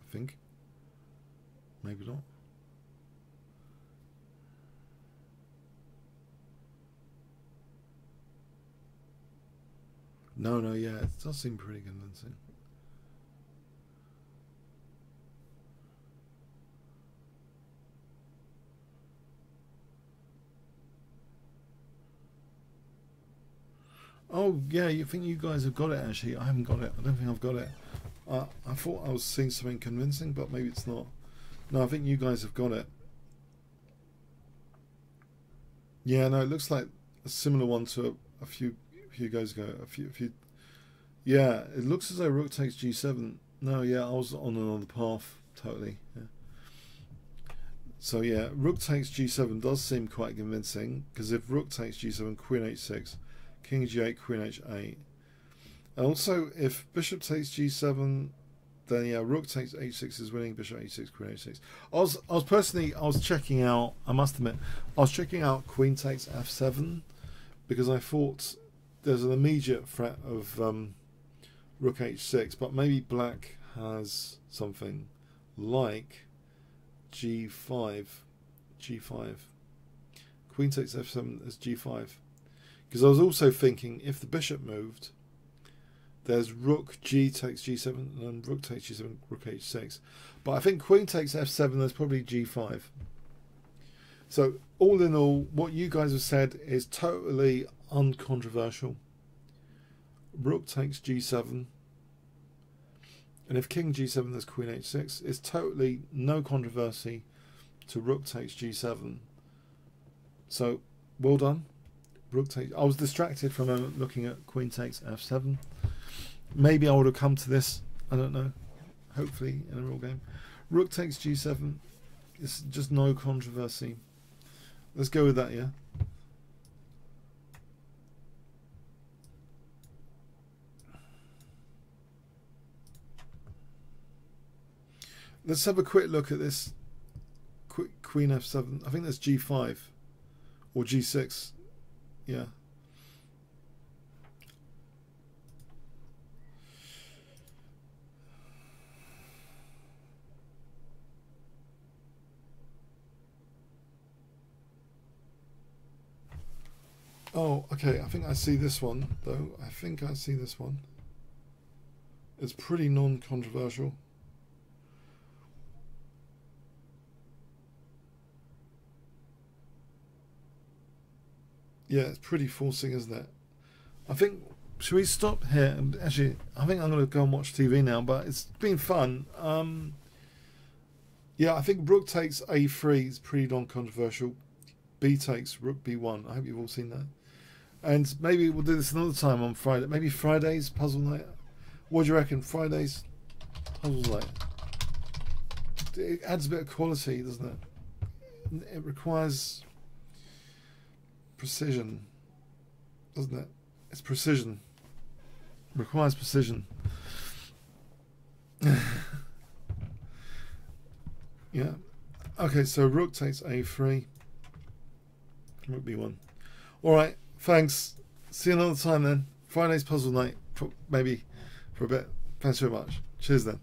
I think. Maybe not. No, yeah, it does seem pretty convincing. Oh, yeah, you think you guys have got it, actually. I haven't got it. I don't think I've got it. I thought I was seeing something convincing, but maybe it's not. No, I think you guys have got it. Yeah, no, it looks like a similar one to a few goes ago. A few. Yeah, it looks as though rook takes g7. No, yeah, I was on another path, totally. Yeah. So yeah, rook takes g7 does seem quite convincing, because if rook takes g7, queen h6, king g8, queen h8. And also, if bishop takes g7, then yeah, rook takes h6 is winning, bishop h6, queen h6. I was checking out, I must admit, I was checking out queen takes f7, because I thought there's an immediate threat of rook h6, but maybe black has something like g5, queen takes f7 as g5. Because I was also thinking, if the bishop moved, there's rook g takes g7 and rook takes g7, rook h6. But I think queen takes f7, there's probably g5. So all in all, what you guys have said is totally uncontroversial. Rook takes g7. And if king g7, there's queen h6. It's totally no controversy to rook takes g7. So well done. Rook takes. I was distracted from looking at queen takes f7. Maybe I would have come to this. I don't know. Hopefully in a real game. Rook takes g7. It's just no controversy. Let's go with that, yeah? Let's have a quick look at this. Queen f7. I think that's g5 or g6. Yeah. Oh, okay. I think I see this one, though. I think I see this one. It's pretty non-controversial. Yeah, it's pretty forcing, isn't it? I think, should we stop here? Actually, I think I'm going to go and watch TV now, but it's been fun. Yeah, I think rook takes a3 is pretty non-controversial. B takes rook b1. I hope you've all seen that. And maybe we'll do this another time on Friday. Maybe Friday's puzzle night. What do you reckon? Friday's puzzle night. It adds a bit of quality, doesn't it? It requires precision, doesn't it? It's precision. It requires precision. Yeah. Okay, so rook takes a3. Rook b1. Alright, thanks. See you another time then. Friday's puzzle night, maybe for a bit. Thanks very much. Cheers then.